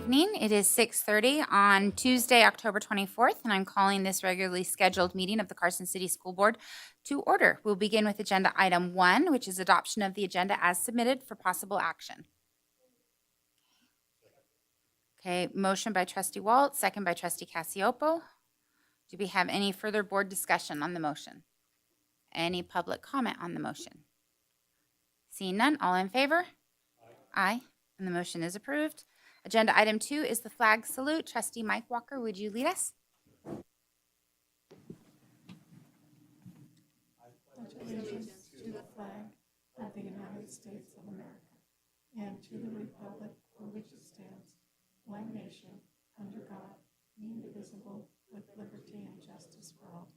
evening. It is 6:30 on Tuesday, October 24th, and I'm calling this regularly scheduled meeting of the Carson City School Board to order. We'll begin with agenda item 1, which is adoption of the agenda as submitted for possible action. Okay, motion by trustee Waltz, second by trustee Cassiopo. Do we have any further board discussion on the motion? Any public comment on the motion? Seeing none, all in favor? Aye, and the motion is approved. Agenda item 2 is the flag salute. Trustee Mike Walker, would you lead us? Pledge allegiance to the flag of the United States of America and to the republic for which it stands, one nation, under God, indivisible, with liberty and justice for all.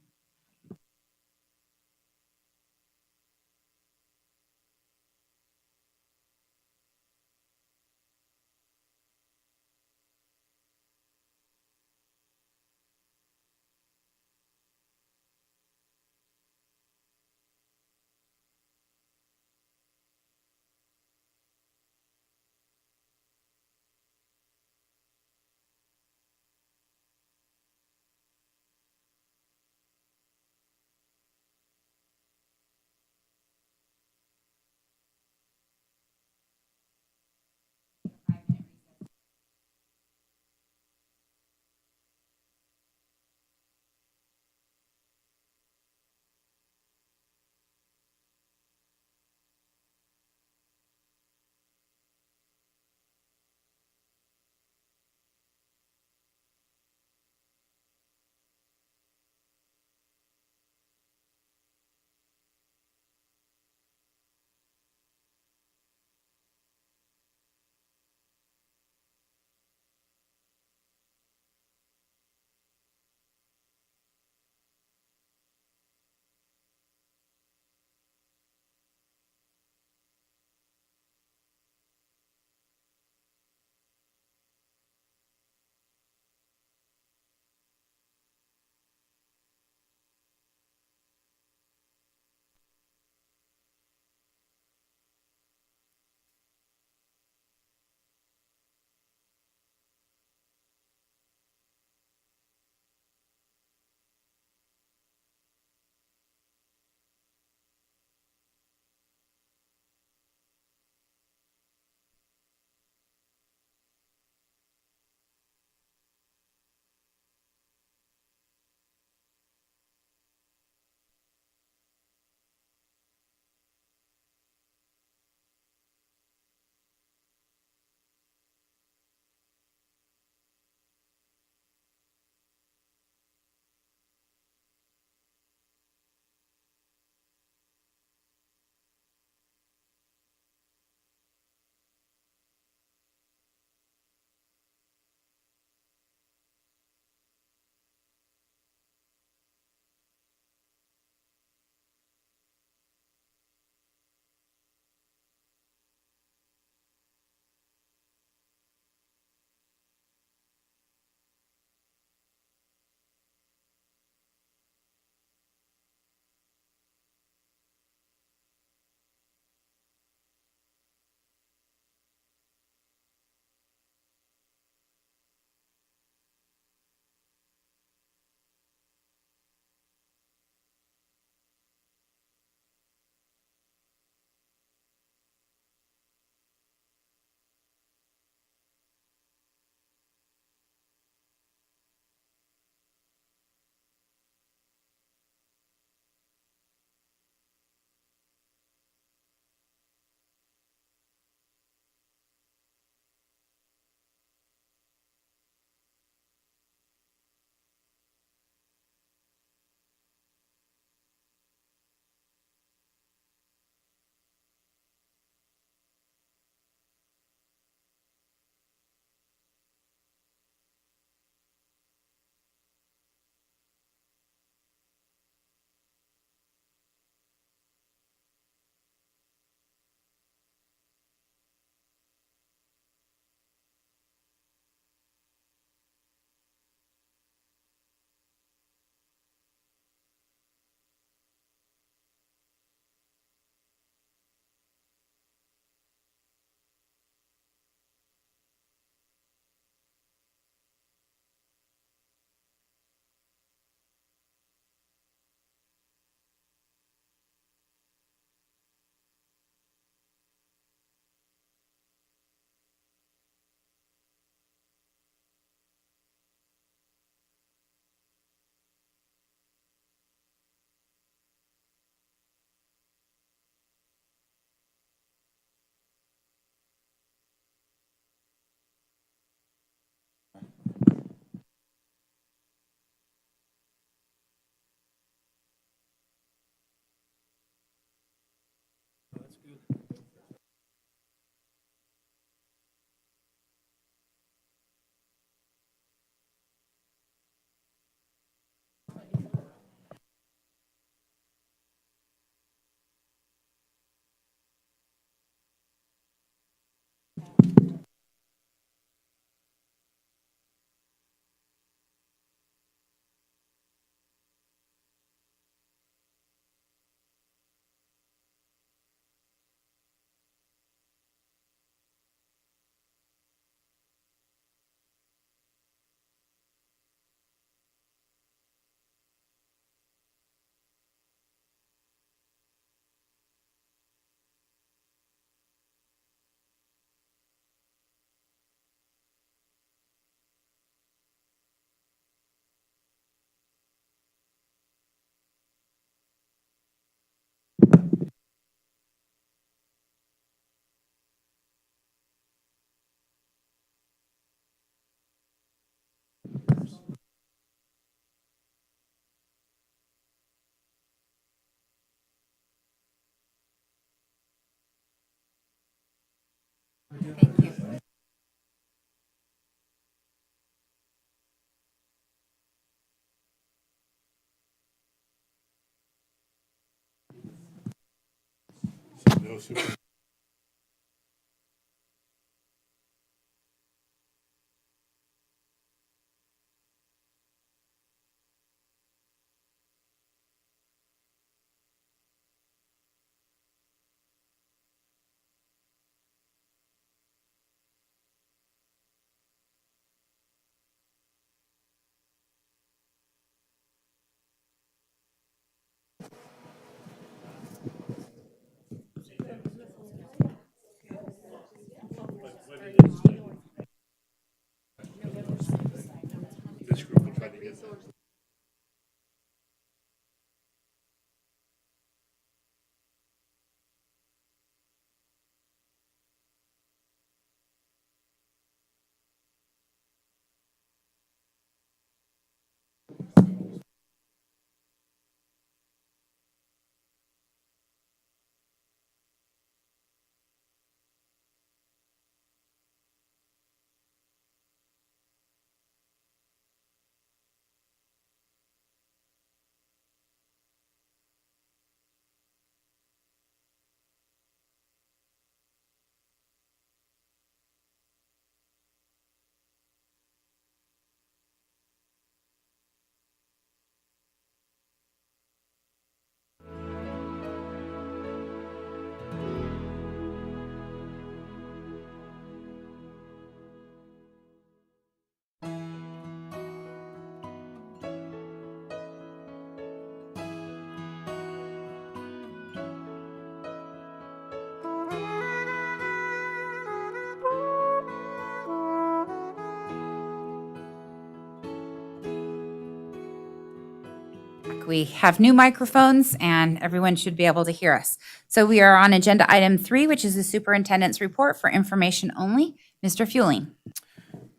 We have new microphones and everyone should be able to hear us. So we are on agenda item 3, which is the superintendent's report for information only. Mr. Fueling.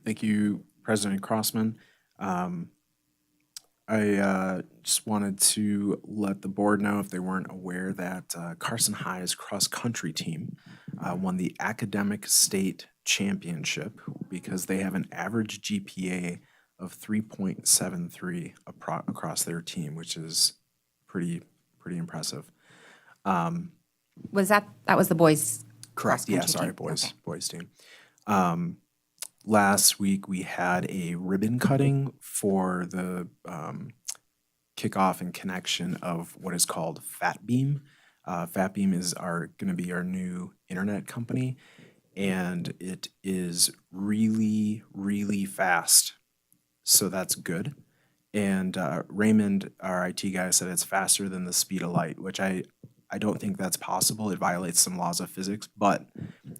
Thank you, President Crossman. I just wanted to let the board know, if they weren't aware, that Carson High's cross-country team won the academic state championship because they have an average GPA of 3.73 across their team, which is pretty impressive. Was that was the boys? Correct. Yeah, cross-country sorry, team? boys team. Last week, we had a ribbon cutting for the kickoff and connection of what is called FatBeam. FatBeam is going to be our new internet company, and it is really fast. So that's good. And Raymond, our IT guy, said it's faster than the speed of light, which I don't think that's possible. It violates some laws of physics, but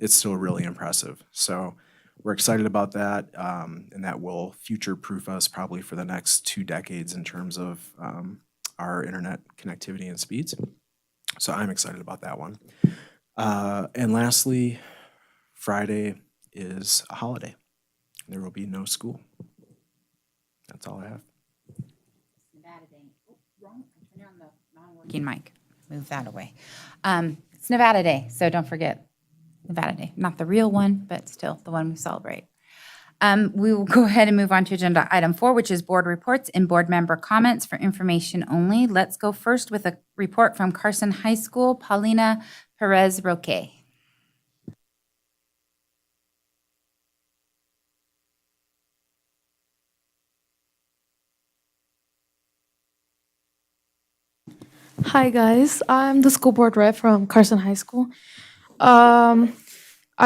it's still really impressive. So we're excited about that, and that will future-proof us probably for the next 2 decades in terms of our internet connectivity and speeds. So I'm excited about that one. And lastly, Friday is a holiday. There will be no school. That's all I have. Nevada Day. Oh, wrong. I turned on the non-working mic. Move that away. It's Nevada Day, so don't forget Nevada Day. Not the real one, but still the one we celebrate. We will go ahead and move on to agenda item 4, which is board reports and board member comments for information only. Let's go first with a report from Carson High School, Paulina Perez Roque. Hi guys, I'm the school board rep from Carson High School. I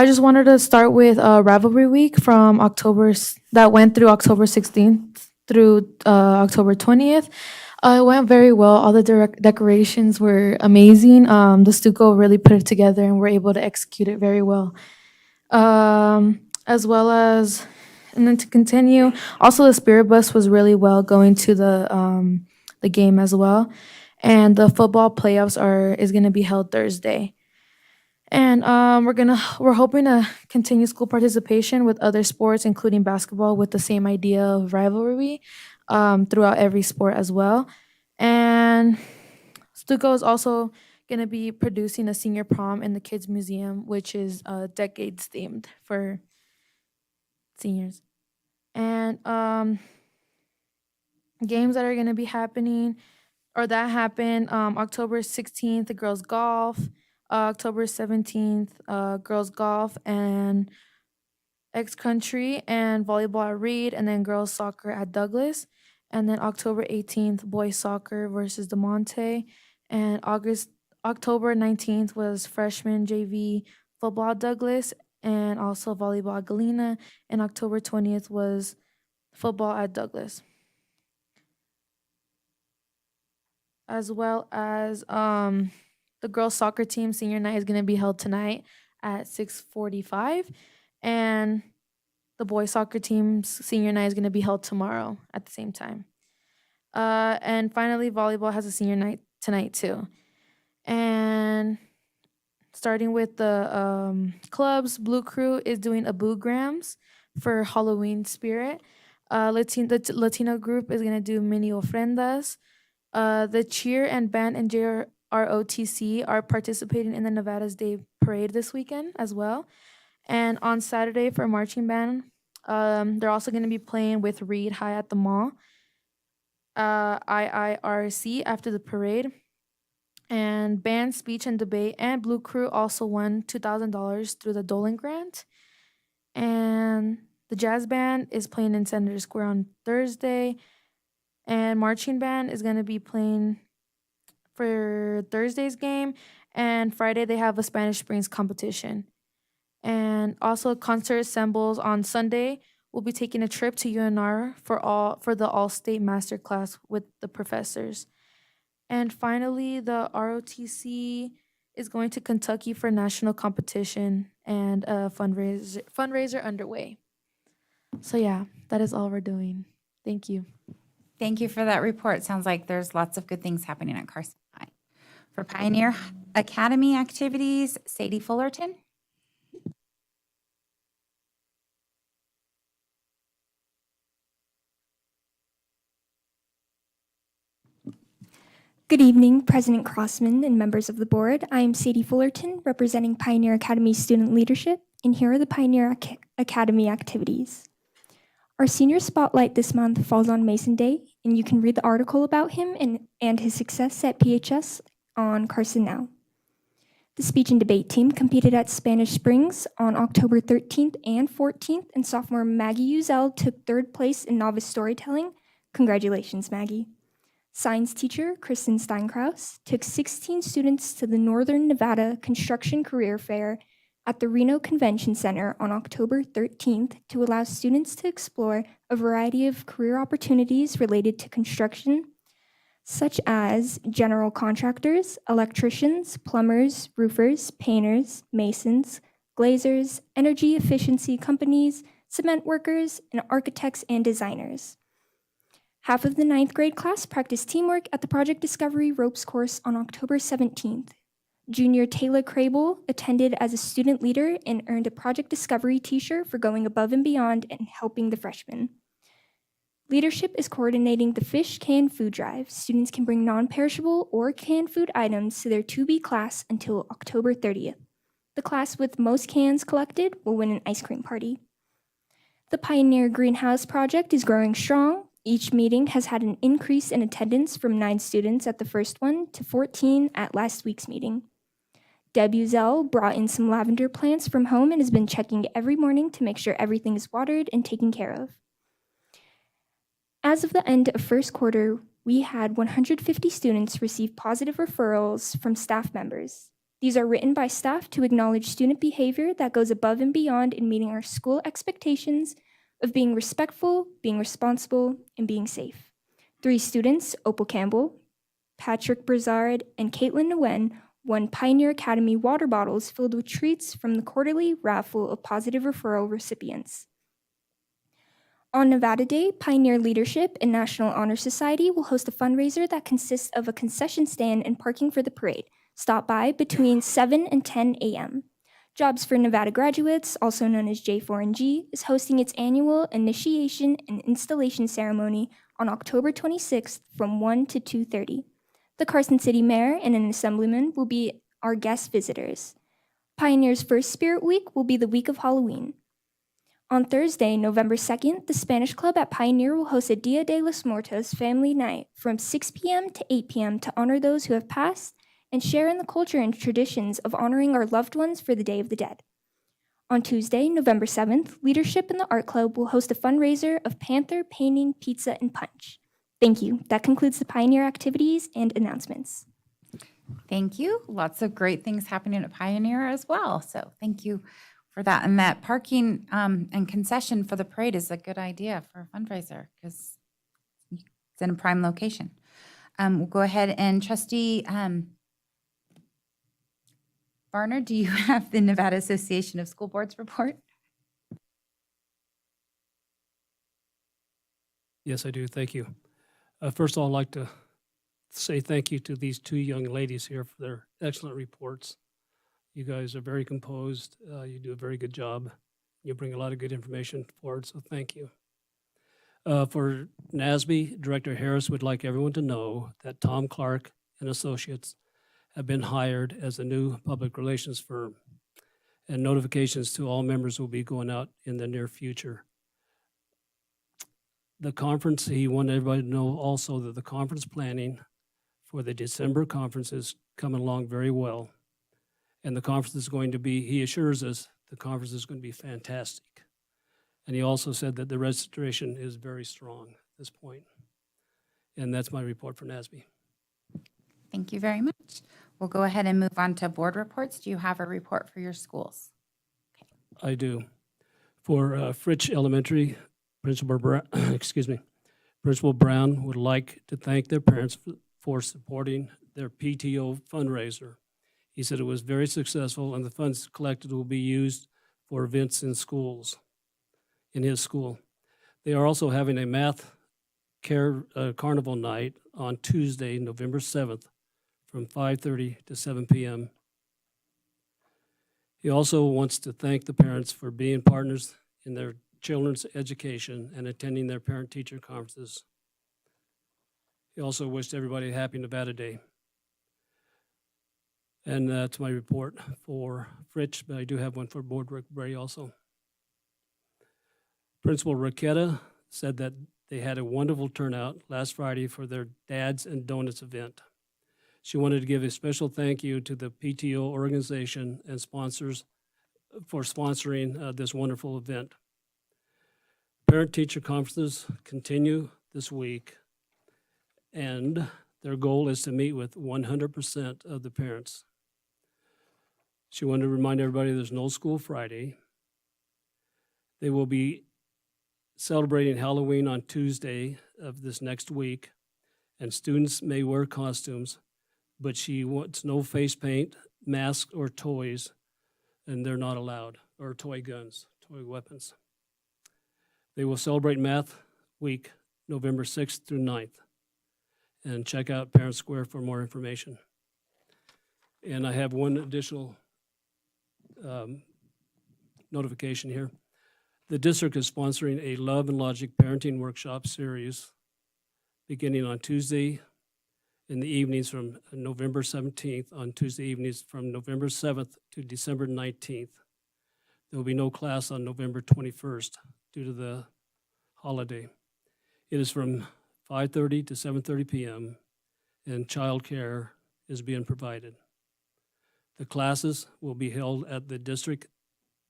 just wanted to start with Rivalry Week from that went through October 16th through October 20th. It went very well. All the decorations were amazing. The Stuco really put it together and were able to execute it very well. As well as, and then to continue, also the Spirit Bus was really well going to the game as well. And the football playoffs is gonna be held Thursday. And we're hoping to continue school participation with other sports, including basketball, with the same idea of rivalry throughout every sport as well. And Stuco is also gonna be producing a senior prom in the Kids Museum, which is decades themed for seniors. And games that are gonna be happening, or that happened October 16th, the girls golf, October 17th, girls golf and X country and volleyball at Reed, and then girls soccer at Douglas. And then October 18th, boys soccer versus DeMonte. And October 19th was freshman JV football at Douglas and also volleyball at Galena. And October 20th was football at Douglas. As well as the girls soccer team senior night is going to be held tonight at 6:45, and the boys soccer team's senior night is going to be held tomorrow at the same time. And finally, volleyball has a senior night tonight too. And starting with the clubs, Blue Crew is doing abograms for Halloween spirit. The Latino group is going to do mini ofrendas. The cheer and band and JROTC are participating in the Nevada's Day Parade this weekend as well. And on Saturday for marching band, they're also going to be playing with Reed High at the mall, IIRC after the parade. And band, speech, and debate and Blue Crew also won $2,000 through the Dolan Grant. And the jazz band is playing in Senator Square on Thursday. And marching band is going to be playing for Thursday's game. And Friday, they have a Spanish Springs competition. And also, concert assembles on Sunday. We'll be taking a trip to UNR for the all-state master class with the professors. And finally, the ROTC is going to Kentucky for national competition and a fundraiser underway. So yeah, that is all we're doing. Thank you. Thank you for that report. Sounds like there's lots of good things happening at Carson High. For Pioneer Academy activities, Sadie Fullerton. Good evening, President Crossman and members of the board. I am Sadie Fullerton, representing Pioneer Academy Student Leadership, and here are the Pioneer Academy activities. Our senior spotlight this month falls on Mason Day, and you can read the article about him and his success at PHS on Carson Now. The speech and debate team competed at Spanish Springs on October 13th and 14th, and sophomore Maggie Uzel took third place in novice storytelling. Congratulations, Maggie. Science teacher Kristen Steinkraus took 16 students to the Northern Nevada Construction Career Fair at the Reno Convention Center on October 13th to allow students to explore a variety of career opportunities related to construction, such as general contractors, electricians, plumbers, roofers, painters, masons, glazers, energy efficiency companies, cement workers, and architects and designers. Half of the 9th grade class practiced teamwork at the Project Discovery Ropes course on October 17th. Junior Taylor Crable attended as a student leader and earned a Project Discovery t-shirt for going above and beyond and helping the freshmen. Leadership is coordinating the Fish Canned Food Drive. Students can bring non-perishable or canned food items to their 2B class until October 30th. The class with most cans collected will win an ice cream party. The Pioneer Greenhouse Project is growing strong. Each meeting has had an increase in attendance from 9 students at the first one to 14 at last week's meeting. Deb Uzel brought in some lavender plants from home and has been checking every morning to make sure everything is watered and taken care of. As of the end of first quarter, we had 150 students receive positive referrals from staff members. These are written by staff to acknowledge student behavior that goes above and beyond in meeting our school expectations of being respectful, being responsible, and being safe. 3 students, Opal Campbell, Patrick Brizard, and Caitlin Nguyen, won Pioneer Academy water bottles filled with treats from the quarterly raffle of positive referral recipients. On Nevada Day, Pioneer Leadership and National Honor Society will host a fundraiser that consists of a concession stand and parking for the parade. Stop by between 7 and 10 a.m. Jobs for Nevada Graduates, also known as J4NG, is hosting its annual initiation and installation ceremony on October 26th from 1 to 2:30. The Carson City Mayor and an assemblyman will be our guest visitors. Pioneer's first Spirit Week will be the week of Halloween. On Thursday, November 2nd, the Spanish Club at Pioneer will host a Dia de los Muertos family night from 6 p.m. to 8 p.m. to honor those who have passed and share in the culture and traditions of honoring our loved ones for the Day of the Dead. On Tuesday, November 7th, Leadership in the Art Club will host a fundraiser of Panther, Painting, Pizza, and Punch. Thank you. That concludes the Pioneer activities and announcements. Thank you. Lots of great things happening at Pioneer as well. So thank you for that. And that parking and concession for the parade is a good idea for a fundraiser because it's in a prime location. We'll go ahead and Trustee Barnard, do you have the Nevada Association of School Boards report? Yes, I do. Thank you. First of all, I'd like to say thank you to these two young ladies here for their excellent reports. You guys are very composed. You do a very good job. You bring a lot of good information forward, so thank you. For NASB, Director Harris would like everyone to know that Tom Clark and Associates have been hired as a new public relations firm, and notifications to all members will be going out in the near future. The conference, he wanted everybody to know also that the conference planning for the December conference is coming along very well. And the conference is going to be, he assures us, the conference is going to be fantastic. And he also said that the registration is very strong at this point. And that's my report for NASB. Thank you very much. We'll go ahead and move on to board reports. Do you have a report for your schools? I do. For Fritch Elementary, Principal Brown would like to thank their parents for supporting their PTO fundraiser. He said it was very successful and the funds collected will be used for events in schools, in his school. They are also having a math carnival night on Tuesday, November 7th from 5:30 to 7 p.m. He also wants to thank the parents for being partners in their children's education and attending their parent-teacher conferences. He also wished everybody a happy Nevada Day. And that's my report for Fritch, but I do have one for Board Rick Bray also. Principal Raquetta said that they had a wonderful turnout last Friday for their Dads and Donuts event. She wanted to give a special thank you to the PTO organization and sponsors for sponsoring this wonderful event. Parent-teacher conferences continue this week, and their goal is to meet with 100% of the parents. She wanted to remind everybody there's no school Friday. They will be celebrating Halloween on Tuesday of this next week, and students may wear costumes, but she wants no face paint, masks, or toys, and they're not allowed, or toy guns, toy weapons. They will celebrate Math Week, November 6th through 9th, and check out Parent Square for more information. And I have one additional notification here. The district is sponsoring a Love and Logic Parenting Workshop series beginning on Tuesday in the evenings from November 17th, on Tuesday evenings from November 7th to December 19th. There will be no class on November 21st due to the holiday. It is from 5:30 to 7:30 p.m. and childcare is being provided. The classes will be held at the District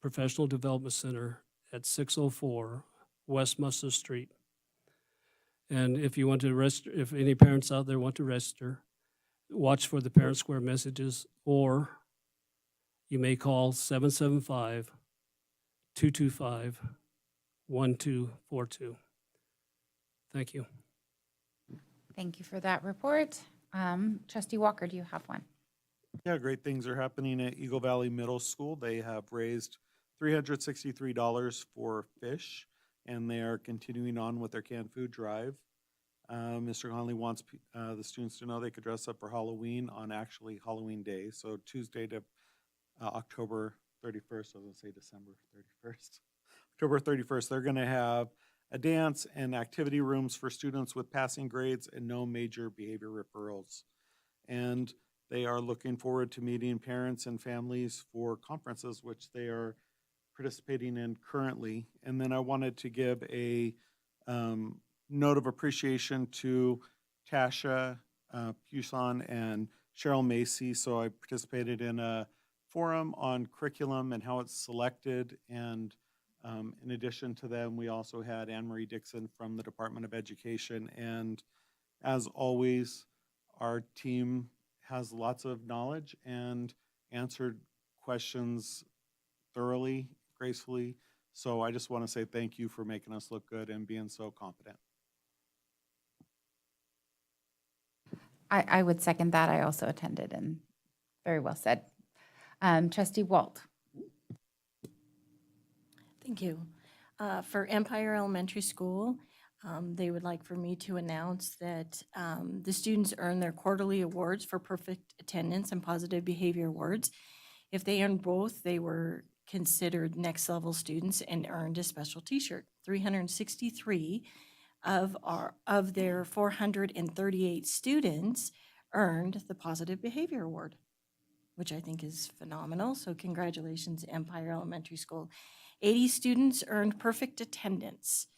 Professional Development Center at 604 West Mustard Street. And if you want to register, if any parents out there want to register, watch for the Parent Square messages, or you may call 775-225-1242. Thank you. Thank you for that report. Trustee Walker, do you have one? Yeah, great things are happening at Eagle Valley Middle School. They have raised $363 for fish, and they are continuing on with their canned food drive. Mr. Conley wants the students to know they could dress up for Halloween on actually Halloween Day, so Tuesday to October 31st. I was going to say December 31st. October 31st, they're going to have a dance and activity rooms for students with passing grades and no major behavior referrals. And they are looking forward to meeting parents and families for conferences, which they are participating in currently. And then I wanted to give a note of appreciation to Tasha Puson and Cheryl Macy. So I participated in a forum on curriculum and how it's selected. And in addition to them, we also had Anne Marie Dixon from the Department of Education. And as always, our team has lots of knowledge and answered questions thoroughly, gracefully. So I just want to say thank you for making us look good and being so competent. I would second that. I also attended and very well said. Trustee Walt. Thank you. For Empire Elementary School, they would like for me to announce that the students earn their quarterly awards for perfect attendance and positive behavior awards. If they earned both, they were considered next level students and earned a special T-shirt. 363 of their 438 students earned the positive behavior award, which I think is phenomenal. So congratulations, Empire Elementary School. 80 students earned perfect attendance.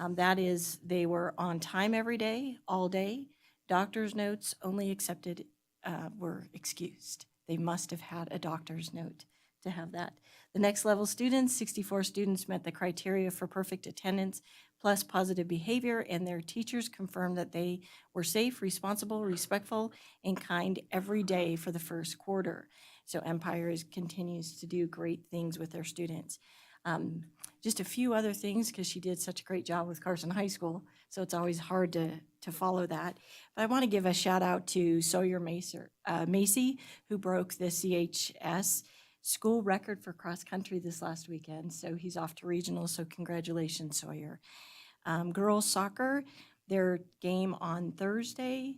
That is, they were on time every day, all day. Doctor's notes only accepted were excused. They must have had a doctor's note to have that. The next level students, 64 students met the criteria for perfect attendance plus positive behavior, and their teachers confirmed that they were safe, responsible, respectful, and kind every day for the first quarter. So Empire continues to do great things with their students. Just a few other things, because she did such a great job with Carson High School, so it's always hard to follow that. But I want to give a shout out to Sawyer Macy, who broke the CHS school record for cross country this last weekend. So he's off to regional, so congratulations, Sawyer. Girls soccer, their game on Thursday,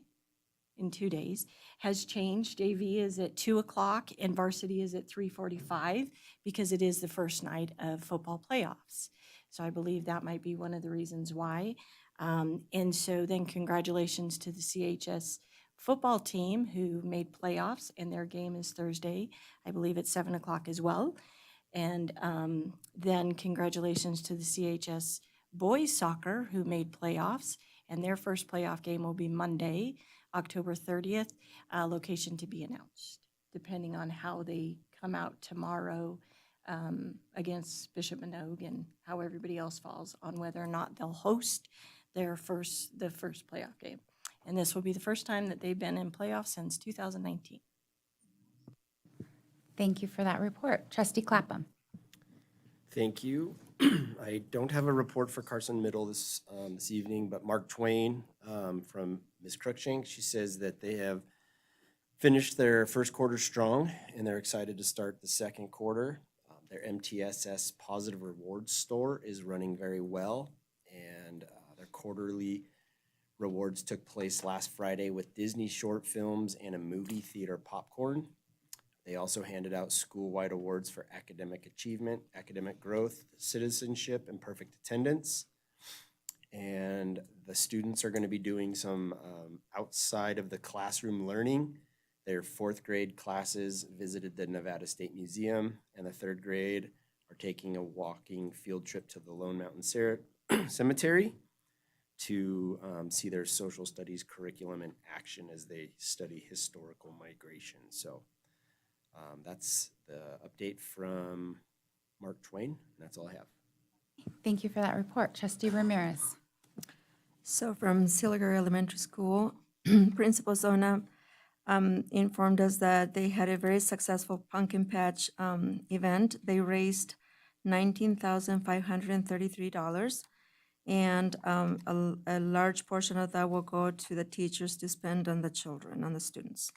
in 2 days, has changed. JV is at 2 o'clock and varsity is at 3:45 because it is the first night of football playoffs. So I believe that might be one of the reasons why. And so then congratulations to the CHS football team who made playoffs, and their game is Thursday, I believe at 7 o'clock as well. And then congratulations to the CHS boys soccer who made playoffs, and their first playoff game will be Monday, October 30th, location to be announced, depending on how they come out tomorrow against Bishop Minogue and how everybody else falls on whether or not they'll host the first playoff game. And this will be the first time that they've been in playoffs since 2019. Thank you for that report. Trustee Clapham. Thank you. I don't have a report for Carson Middle this evening, but Mark Twain from Ms. Cruikshank, she says that they have finished their first quarter strong and they're excited to start the second quarter. Their MTSS Positive Rewards store is running very well, and their quarterly rewards took place last Friday with Disney short films and a movie theater popcorn. They also handed out school-wide awards for academic achievement, academic growth, citizenship, and perfect attendance. And the students are going to be doing some outside of the classroom learning. Their fourth grade classes visited the Nevada State Museum, and the third grade are taking a walking field trip to the Lone Mountain Cemetery to see their social studies curriculum in action as they study historical migration. So that's the update from Mark Twain. That's all I have. Thank you for that report. Trustee Ramirez. So from Silliger Elementary School, Principal Zona informed us that they had a very successful pumpkin patch event. They raised $19,533, and a large portion of that will go to the teachers to spend on the children, on the students.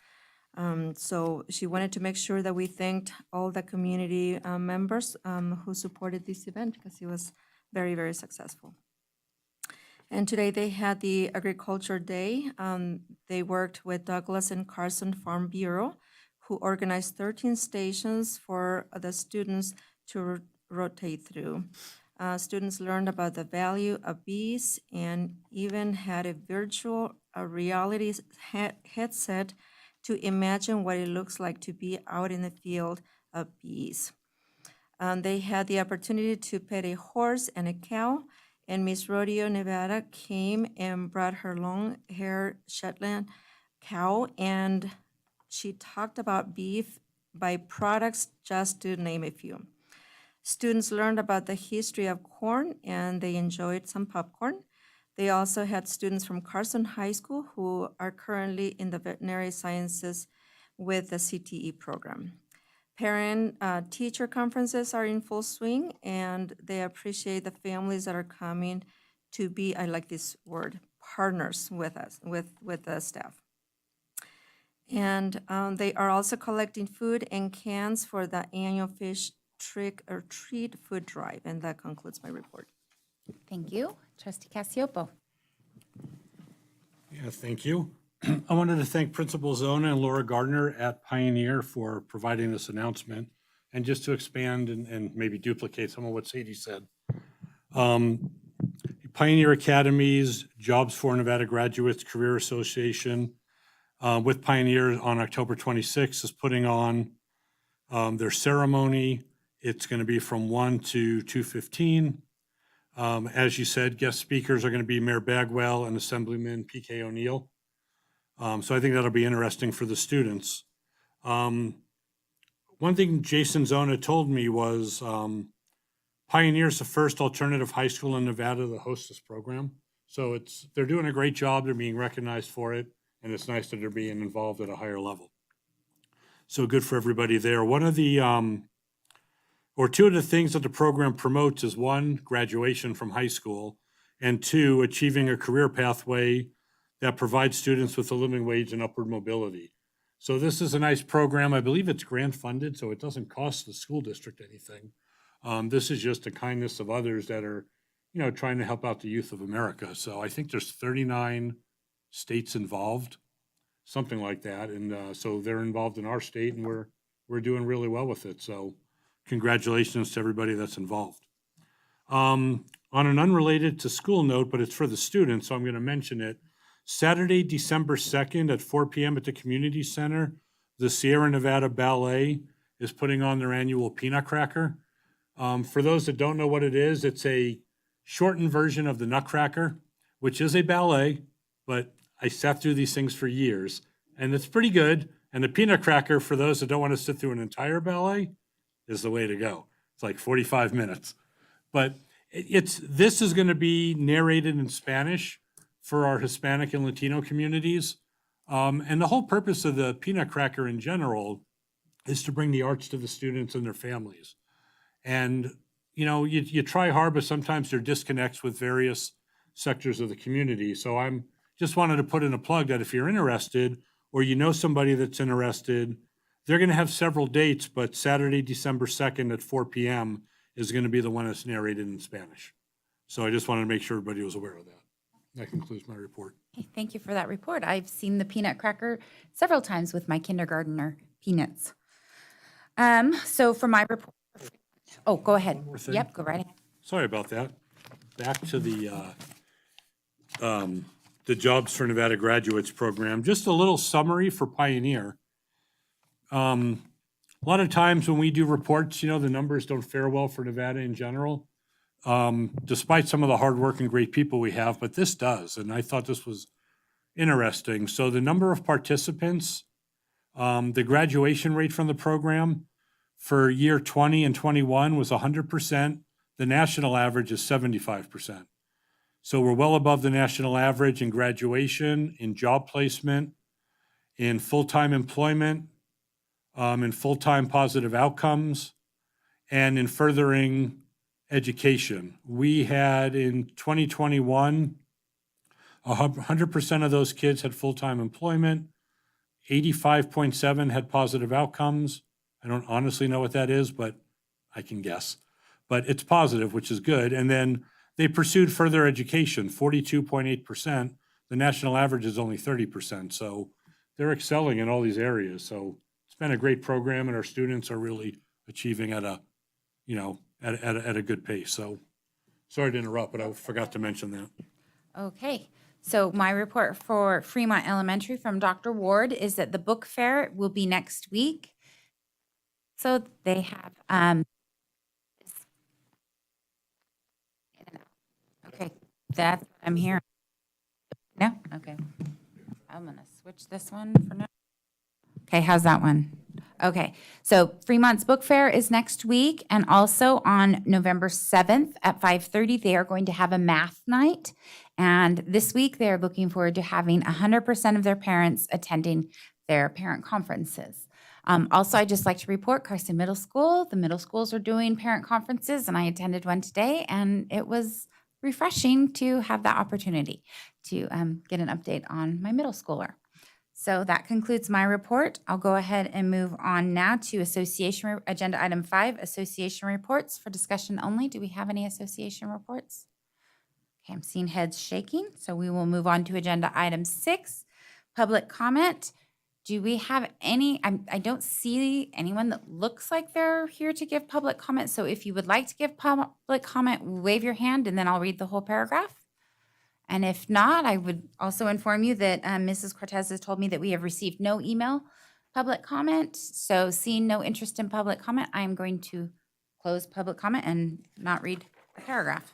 So she wanted to make sure that we thanked all the community members who supported this event because it was very, very successful. And today they had the Agriculture Day. They worked with Douglas and Carson Farm Bureau, who organized 13 stations for the students to rotate through. Students learned about the value of bees and even had a virtual reality headset to imagine what it looks like to be out in the field of bees. They had the opportunity to pet a horse and a cow, and Miss Rodeo Nevada came and brought her long-haired Shetland cow, and she talked about beef byproducts, just to name a few. Students learned about the history of corn and they enjoyed some popcorn. They also had students from Carson High School who are currently in the veterinary sciences with the CTE program. Parent-teacher conferences are in full swing, and they appreciate the families that are coming to be, I like this word, partners with us, with the staff. And they are also collecting food and cans for the annual fish trick or treat food drive, and that concludes my report. Thank you. Trustee Cassioppo. Yeah, thank you. I wanted to thank Principal Zona and Laura Gardner at Pioneer for providing this announcement. And just to expand and maybe duplicate some of what Sadie said. Pioneer Academies, Jobs for Nevada Graduates Career Association with Pioneer on October 26th is putting on their ceremony. It's going to be from 1 to 2:15. As you said, guest speakers are going to be Mayor Bagwell and Assemblyman P.K. O'Neill. So I think that'll be interesting for the students. One thing Jason Zona told me was Pioneer is the first alternative high school in Nevada to host this program. So they're doing a great job. They're being recognized for it. And it's nice that they're being involved at a higher level. So good for everybody there. One of the, or two of the things that the program promotes is one, graduation from high school, and two, achieving a career pathway that provides students with a living wage and upward mobility. So this is a nice program. I believe it's grant funded, so it doesn't cost the school district anything. This is just a kindness of others that are, trying to help out the youth of America. So I think there's 39 states involved, something like that. And so they're involved in our state, and we're doing really well with it. So congratulations to everybody that's involved. On an unrelated to school note, but it's for the students, so I'm going to mention it. Saturday, December 2nd at 4 p.m. at the Community Center, the Sierra Nevada Ballet is putting on their annual Peanut Cracker. For those that don't know what it is, it's a shortened version of the Nutcracker, which is a ballet, but I sat through these things for years, and it's pretty good. And the Peanut Cracker, for those that don't want to sit through an entire ballet, is the way to go. It's like 45 minutes. But this is going to be narrated in Spanish for our Hispanic and Latino communities. And the whole purpose of the Peanut Cracker in general is to bring the arts to the students and their families. And, you try hard, but sometimes there are disconnects with various sectors of the community. So I'm just wanted to put in a plug that if you're interested or you know somebody that's interested, they're going to have several dates, but Saturday, December 2nd at 4 p.m. is going to be the one that's narrated in Spanish. So I just wanted to make sure everybody was aware of that. That concludes my report. Okay, thank you for that report. I've seen the Peanut Cracker several times with my kindergartner Peanuts. So for my report, oh, go ahead. more thing. Yep, go right ahead. Sorry about that. Back to the Jobs for Nevada Graduates program. Just a little summary for Pioneer. A lot of times when we do reports, the numbers don't fare well for Nevada in general, despite some of the hard work and great people we have, but this does. And I thought this was interesting. So the number of participants, the graduation rate from the program for year 20 and 21 was 100%. The national average is 75%. So we're well above the national average in graduation, in job placement, in full-time employment, in full-time positive outcomes, and in furthering education. We had in 2021, 100% of those kids had full-time employment, 85.7 had positive outcomes. I don't honestly know what that is, but I can guess. But it's positive, which is good. And then they pursued further education, 42.8%. The national average is only 30%. So they're excelling in all these areas. So it's been a great program, and our students are really achieving at a, at a good pace. So sorry to interrupt, but I forgot to mention that. Okay, so my report for Fremont Elementary from Dr. Ward is that the book fair will be next week. So they have, okay, that's what I'm hearing. No? Okay. I'm gonna switch this one for now. Okay, how's that one? Okay, so Fremont's Book Fair is next week, and also on November 7th at 5:30, they are going to have a math night. And this week, they're looking forward to having 100% of their parents attending their parent conferences. Also, I'd just like to report Carson Middle School. The middle schools are doing parent conferences, and I attended one today, and it was refreshing to have that opportunity to get an update on my middle schooler. So that concludes my report. I'll go ahead and move on now to association, agenda item 5, association reports for discussion only. Do we have any association reports? Okay, I'm seeing heads shaking, so we will move on to agenda item 6, public comment. Do we have any, I don't see anyone that looks like they're here to give public comment. So if you would like to give public comment, wave your hand and then I'll read the whole paragraph. And if not, I would also inform you that Mrs. Cortez has told me that we have received no email public comment. So seeing no interest in public comment, I am going to close public comment and not read the paragraph.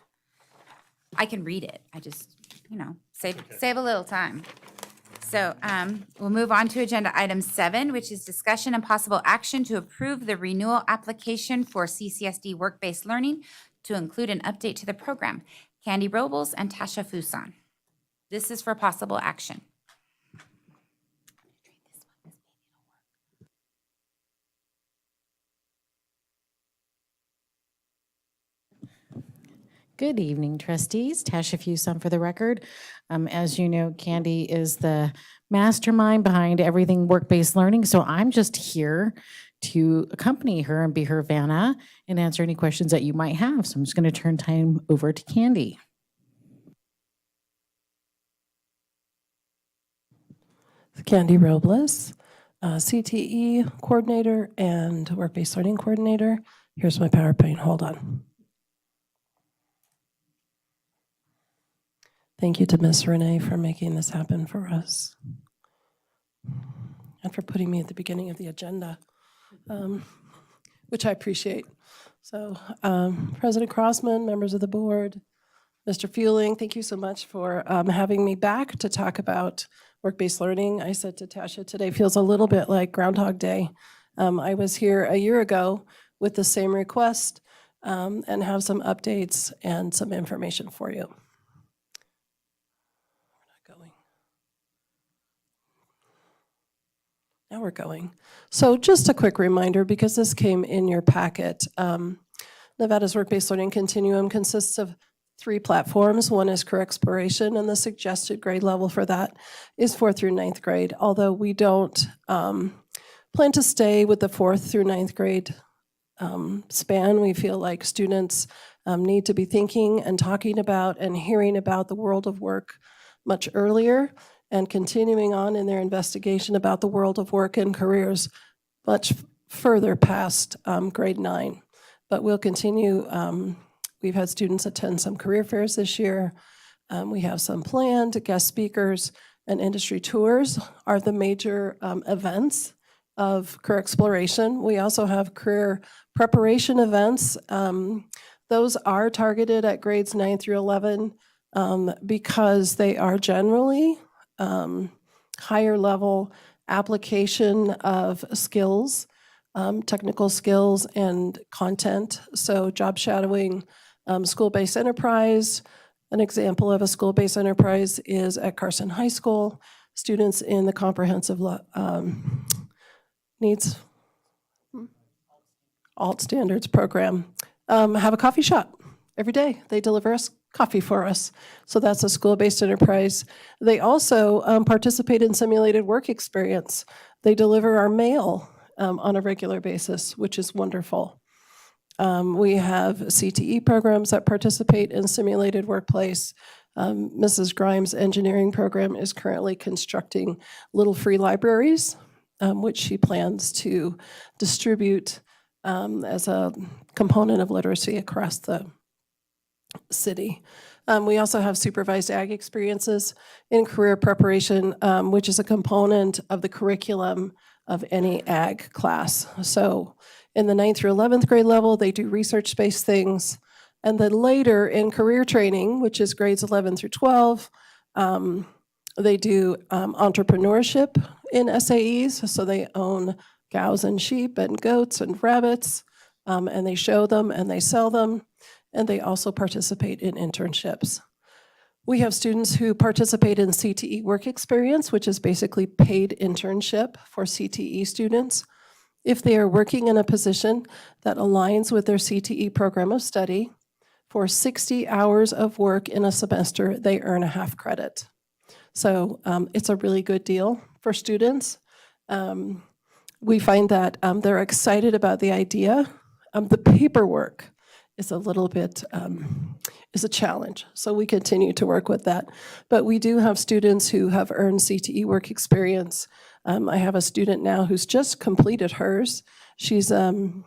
I can read it. I just, save a little time. So we'll move on to agenda item 7, which is discussion and possible action to approve the renewal application for CCSD work-based learning to include an update to the program. Candy Robles and Tasha Fuson. This is for possible action. Good evening, trustees. Tasha Fuson for the record. As you know, Candy is the mastermind behind everything work-based learning, so I'm just here to accompany her and be her Vanna and answer any questions that you might have. So I'm just going to turn time over to Candy. Candy Robles, CTE coordinator and work-based learning coordinator. Here's my PowerPoint. Hold on. Thank you to Ms. Renee for making this happen for us and for putting me at the beginning of the agenda, which I appreciate. So President Crossman, members of the board, Mr. Fueling, thank you so much for having me back to talk about work-based learning. I said to Tasha, today feels a little bit like Groundhog Day. I was here a year ago with the same request and have some updates and some information for you. Now we're going. So just a quick reminder, because this came in your packet, Nevada's work-based learning continuum consists of 3 platforms. One is career exploration, and the suggested grade level for that is 4th through 9th grade, although we don't plan to stay with the 4th through 9th grade span. We feel like students need to be thinking and talking about and hearing about the world of work much earlier, and continuing on in their investigation about the world of work and careers much further past grade 9. But we'll continue. We've had students attend some career fairs this year. We have some planned guest speakers, and industry tours are the major events of career exploration. We also have career preparation events. Those are targeted at grades 9 through 11 because they are generally higher level application of skills, technical skills and content. So job shadowing, school-based enterprise. An example of a school-based enterprise is at Carson High School. Students in the comprehensive needs alt standards program have a coffee shop every day. They deliver us coffee for us. So that's a school-based enterprise. They also participate in simulated work experience. They deliver our mail on a regular basis, which is wonderful. We have CTE programs that participate in simulated workplace. Mrs. Grimes' engineering program is currently constructing little free libraries, which she plans to distribute as a component of literacy across the city. We also have supervised ag experiences in career preparation, which is a component of the curriculum of any ag class. So in the 9th through 11th grade level, they do research-based things. And then later in career training, which is grades 11 through 12, they do entrepreneurship in SAEs, so they own cows and sheep and goats and rabbits, and they show them and they sell them, and they also participate in internships. We have students who participate in CTE work experience, which is basically paid internship for CTE students. If they are working in a position that aligns with their CTE program of study, for 60 hours of work in a semester, they earn a half credit. So it's a really good deal for students. We find that they're excited about the idea. The paperwork is a little bit, is a challenge. So we continue to work with that. But we do have students who have earned CTE work experience. I have a student now who's just completed hers. She's an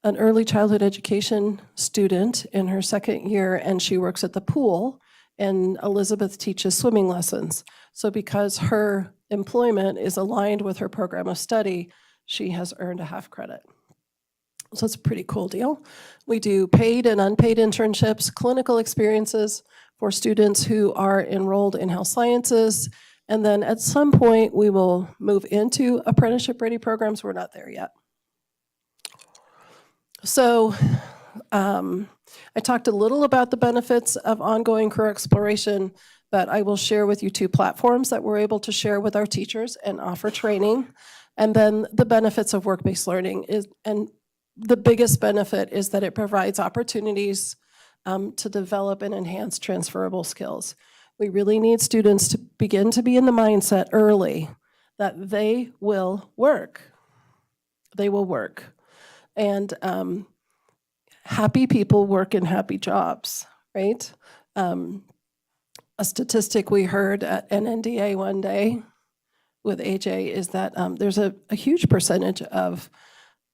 early childhood education student in her second year, and she works at the pool, and Elizabeth teaches swimming lessons. So because her employment is aligned with her program of study, she has earned a half credit. So it's a pretty cool deal. We do paid and unpaid internships, clinical experiences for students who are enrolled in health sciences, and then at some point we will move into apprenticeship-ready programs. We're not there yet. So I talked a little about the benefits of ongoing career exploration, but I will share with you 2 platforms that we're able to share with our teachers and offer training. And then the benefits of work-based learning is, and the biggest benefit is that it provides opportunities to develop and enhance transferable skills. We really need students to begin to be in the mindset early that they will work. They will work. And happy people work in happy jobs, right? A statistic we heard at NNDA one day with AJ is that there's a huge percentage of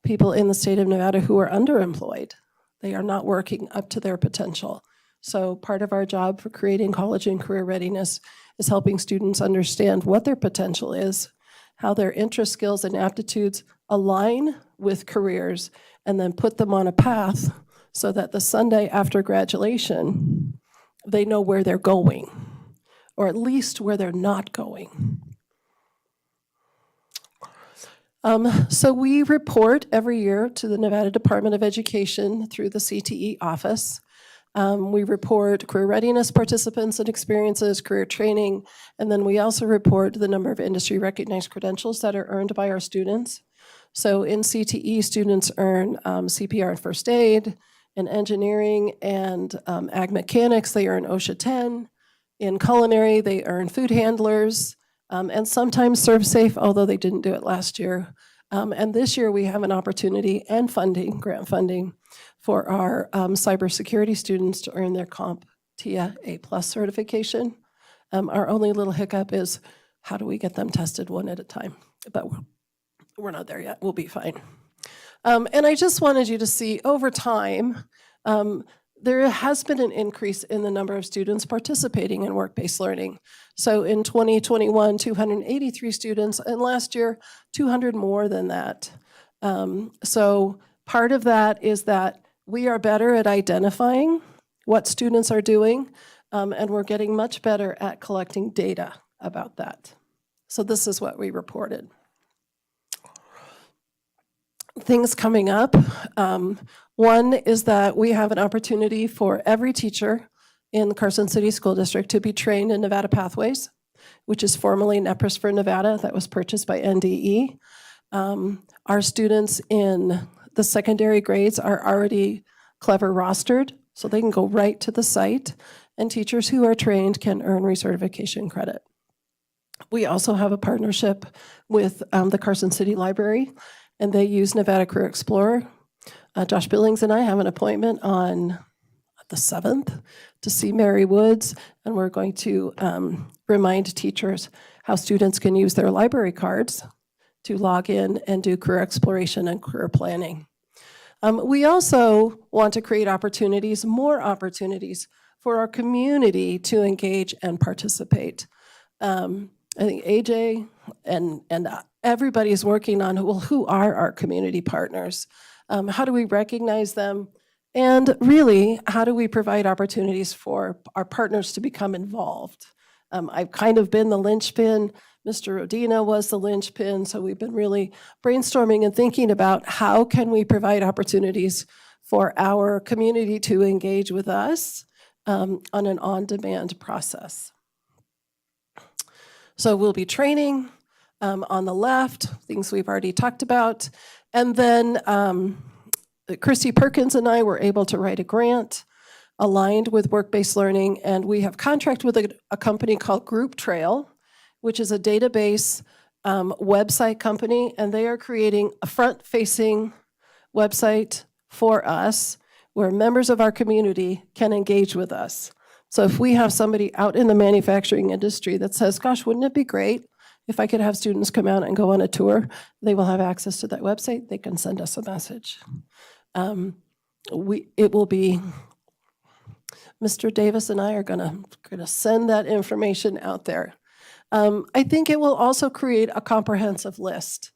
people in the state of Nevada who are underemployed. They are not working up to their potential. So part of our job for creating college and career readiness is helping students understand what their potential is, how their interest, skills, and aptitudes align with careers, and then put them on a path so that the Sunday after graduation, they know where they're going, or at least where they're not going. So we report every year to the Nevada Department of Education through the CTE office. We report career readiness participants and experiences, career training, and then we also report the number of industry recognized credentials that are earned by our students. So in CTE, students earn CPR and first aid. In engineering and ag mechanics, they earn OSHA 10. In culinary, they earn food handlers, and sometimes serve safe, although they didn't do it last year. And this year we have an opportunity and funding, grant funding, for our cybersecurity students to earn their CompTIA A+ certification. Our only little hiccup is how do we get them tested one at a time? But we're not there yet. We'll be fine. And I just wanted you to see over time, there has been an increase in the number of students participating in work-based learning. So in 2021, 283 students, and last year, 200 more than that. So part of that is that we are better at identifying what students are doing, and we're getting much better at collecting data about that. So this is what we reported. Things coming up. One is that we have an opportunity for every teacher in the Carson City School District to be trained in Nevada Pathways, which is formerly NEPRIS for Nevada, that was purchased by NDE. Our students in the secondary grades are already Clever rostered, so they can go right to the site, and teachers who are trained can earn recertification credit. We also have a partnership with the Carson City Library, and they use Nevada Career Explorer. Josh Billings and I have an appointment on the 7th to see Mary Woods, and we're going to remind teachers how students can use their library cards to log in and do career exploration and career planning. We also want to create opportunities, more opportunities for our community to engage and participate. I think AJ and everybody's working on, well, who are our community partners? How do we recognize them? And really, how do we provide opportunities for our partners to become involved? I've kind of been the linchpin. Mr. Rodina was the linchpin, so we've been really brainstorming and thinking about how can we provide opportunities for our community to engage with us on an on-demand process. So we'll be training on the left, things we've already talked about. And then Christy Perkins and I were able to write a grant aligned with work-based learning, and we have contracted with a company called Group Trail, which is a database website company, and they are creating a front-facing website for us where members of our community can engage with us. So if we have somebody out in the manufacturing industry that says, gosh, wouldn't it be great if I could have students come out and go on a tour, they will have access to that website. They can send us a message. It will be, Mr. Davis and I are gonna send that information out there. I think it will also create a comprehensive list.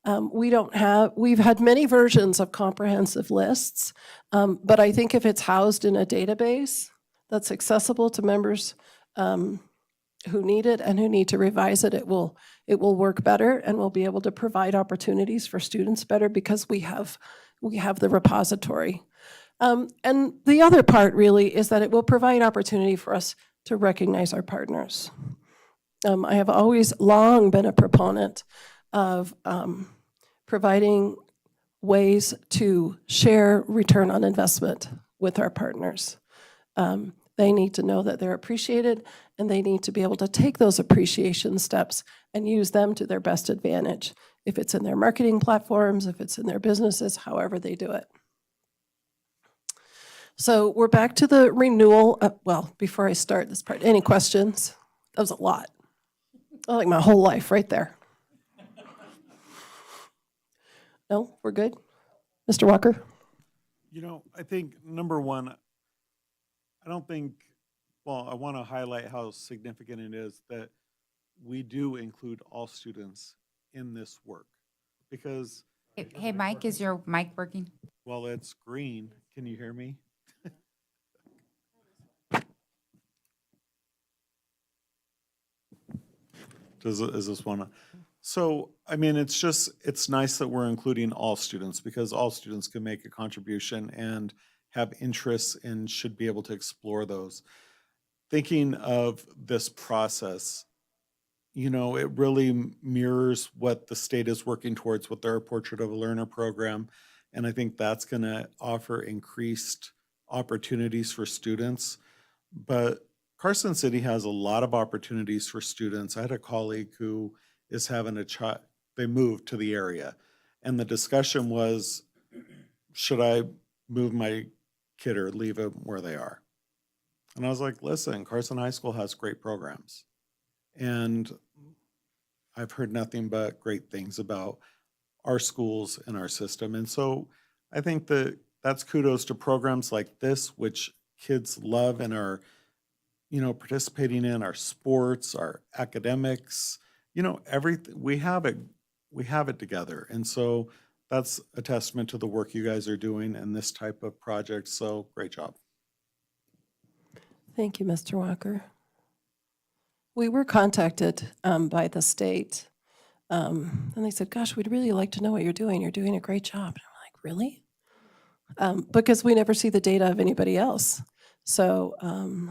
We've had many versions of comprehensive lists, but I think if it's housed in a database that's accessible to members who need it and who need to revise it, it will work better, and we'll be able to provide opportunities for students better because we have the repository. And the other part really is that it will provide opportunity for us to recognize our partners. I have always long been a proponent of providing ways to share return on investment with our partners. They need to know that they're appreciated, and they need to be able to take those appreciation steps and use them to their best advantage, if it's in their marketing platforms, if it's in their businesses, however they do it. So we're back to the renewal. Well, before I start this part, any questions? That was a lot. Like my whole life right there. No, we're good? Mr. Walker? I think number one, I want to highlight how significant it is that we do include all students in this work. Because, Hey, Mike, is your mic working? well, it's green. Can you hear me? Is this one? So, I mean, it's nice that we're including all students because all students can make a contribution and have interests and should be able to explore those. Thinking of this process, it really mirrors what the state is working towards with their Portrait of a Learner program. And I think that's going to offer increased opportunities for students. But Carson City has a lot of opportunities for students. I had a colleague who is having a child, they moved to the area. And the discussion was, should I move my kid or leave them where they are? And I was like, listen, Carson High School has great programs. And I've heard nothing but great things about our schools and our system. And so I think that's kudos to programs like this, which kids love and are, participating in our sports, our academics, everything. We have it together. And so that's a testament to the work you guys are doing in this type of project. So great job. Thank you, Mr. Walker. We were contacted by the state, and they said, gosh, we'd really like to know what you're doing. You're doing a great job. And I'm like, really? Because we never see the data of anybody else. So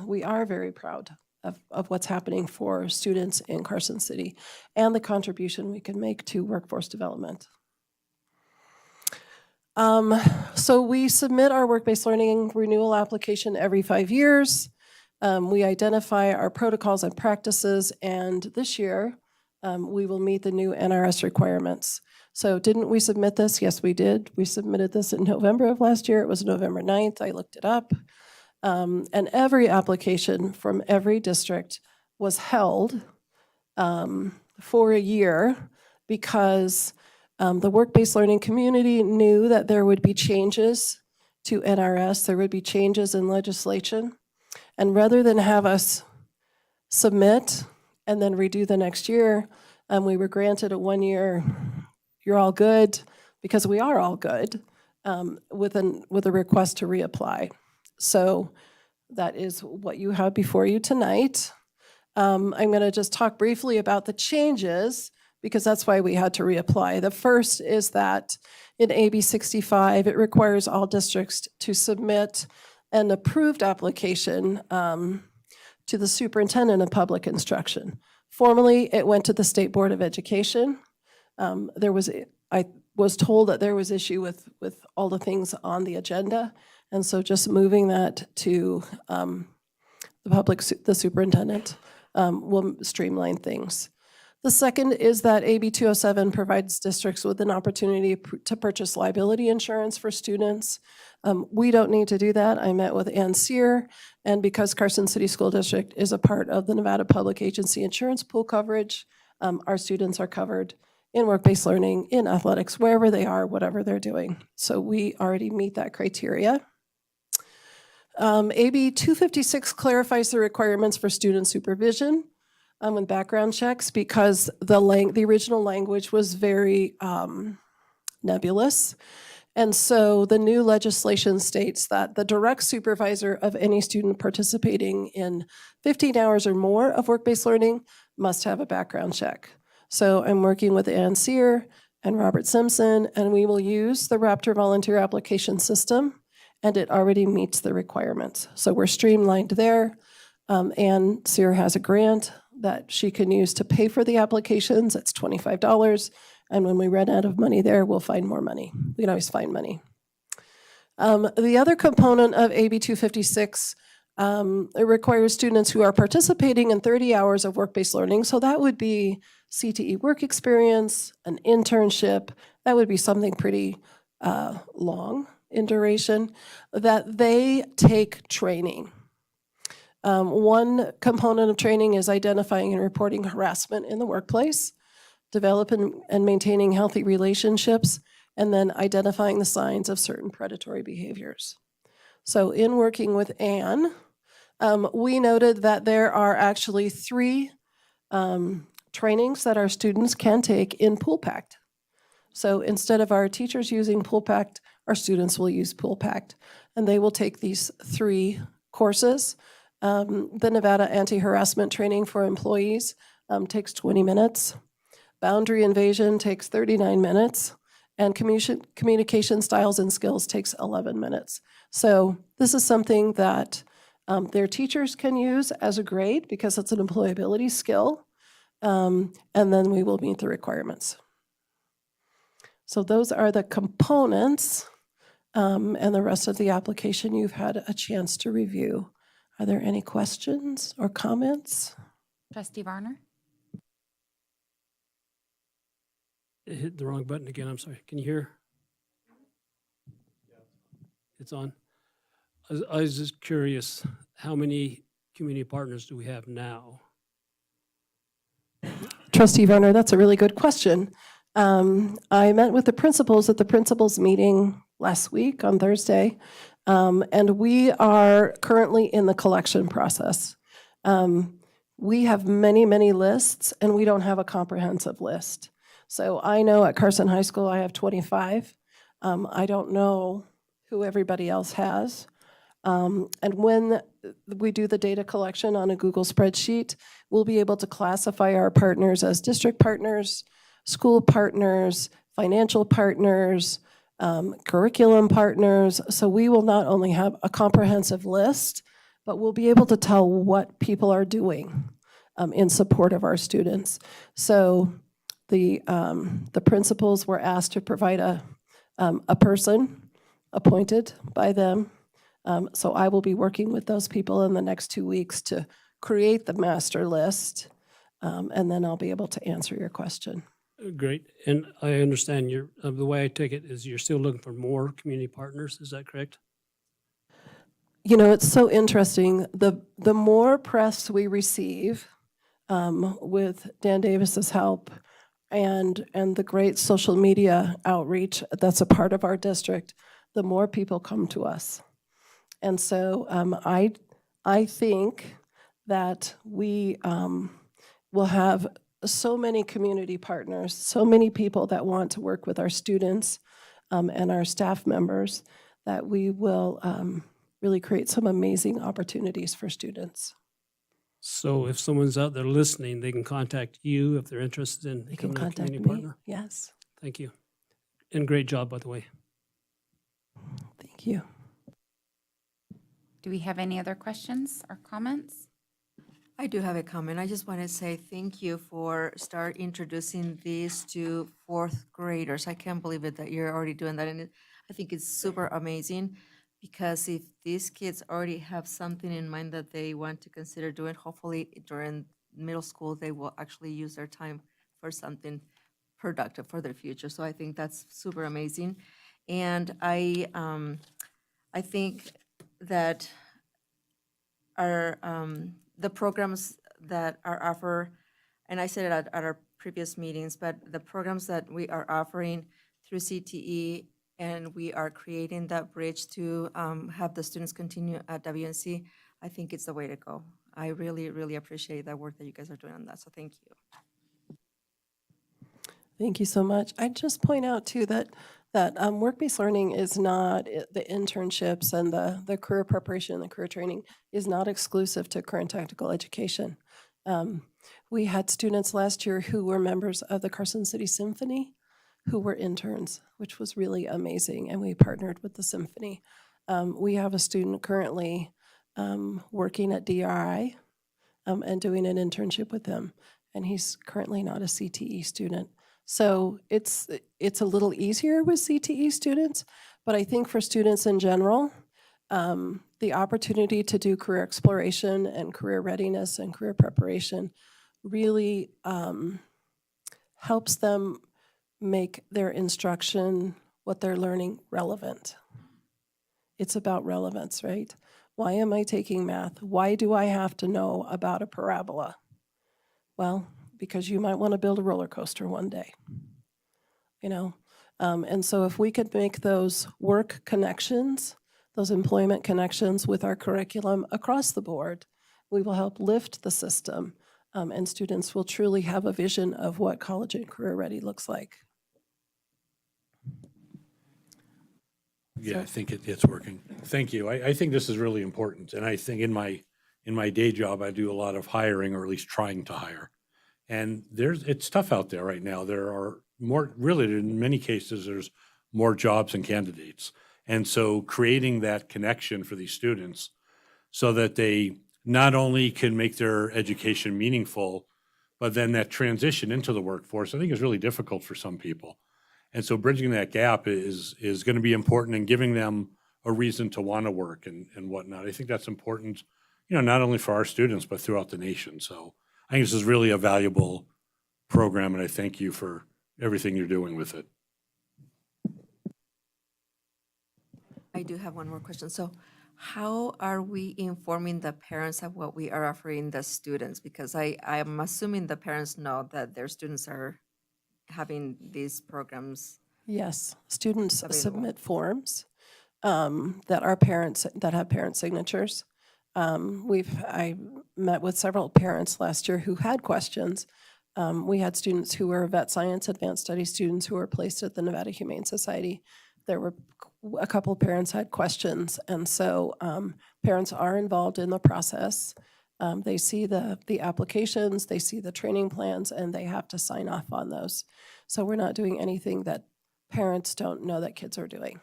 we are very proud of what's happening for students in Carson City and the contribution we can make to workforce development. So we submit our work-based learning renewal application every 5 years. We identify our protocols and practices, and this year we will meet the new NRS requirements. So didn't we submit this? Yes, we did. We submitted this in November of last year. It was November 9th. I looked it up. And every application from every district was held for a year because the work-based learning community knew that there would be changes to NRS, there would be changes in legislation. And rather than have us submit and then redo the next year, we were granted a 1-year, you're all good, because we are all good, with a request to reapply. So that is what you have before you tonight. I'm going to just talk briefly about the changes because that's why we had to reapply. The first is that in AB 65, it requires all districts to submit an approved application to the superintendent of public instruction. Formerly, it went to the State Board of Education. I was told that there was issue with all the things on the agenda, and so just moving that to the superintendent will streamline things. The second is that AB 207 provides districts with an opportunity to purchase liability insurance for students. We don't need to do that. I met with Ann Sear, and because Carson City School District is a part of the Nevada Public Agency Insurance Pool coverage, our students are covered in work-based learning, in athletics, wherever they are, whatever they're doing. So we already meet that criteria. AB 256 clarifies the requirements for student supervision with background checks because the original language was very nebulous. And so the new legislation states that the direct supervisor of any student participating in 15 hours or more of work-based learning must have a background check. So I'm working with Ann Sear and Robert Simpson, and we will use the Raptor volunteer application system, and it already meets the requirements. So we're streamlined there. Ann Sear has a grant that she can use to pay for the applications. It's $25. And when we run out of money there, we'll find more money. We can always find money. The other component of AB 256, it requires students who are participating in 30 hours of work-based learning. So that would be CTE work experience, an internship. That would be something pretty long in duration, that they take training. One component of training is identifying and reporting harassment in the workplace, developing and maintaining healthy relationships, and then identifying the signs of certain predatory behaviors. So in working with Ann, we noted that there are actually 3 trainings that our students can take in Pool Pact. So instead of our teachers using Pool Pact, our students will use Pool Pact, and they will take these 3 courses. The Nevada Anti-Harassment Training for Employees takes 20 minutes. Boundary Invasion takes 39 minutes, and Communication Styles and Skills takes 11 minutes. So this is something that their teachers can use as a grade because it's an employability skill, and then we will meet the requirements. So those are the components, and the rest of the application you've had a chance to review. Are there any questions or comments? Trustee Varner? I hit the wrong button again, I'm sorry. Can you hear? It's on. I was just curious, how many community partners do we have now? Trustee Varner, that's a really good question. I met with the principals at the principals meeting last week on Thursday, and we are currently in the collection process. We have many, many lists, and we don't have a comprehensive list. So I know at Carson High School I have 25. I don't know who everybody else has. And when we do the data collection on a Google spreadsheet, we'll be able to classify our partners as district partners, school partners, financial partners, curriculum partners. So we will not only have a comprehensive list, but we'll be able to tell what people are doing in support of our students. So the principals were asked to provide a person appointed by them. So I will be working with those people in the next 2 weeks to create the master list, and then I'll be able to answer your question. Great, and I understand the way I take it is you're still looking for more community partners, is that correct? You know, it's so interesting. The more press we receive with Dan Davis's help and the great social media outreach that's a part of our district, the more people come to us. And so I think that we will have so many community partners, so many people that want to work with our students and our staff members, that we will really create some amazing opportunities for students. So if someone's out there listening, they can contact you if they're interested in You can becoming a contact community me. partner. Yes. Thank you. And great job, by the way. Thank you. Do we have any other questions or comments? I do have a comment. I just want to say thank you for start introducing these to fourth graders. I can't believe it that you're already doing that. And I think it's super amazing because if these kids already have something in mind that they want to consider doing, hopefully during middle school, they will actually use their time for something productive for their future. So I think that's super amazing. And I think that the programs that are offered, and I said it at our previous meetings, but the programs that we are offering through CTE, and we are creating that bridge to have the students continue at WNC, I think it's the way to go. I really, really appreciate that work that you guys are doing on that, so thank you. Thank you so much. I'd just point out too that work-based learning is not, the internships and the career preparation, the career training is not exclusive to current technical education. We had students last year who were members of the Carson City Symphony who were interns, which was really amazing, and we partnered with the symphony. We have a student currently working at DRI and doing an internship with them, and he's currently not a CTE student. So it's a little easier with CTE students, but I think for students in general, the opportunity to do career exploration and career readiness and career preparation really helps them make their instruction, what they're learning, relevant. It's about relevance, right? Why am I taking math? Why do I have to know about a parabola? Well, because you might want to build a roller coaster one day, you know? And so if we could make those work connections, those employment connections with our curriculum across the board, we will help lift the system, and students will truly have a vision of what college and career ready looks like. Yeah, I think it's working. Thank you. I think this is really important. And I think in my day job, I do a lot of hiring, or at least trying to hire. And it's tough out there right now. There are more, really, in many cases, there's more jobs than candidates. And so creating that connection for these students so that they not only can make their education meaningful, but then that transition into the workforce, I think is really difficult for some people. And so bridging that gap is going to be important, and giving them a reason to want to work and whatnot. I think that's important, not only for our students, but throughout the nation. So I think this is really a valuable program, and I thank you for everything you're doing with it. I do have one more question. So how are we informing the parents of what we are offering the students? Because I am assuming the parents know that their students are having these programs. Yes, students Available. submit forms that have parent signatures. I met with several parents last year who had questions. We had students who were vet science advanced study students who were placed at the Nevada Humane Society. There were a couple of parents had questions, and so parents are involved in the process. They see the applications, they see the training plans, and they have to sign off on those. So we're not doing anything that parents don't know that kids are doing.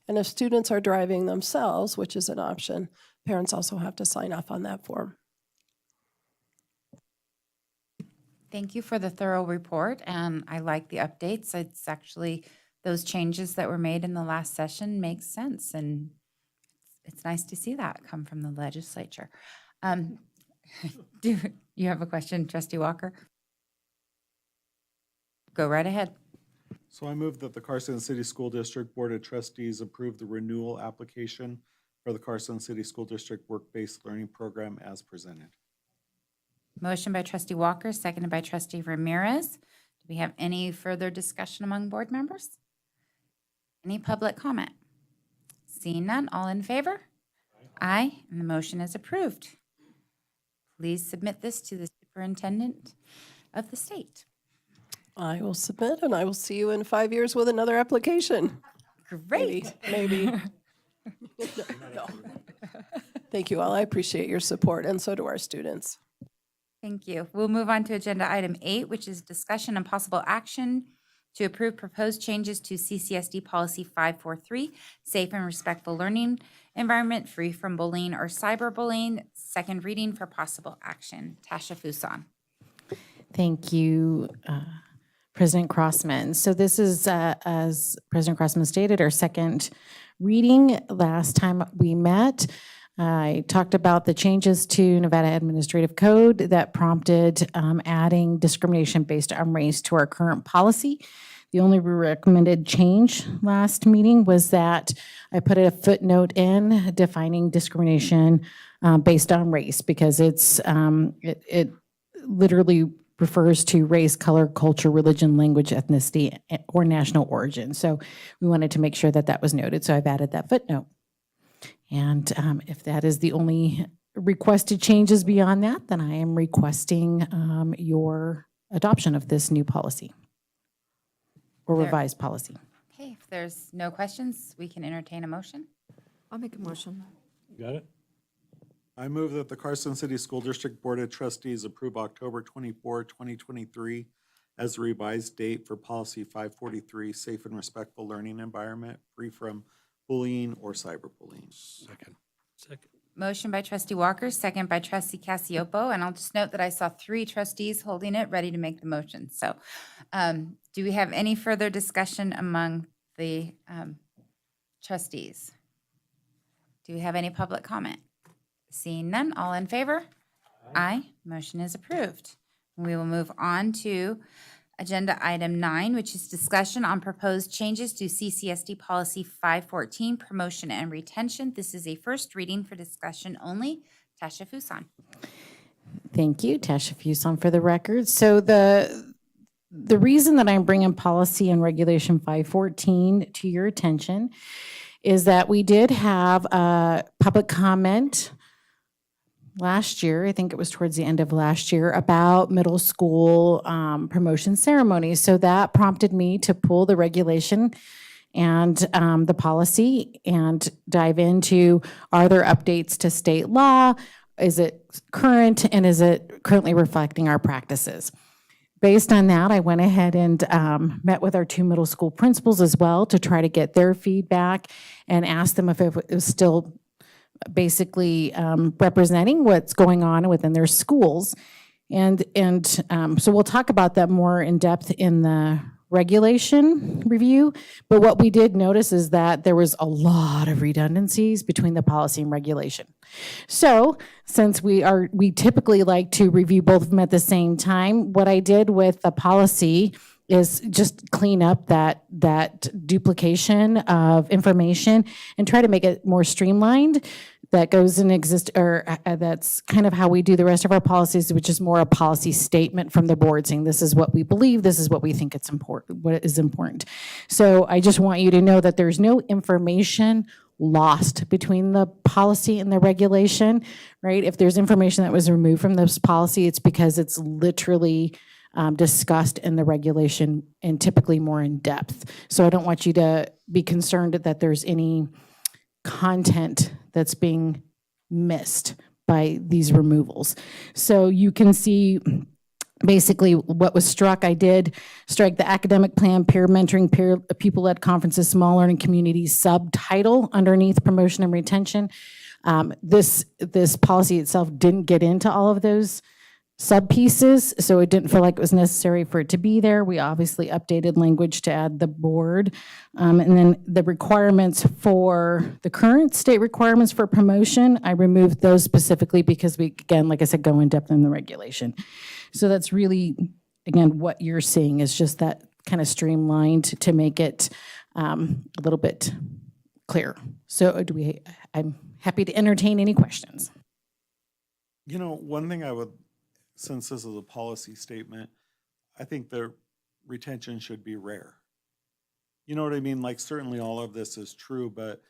And if students are driving themselves, which is an option, parents also have to sign off on that form. Thank you for the thorough report, and I like the updates. It's actually, those changes that were made in the last session make sense, and it's nice to see that come from the legislature. Do you have a question, Trustee Walker? Go right ahead. So I move that the Carson City School District Board of Trustees approve the renewal application for the Carson City School District Work-Based Learning Program as presented. Motion by Trustee Walker, seconded by Trustee Ramirez. Do we have any further discussion among board members? Any public comment? Seeing none, all in favor? Aye, and the motion is approved. Please submit this to the superintendent of the state. I will submit, and I will see you in 5 years with another application. Great. Maybe. All Thank you all. I appreciate your support, and so do our students. Thank you. We'll move on to agenda item 8, which is discussion and possible action to approve proposed changes to CCSD policy 543, safe and respectful learning environment free from bullying or cyberbullying. Second reading for possible action. Tasha Fuson. Thank you, President Crossman. So this is, as President Crossman stated, our second reading. Last time we met, I talked about the changes to Nevada Administrative Code that prompted adding discrimination based on race to our current policy. The only recommended change last meeting was that I put a footnote in defining discrimination based on race, because it literally refers to race, color, culture, religion, language, ethnicity, or national origin. So we wanted to make sure that that was noted, so I've added that footnote. And if that is the only requested changes beyond that, then I am requesting your adoption of this new policy or There- revised policy. Okay, if there's no questions, we can entertain a motion. I'll make a motion. Got it? I move that the Carson City School District Board of Trustees approve October 24, 2023 as the revised date for policy 543, safe and respectful learning environment free from bullying or cyberbullying. Second. Second. Motion by trustee Walker, second by trustee Cassiopo, and I'll just note that I saw 3 trustees holding it, ready to make the motion. So do we have any further discussion among the trustees? Do we have any public comment? Seeing none, all in favor? Aye. Motion is approved. We will move on to agenda item 9, which is discussion on proposed changes to CCSD policy 514, promotion and retention. This is a first reading for discussion only. Tasha Fuson. Thank you, Tasha Fuson, for the record. So the reason that I'm bringing policy and regulation 514 to your attention is that we did have a public comment last year, I think it was towards the end of last year, about middle school promotion ceremonies. So that prompted me to pull the regulation and the policy and dive into, are there updates to state law? Is it current, and is it currently reflecting our practices? Based on that, I went ahead and met with our 2 middle school principals as well to try to get their feedback and ask them if it was still basically representing what's going on within their schools. And so we'll talk about that more in depth in the regulation review. But what we did notice is that there was a lot of redundancies between the policy and regulation. So since we typically like to review both of them at the same time, what I did with the policy is just clean up that duplication of information and try to make it more streamlined. That goes in that's kind of how we do the rest of our policies, which is more a policy statement from the board saying this is what we believe, this is what we think it's important, what is important. So I just want you to know that there's no information lost between the policy and the regulation, right? If there's information that was removed from this policy, it's because it's literally discussed in the regulation and typically more in depth. So I don't want you to be concerned that there's any content that's being missed by these removals. So you can see basically what was struck. I did strike the academic plan, peer mentoring, peer pupil-led conferences, small learning communities subtitle underneath promotion and retention. This policy itself didn't get into all of those sub-pieces, so it didn't feel like it was necessary for it to be there. We obviously updated language to add the board. And then the requirements for, the current state requirements for promotion, I removed those specifically because we, again, like I said, go in depth in the regulation. So that's really, again, what you're seeing is just that kind of streamlined to make it a little bit clearer. So I'm happy to entertain any questions. You know, one thing I would, since this is a policy statement, I think the retention should be rare. You know what I mean? Like, certainly all of this is true, but,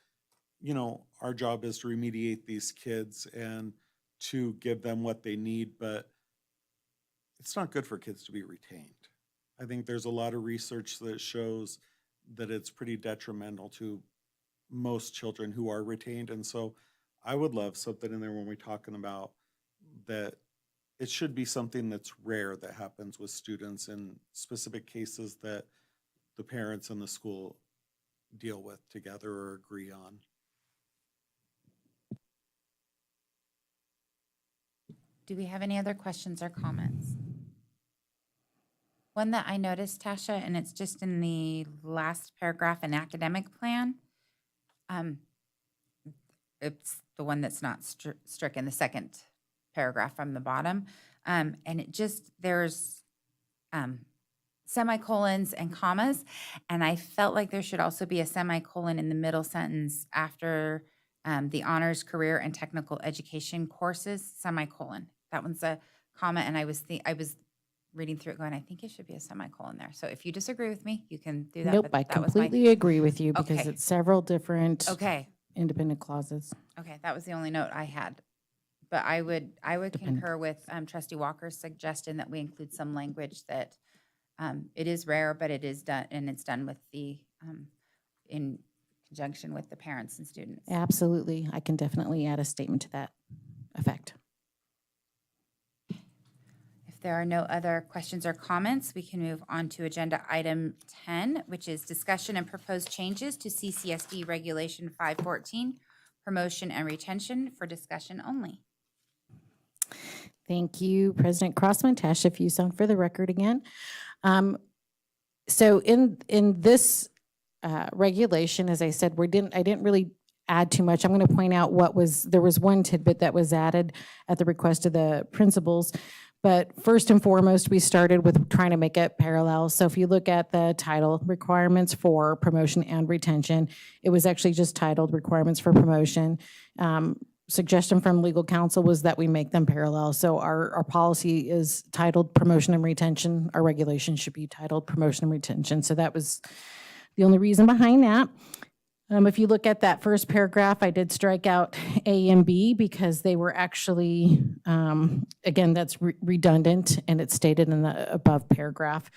you know, our job is to remediate these kids and to give them what they need, but it's not good for kids to be retained. I think there's a lot of research that shows that it's pretty detrimental to most children who are retained, and so I would love something in there when we're talking about that it should be something that's rare that happens with students in specific cases that the parents and the school deal with together or agree on. Do we have any other questions or comments? One that I noticed, Tasha, and it's just in the last paragraph, an academic plan. It's the one that's not stricken, the second paragraph from the bottom. And it just, there's semicolons and commas. And I felt like there should also be a semicolon in the middle sentence after the honors, career, and technical education courses, semicolon. That one's a comma, and I was reading through it going, I think it should be a semicolon there. So if you disagree with me, you can do that. Nope, but I that was my- completely agree with you because Okay. it's several different Okay, independent clauses. okay, that was the only note I had. But I would Depend- concur with Trustee Walker's suggestion that we include some language that it is rare, but it is done, and it's done with the, in conjunction with the parents and students. Absolutely. I can definitely add a statement to that effect. If there are no other questions or comments, we can move on to agenda item 10, which is discussion and proposed changes to CCSD Regulation 514, promotion and retention for discussion only. Thank you, President Crossman. Tasha Fuson for the record again. So in this regulation, as I said, I didn't really add too much. I'm going to point out there was one tidbit that was added at the request of the principals. But first and foremost, we started with trying to make it parallel. So if you look at the title, requirements for promotion and retention, it was actually just titled requirements for promotion. Suggestion from legal counsel was that we make them parallel. So our policy is titled promotion and retention. Our regulation should be titled promotion and retention. So that was the only reason behind that. If you look at that first paragraph, I did strike out A and B because they were actually, again, that's redundant and it's stated in the above paragraph.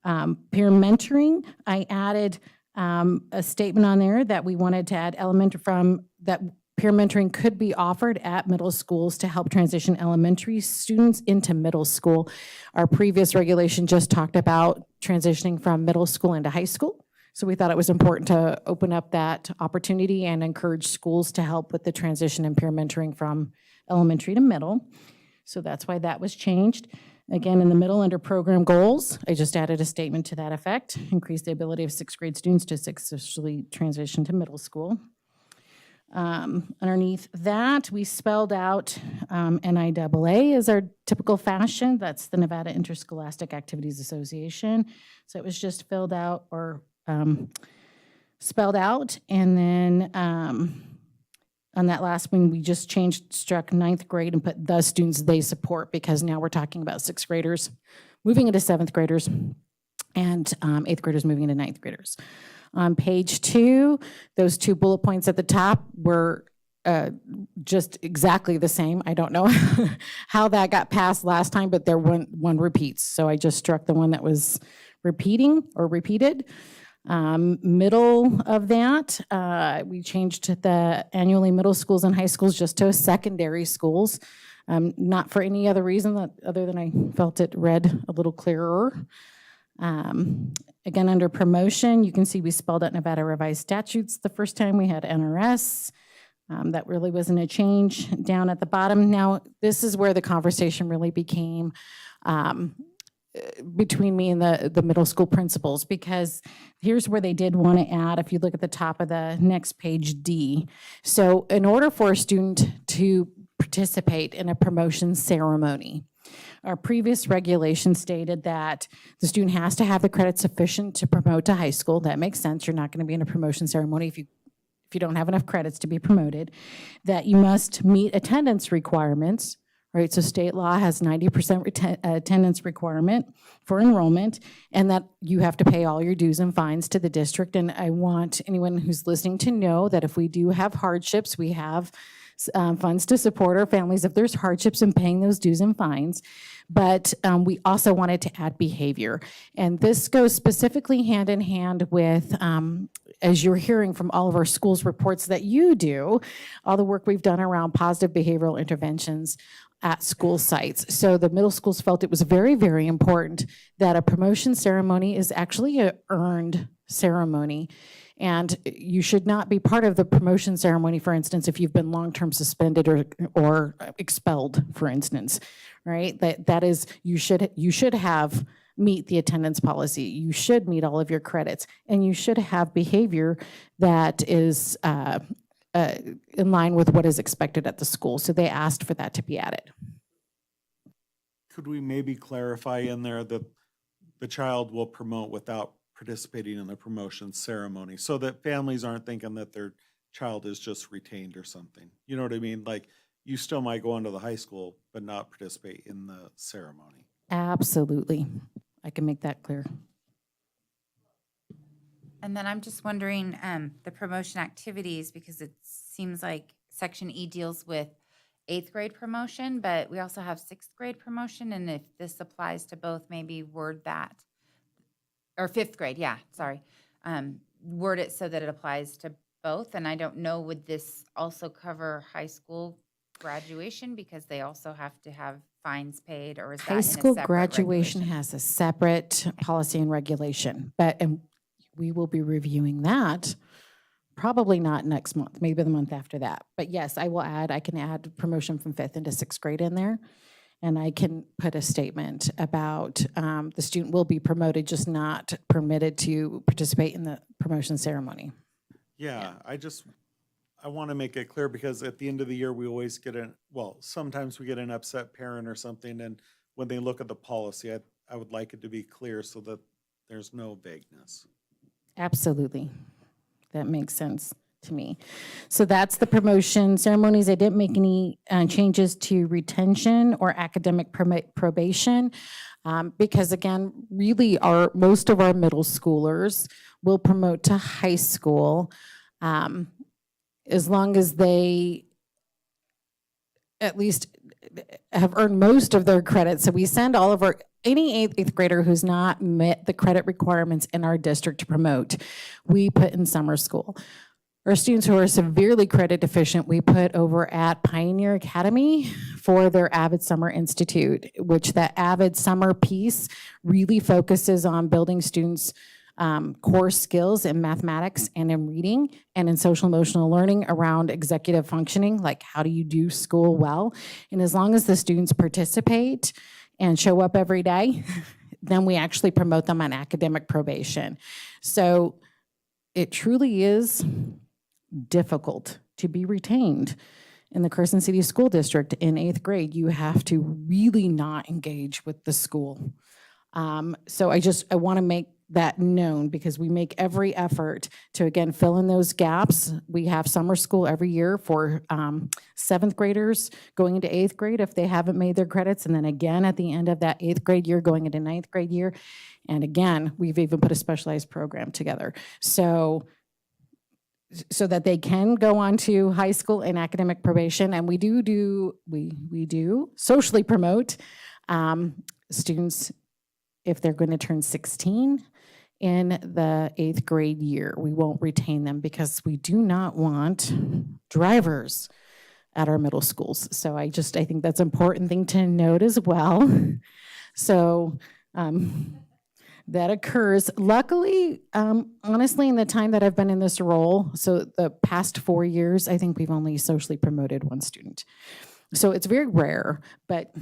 Peer mentoring, I added a statement on there that we wanted to add that peer mentoring could be offered at middle schools to help transition elementary students into middle school. Our previous regulation just talked about transitioning from middle school into high school. So we thought it was important to open up that opportunity and encourage schools to help with the transition and peer mentoring from elementary to middle. So that's why that was changed. Again, in the middle, under program goals, I just added a statement to that effect, increase the ability of sixth grade students to successfully transition to middle school. Underneath that, we spelled out NIAA as our typical fashion. That's the Nevada Interscholastic Activities Association. So it was just filled out or spelled out. And then on that last one, we just struck ninth grade and put the students they support because now we're talking about sixth graders moving into seventh graders and eighth graders moving into ninth graders. On page 2, those 2 bullet points at the top were just exactly the same. I don't know how that got passed last time, but there one repeats. So I just struck the one that was repeating or repeated. Middle of that, we changed the annually middle schools and high schools just to secondary schools. Not for any other reason other than I felt it read a little clearer. Again, under promotion, you can see we spelled out Nevada Revised Statutes the first time. We had NRS. That really wasn't a change down at the bottom. Now, this is where the conversation really became between me and the middle school principals, because here's where they did want to add, if you look at the top of the next page, D. So in order for a student to participate in a promotion ceremony, our previous regulation stated that the student has to have the credit sufficient to promote to high school. That makes sense. You're not going to be in a promotion ceremony if you don't have enough credits to be promoted. That you must meet attendance requirements, right? So state law has 90% attendance requirement for enrollment, and that you have to pay all your dues and fines to the district. And I want anyone who's listening to know that if we do have hardships, we have funds to support our families if there's hardships in paying those dues and fines. But we also wanted to add behavior. And this goes specifically hand in hand with, as you're hearing from all of our schools reports that you do, all the work we've done around positive behavioral interventions at school sites. So the middle schools felt it was very, very important that a promotion ceremony is actually an earned ceremony. And you should not be part of the promotion ceremony, for instance, if you've been long-term suspended or expelled, for instance, right? That is, you should have meet the attendance policy. You should meet all of your credits, and you should have behavior that is in line with what is expected at the school. So they asked for that to be added. Could we maybe clarify in there that the child will promote without participating in the promotion ceremony, so that families aren't thinking that their child is just retained or something? You know what I mean? Like, you still might go into the high school, but not participate in the ceremony. Absolutely. I can make that clear. And then I'm just wondering, the promotion activities, because it seems like Section E deals with 8th grade promotion, but we also have 6th grade promotion, and if this applies to both, maybe word that, or 5th grade, yeah, sorry. Word it so that it applies to both, and I don't know, would this also cover high school graduation, because they also have to have fines paid, or is that in High a school separate graduation regulation? has a separate policy and regulation, and we will be reviewing that probably not next month, maybe the month after that. But yes, I can add promotion from 5th into 6th grade in there. And I can put a statement about the student will be promoted, just not permitted to participate in the promotion ceremony. Yeah, I want to make it clear, because at the end of the year, we always get sometimes we get an upset parent or something, and when they look at the policy, I would like it to be clear so that there's no vagueness. Absolutely. That makes sense to me. So that's the promotion ceremonies. I didn't make any changes to retention or academic probation because, again, really most of our middle schoolers will promote to high school as long as they at least have earned most of their credits. So we send all of any eighth grader who's not met the credit requirements in our district to promote, we put in summer school. Our students who are severely credit deficient, we put over at Pioneer Academy for their Avid Summer Institute, which that Avid Summer piece really focuses on building students' core skills in mathematics and in reading and in social emotional learning around executive functioning, like how do you do school well? And as long as the students participate and show up every day, then we actually promote them on academic probation. So it truly is difficult to be retained in the Carson City School District in 8th grade. You have to really not engage with the school. So I want to make that known because we make every effort to, again, fill in those gaps. We have summer school every year for 7th graders going into 8th grade if they haven't made their credits, and then again at the end of that 8th grade year going into 9th grade year. And again, we've even put a specialized program together. So that they can go on to high school and academic probation. And we do socially promote students if they're going to turn 16 in the 8th grade year. We won't retain them because we do not want drivers at our middle schools. So I think that's an important thing to note as well. So that occurs. Luckily, honestly, in the time that I've been in this role, so the past 4 years, I think we've only socially promoted one student. So it's very rare, but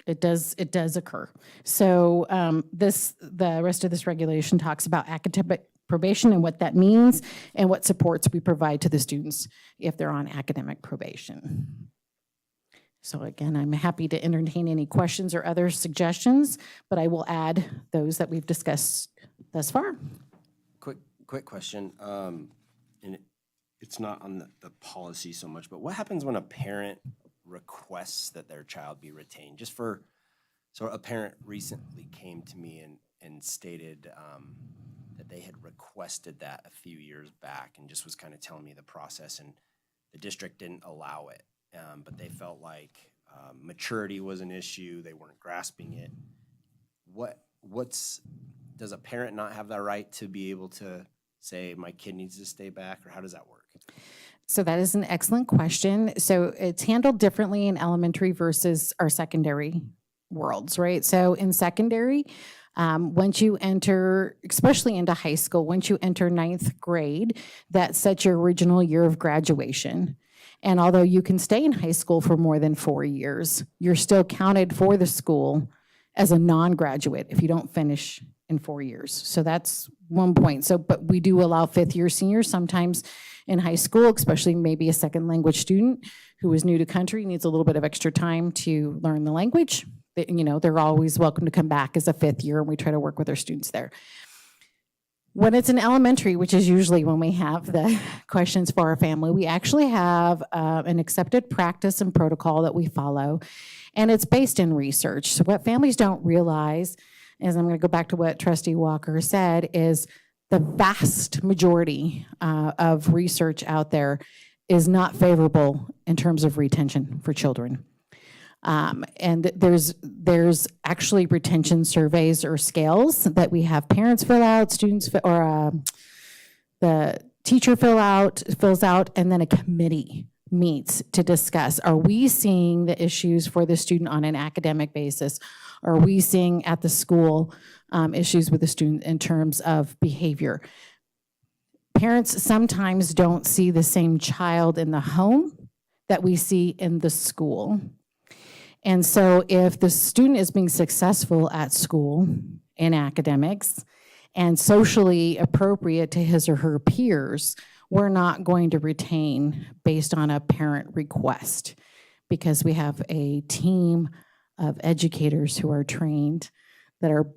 it does occur. So the rest of this regulation talks about academic probation and what that means and what supports we provide to the students if they're on academic probation. So again, I'm happy to entertain any questions or other suggestions, but I will add those that we've discussed thus far. Quick question, and it's not on the policy so much, but what happens when a parent requests that their child be retained? So a parent recently came to me and stated that they had requested that a few years back and just was kind of telling me the process, and the district didn't allow it. but they felt like maturity was an issue. They weren't grasping it. Does a parent not have that right to be able to say, my kid needs to stay back, or how does that work? So that is an excellent question. So it's handled differently in elementary versus our secondary worlds, right? So in secondary, once you enter, especially into high school, once you enter ninth grade, that sets your original year of graduation. And although you can stay in high school for more than 4 years, you're still counted for the school as a non-graduate if you don't finish in 4 years. So that's one point. So, but we do allow fifth year seniors sometimes in high school, especially maybe a second language student who is new to country, needs a little bit of extra time to learn the language. They're always welcome to come back as a fifth year, and we try to work with our students there. When it's in elementary, which is usually when we have the questions for our family, we actually have an accepted practice and protocol that we follow, and it's based in research. So what families don't realize, as I'm going to go back to what Trustee Walker said, is the vast majority of research out there is not favorable in terms of retention for children. And there's actually retention surveys or scales that we have parents fill out, students or the teacher fills out, and then a committee meets to discuss, are we seeing the issues for the student on an academic basis? Are we seeing at the school issues with the student in terms of behavior? Parents sometimes don't see the same child in the home that we see in the school. And so if the student is being successful at school in academics and socially appropriate to his or her peers, we're not going to retain based on a parent request, because we have a team of educators who are trained that are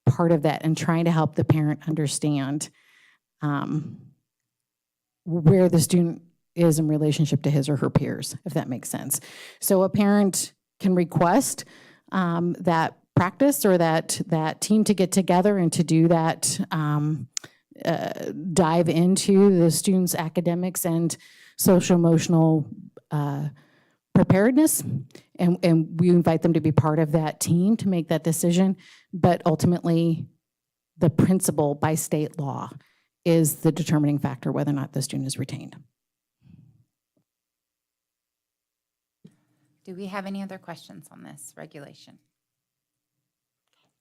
part of that and trying to help the parent understand where the student is in relationship to his or her peers, if that makes sense. So a parent can request that practice or that team to get together and to do that dive into the student's academics and social emotional preparedness, and we invite them to be part of that team to make that decision. But ultimately, the principal by state law is the determining factor whether or not the student is retained. Do we have any other questions on this regulation?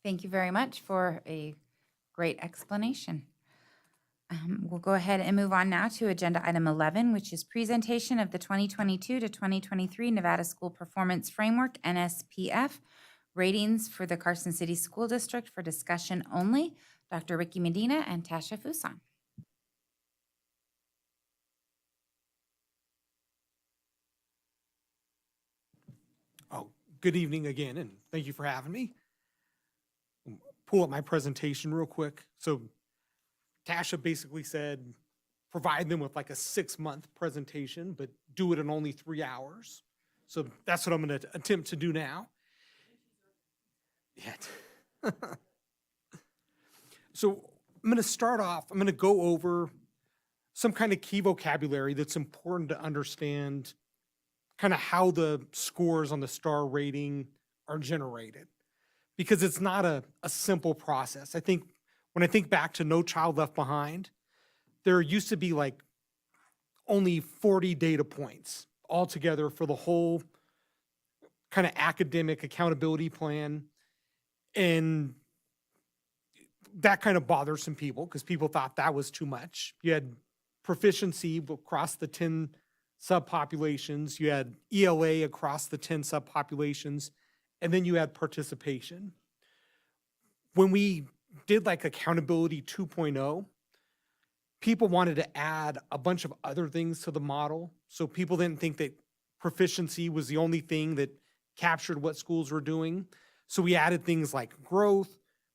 Thank you very much for a great explanation. We'll go ahead and move on now to agenda item 11, which is presentation of the 2022 to 2023 Nevada School Performance Framework, NSPF, ratings for the Carson City School District for discussion only. Dr. Ricky Medina and Tasha Fuson. Oh, good evening again, and thank you for having me. Pull up my presentation real quick. So Tasha basically said, provide them with like a 6-month presentation, but do it in only 3 hours. So that's what I'm going to attempt to do now. Yeah. So I'm going to start off, I'm going to go over some kind of key vocabulary that's important to understand kind of how the scores on the star rating are generated, because it's not a simple process. I think when I think back to No Child Left Behind, there used to be like only 40 data points altogether for the whole kind of academic accountability plan. And that kind of bothered some people because people thought that was too much. You had proficiency across the 10 subpopulations, you had ELA across the 10 subpopulations, and then you had participation. When we did like accountability 2.0, people wanted to add a bunch of other things to the model. So people didn't think that proficiency was the only thing that captured what schools were doing. So we added things like growth,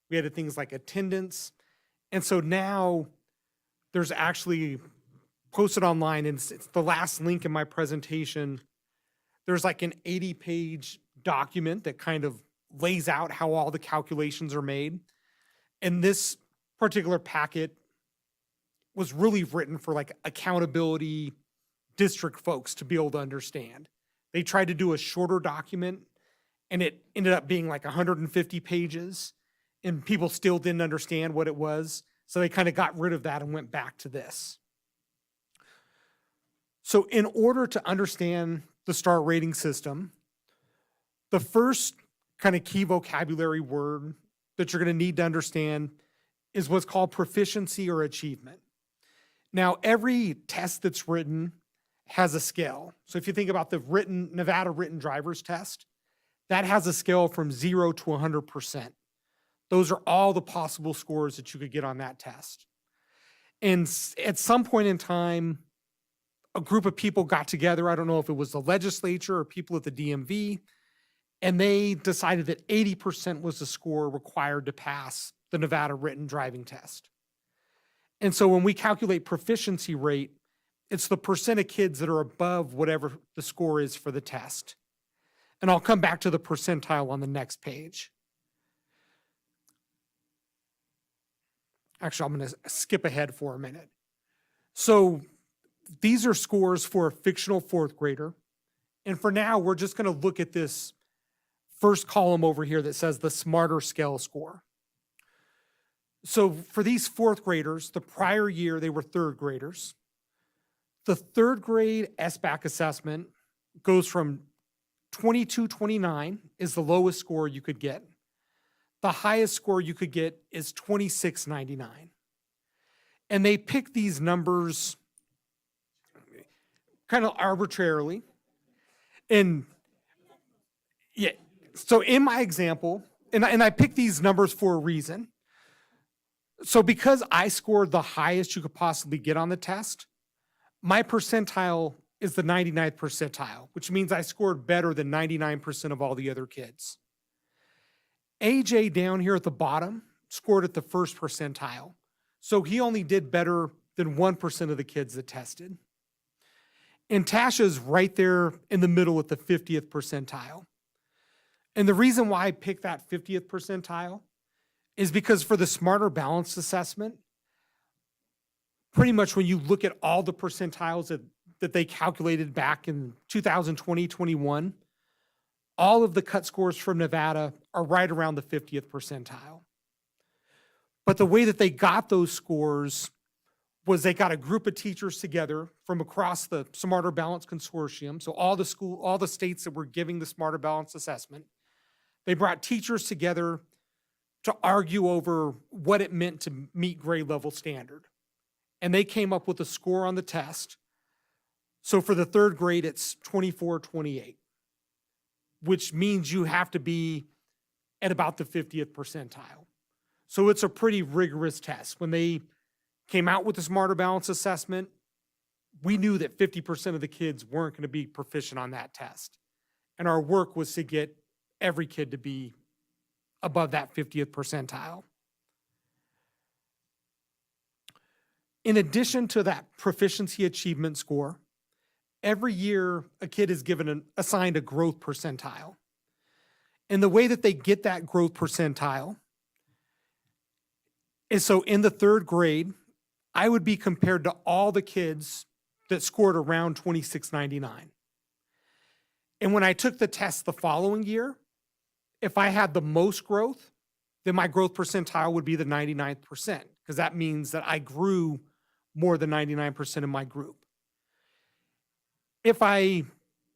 we added things like attendance. And so now there's actually posted online, and it's the last link in my presentation. There's like an 80-page document that kind of lays out how all the calculations are made. And this particular packet was really written for like accountability district folks to be able to understand. They tried to do a shorter document, and it ended up being like 150 pages, and people still didn't understand what it was. So they kind of got rid of that and went back to this. So in order to understand the star rating system, the first kind of key vocabulary word that you're going to need to understand is what's called proficiency or achievement. Now, every test that's written has a scale. So if you think about the Nevada written driver's test, that has a scale from 0 to 100%. Those are all the possible scores that you could get on that test. And at some point in time, a group of people got together. I don't know if it was the legislature or people at the DMV, and they decided that 80% was the score required to pass the Nevada written driving test. And so when we calculate proficiency rate, it's the percent of kids that are above whatever the score is for the test. And I'll come back to the percentile on the next page. Actually, I'm going to skip ahead for a minute. So these are scores for a fictional fourth grader. And for now, we're just going to look at this first column over here that says the smarter scale score. So for these fourth graders, the prior year, they were third graders. The third grade SBAC assessment goes from 2229 is the lowest score you could get. The highest score you could get is 2699. And they pick these numbers kind of arbitrarily. And yeah, so in my example, and I picked these numbers for a reason. So because I scored the highest you could possibly get on the test, my percentile is the 99th percentile, which means I scored better than 99% of all the other kids. AJ down here at the bottom scored at the first percentile. So he only did better than 1% of the kids that tested. And Tasha's right there in the middle at the 50th percentile. And the reason why I picked that 50th percentile is because for the Smarter Balanced Assessment, pretty much when you look at all the percentiles that they calculated back in 2020, 21, all of the cut scores from Nevada are right around the 50th percentile. But the way that they got those scores was they got a group of teachers together from across the Smarter Balanced Consortium, so all the states that were giving the Smarter Balanced Assessment. They brought teachers together to argue over what it meant to meet grade level standard. And they came up with a score on the test. So for the third grade, it's 2428, which means you have to be at about the 50th percentile. So it's a pretty rigorous test. When they came out with the Smarter Balance Assessment, we knew that 50% of the kids weren't going to be proficient on that test. And our work was to get every kid to be above that 50th percentile. In addition to that proficiency achievement score, every year a kid is assigned a growth percentile. And the way that they get that growth percentile is so in the third grade, I would be compared to all the kids that scored around 2699. And when I took the test the following year, if I had the most growth, then my growth percentile would be the 99th percent, because that means that I grew more than 99% in my group. If I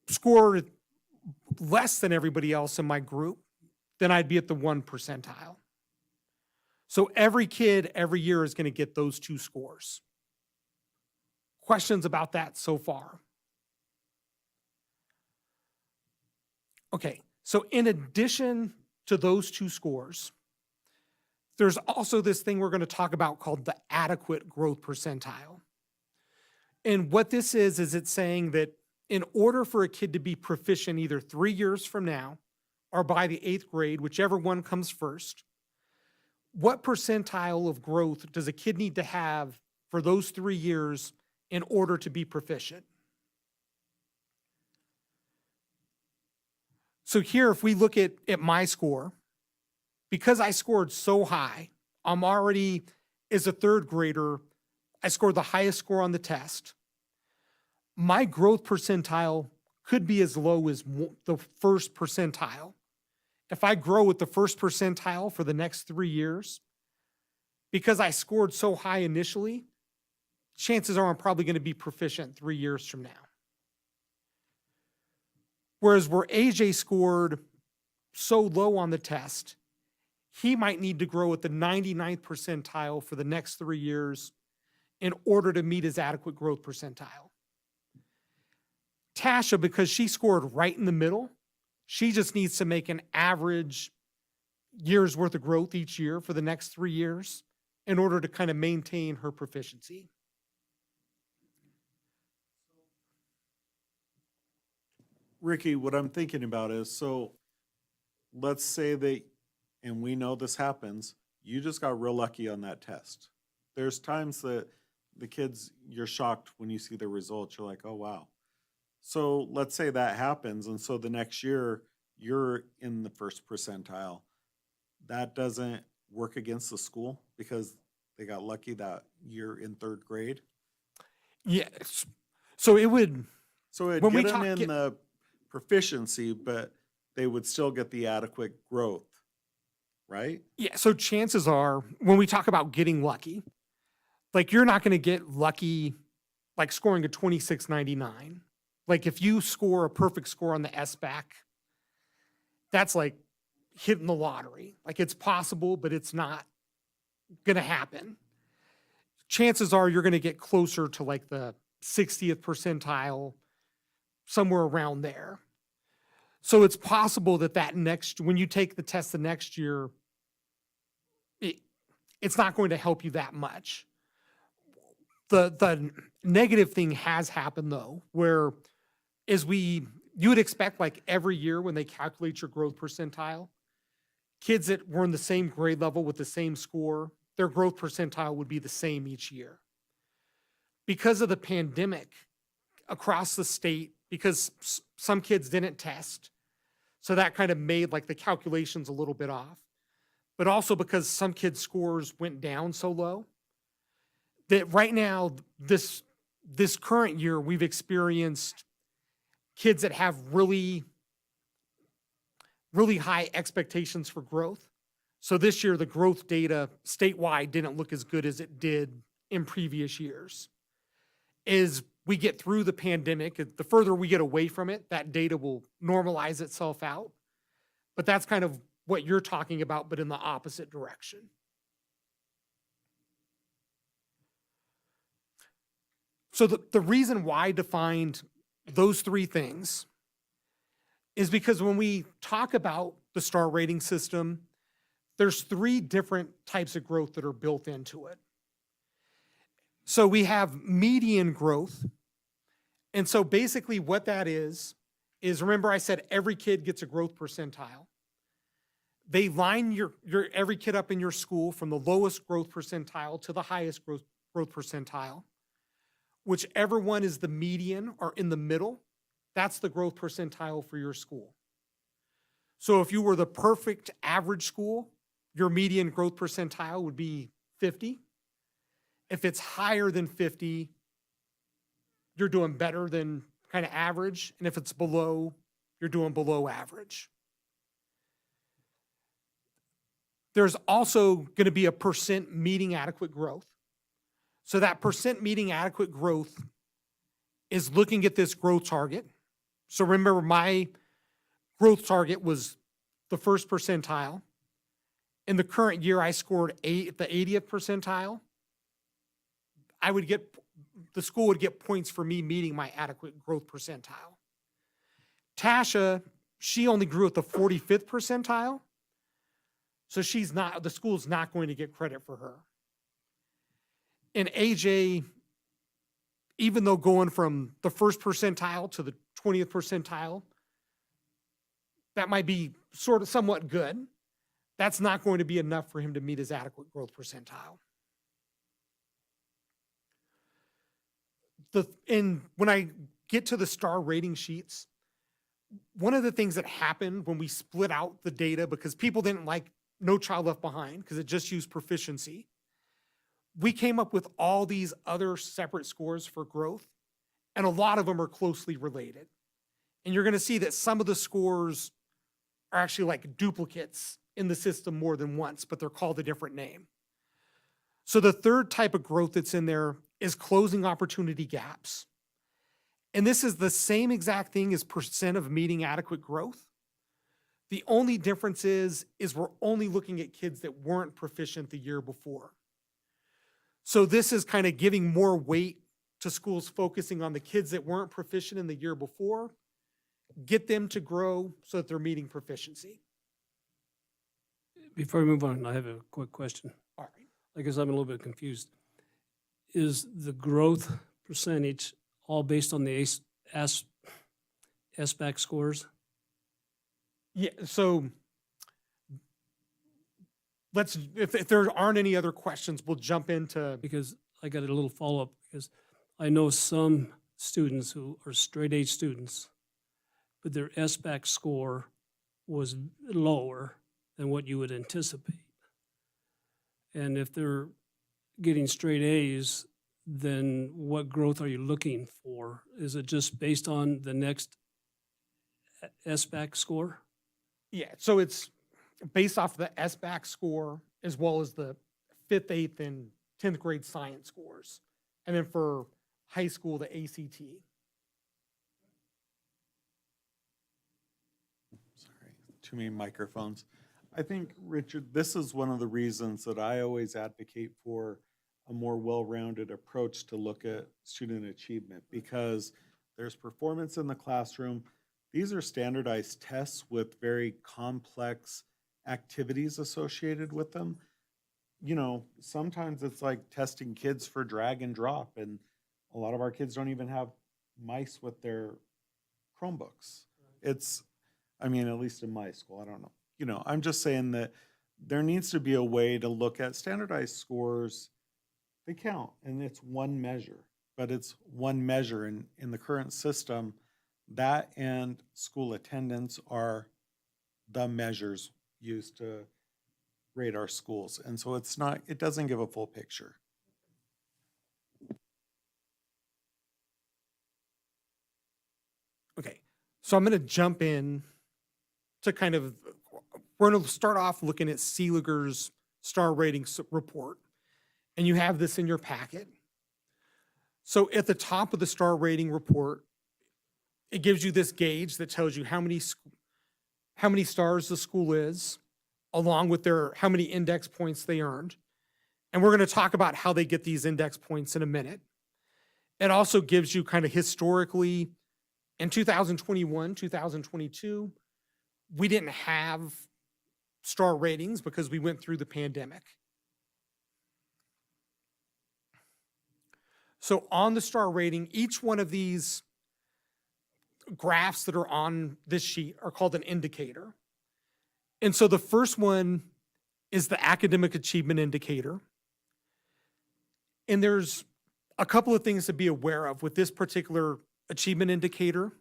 scored less than everybody else in my group, then I'd be at the 1 percentile. So every kid every year is going to get those two scores. Questions about that so far? Okay, so in addition to those two scores, there's also this thing we're going to talk about called the adequate growth percentile. And what this is it's saying that in order for a kid to be proficient either 3 years from now or by the 8th grade, whichever one comes first, what percentile of growth does a kid need to have for those 3 years in order to be proficient? So here, if we look at my score, because I scored so high, I'm already, as a third grader, I scored the highest score on the test. My growth percentile could be as low as the first percentile. If I grow at the first percentile for the next 3 years, because I scored so high initially, chances are I'm probably going to be proficient 3 years from now. Whereas where AJ scored so low on the test, he might need to grow at the 99th percentile for the next 3 years in order to meet his adequate growth percentile. Tasha, because she scored right in the middle, she just needs to make an average year's worth of growth each year for the next 3 years in order to kind of maintain her proficiency. Ricky, what I'm thinking about is, so let's say that, and we know this happens, you just got real lucky on that test. There's times that the kids, you're shocked when you see the results. You're like, oh, wow. So let's say that happens, and so the next year you're in the first percentile. That doesn't work against the school because they got lucky that year in third grade. Yes. So it would, So it'd When we get them talk- in the proficiency, but they would still get the adequate growth, right? yeah, so chances are when we talk about getting lucky, like you're not going to get lucky like scoring a 2699. Like if you score a perfect score on the SBAC, that's like hitting the lottery. Like it's possible, but it's not going to happen. Chances are you're going to get closer to like the 60th percentile, somewhere around there. So it's possible that when you take the test the next year, it's not going to help you that much. The negative thing has happened though, where you would expect like every year when they calculate your growth percentile, kids that were in the same grade level with the same score, their growth percentile would be the same each year. Because of the pandemic across the state, because some kids didn't test, so that kind of made like the calculations a little bit off. But also because some kids' scores went down so low, that right now, this current year, we've experienced kids that have really, really high expectations for growth. So this year, the growth data statewide didn't look as good as it did in previous years. As we get through the pandemic, the further we get away from it, that data will normalize itself out. But that's kind of what you're talking about, but in the opposite direction. So the reason why I defined those three things is because when we talk about the star rating system, there's 3 different types of growth that are built into it. So we have median growth. And so basically what that is remember I said every kid gets a growth percentile. They line your every kid up in your school from the lowest growth percentile to the highest growth percentile. Whichever one is the median or in the middle, that's the growth percentile for your school. So if you were the perfect average school, your median growth percentile would be 50. If it's higher than 50, you're doing better than kind of average. And if it's below, you're doing below average. There's also going to be a percent meeting adequate growth. So that percent meeting adequate growth is looking at this growth target. So remember, my growth target was the first percentile. In the current year, I scored the 80th percentile. The school would get points for me meeting my adequate growth percentile. Tasha, she only grew at the 45th percentile. So the school's not going to get credit for her. And AJ, even though going from the first percentile to the 20th percentile, that might be sort of somewhat good, that's not going to be enough for him to meet his adequate growth percentile. And when I get to the star rating sheets, one of the things that happened when we split out the data, because people didn't like No Child Left Behind because it just used proficiency, we came up with all these other separate scores for growth, and a lot of them are closely related. And you're going to see that some of the scores are actually like duplicates in the system more than once, but they're called a different name. So the third type of growth that's in there is closing opportunity gaps. And this is the same exact thing as percent of meeting adequate growth. The only difference is we're only looking at kids that weren't proficient the year before. So this is kind of giving more weight to schools focusing on the kids that weren't proficient in the year before, get them to grow so that they're meeting proficiency. Before we move on, I have a quick question. All right. I guess I'm a little bit confused. Is the growth percentage all based on the SBAC scores? Yeah, so if there aren't any other questions, we'll jump into, Because I got a little follow-up, because I know some students who are straight-A students, but their SBAC score was lower than what you would anticipate. And if they're getting straight A's, then what growth are you looking for? Is it just based on the next SBAC score? yeah, so it's based off the SBAC score as well as the 5th, 8th, and 10th grade science scores. And then for high school, the ACT. Sorry, too many microphones. I think, Richard, this is one of the reasons that I always advocate for a more well-rounded approach to look at student achievement, because there's performance in the classroom. These are standardized tests with very complex activities associated with them. You know, sometimes it's like testing kids for drag and drop, and a lot of our kids don't even have mice with their Chromebooks. It's, I mean, at least in my school, I don't know. You know, I'm just saying that there needs to be a way to look at standardized scores. They count, and it's one measure, but it's one measure. And in the current system, that and school attendance are the measures used to rate our schools. And so it's not, it doesn't give a full picture. Okay, so I'm going to jump in to kind of, we're going to start off looking at Seeliger's star ratings report. And you have this in your packet. So at the top of the star rating report, it gives you this gauge that tells you how many stars the school is, along with how many index points they earned. And we're going to talk about how they get these index points in a minute. It also gives you kind of historically, in 2021, 2022, we didn't have star ratings because we went through the pandemic. So on the star rating, each one of these graphs that are on this sheet are called an indicator. And so the first one is the academic achievement indicator. And there's a couple of things to be aware of with this particular achievement indicator.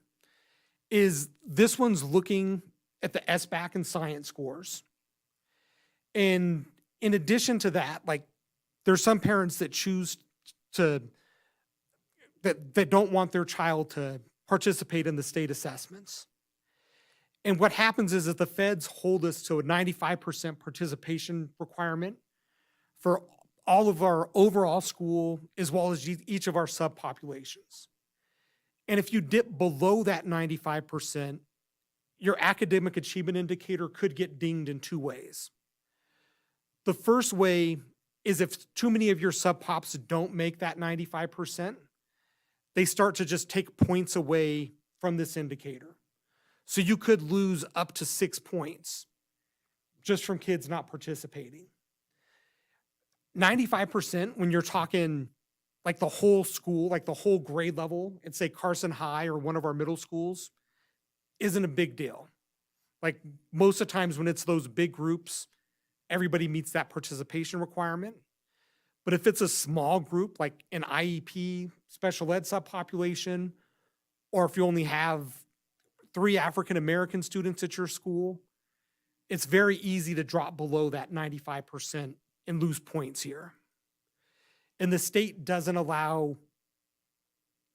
Is this one's looking at the SBAC and science scores. And in addition to that, like, there's some parents that choose to, that don't want their child to participate in the state assessments. And what happens is that the feds hold us to a 95% participation requirement for all of our overall school, as well as each of our subpopulations. And if you dip below that 95%, your academic achievement indicator could get dinged in two ways. The first way is if too many of your subpops don't make that 95%, they start to just take points away from this indicator. So you could lose up to 6 points just from kids not participating. 95%, when you're talking like the whole school, like the whole grade level, and say Carson High or one of our middle schools, isn't a big deal. Like most of the times when it's those big groups, everybody meets that participation requirement. But if it's a small group, like an IEP, special ed subpopulation, or if you only have 3 African-American students at your school, it's very easy to drop below that 95% and lose points here. And the state doesn't allow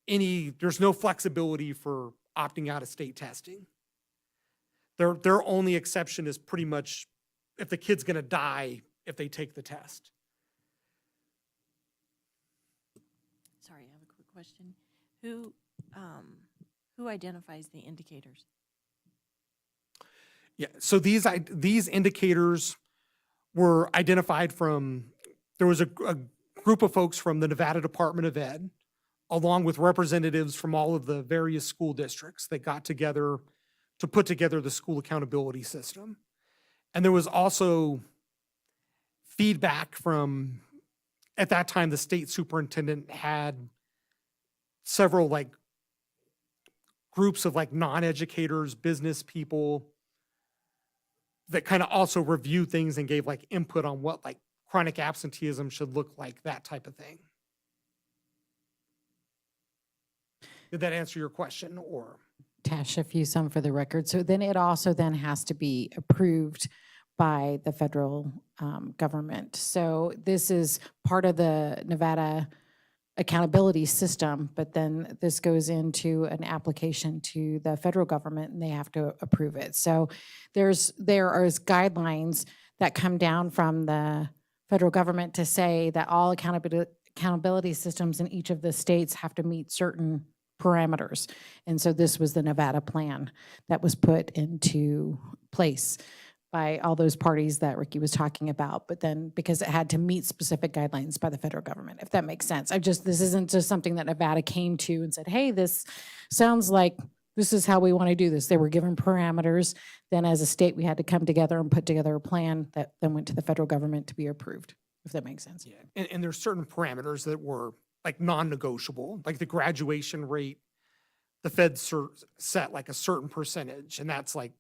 there's no flexibility for opting out of state testing. Their only exception is pretty much if the kid's gonna die if they take the test. Sorry, I have a quick question. Who identifies the indicators? Yeah, so these indicators were identified from, there was a group of folks from the Nevada Department of Ed, along with representatives from all of the various school districts that got together to put together the school accountability system. And there was also feedback from, at that time, the state superintendent had several like groups of like non-educators, business people that kind of also reviewed things and gave like input on what like chronic absenteeism should look like, that type of thing. Did that answer your question, or? Tash, a few some for the record. So then it also then has to be approved by the federal government. So this is part of the Nevada accountability system, but then this goes into an application to the federal government and they have to approve it. So there are guidelines that come down from the federal government to say that all accountability systems in each of the states have to meet certain parameters. And so this was the Nevada plan that was put into place by all those parties that Ricky was talking about, but then because it had to meet specific guidelines by the federal government, if that makes sense. This isn't just something that Nevada came to and said, hey, this sounds like this is how we want to do this. They were given parameters. Then as a state, we had to come together and put together a plan that then went to the federal government to be approved, if that makes sense. Yeah, and there's certain parameters that were like non-negotiable, like the graduation rate, the Fed set like a certain percentage, and that's like,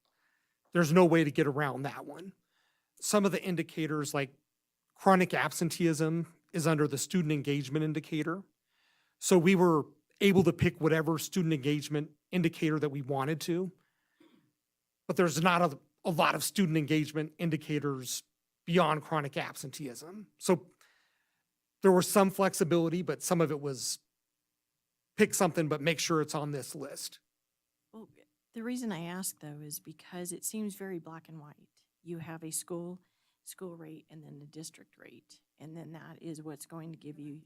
there's no way to get around that one. Some of the indicators like chronic absenteeism is under the student engagement indicator. So we were able to pick whatever student engagement indicator that we wanted to, but there's not a lot of student engagement indicators beyond chronic absenteeism. So there was some flexibility, but some of it was pick something, but make sure it's on this list. Well, the reason I ask though is because it seems very black and white. You have a school rate and then the district rate, and then that is what's going to give you.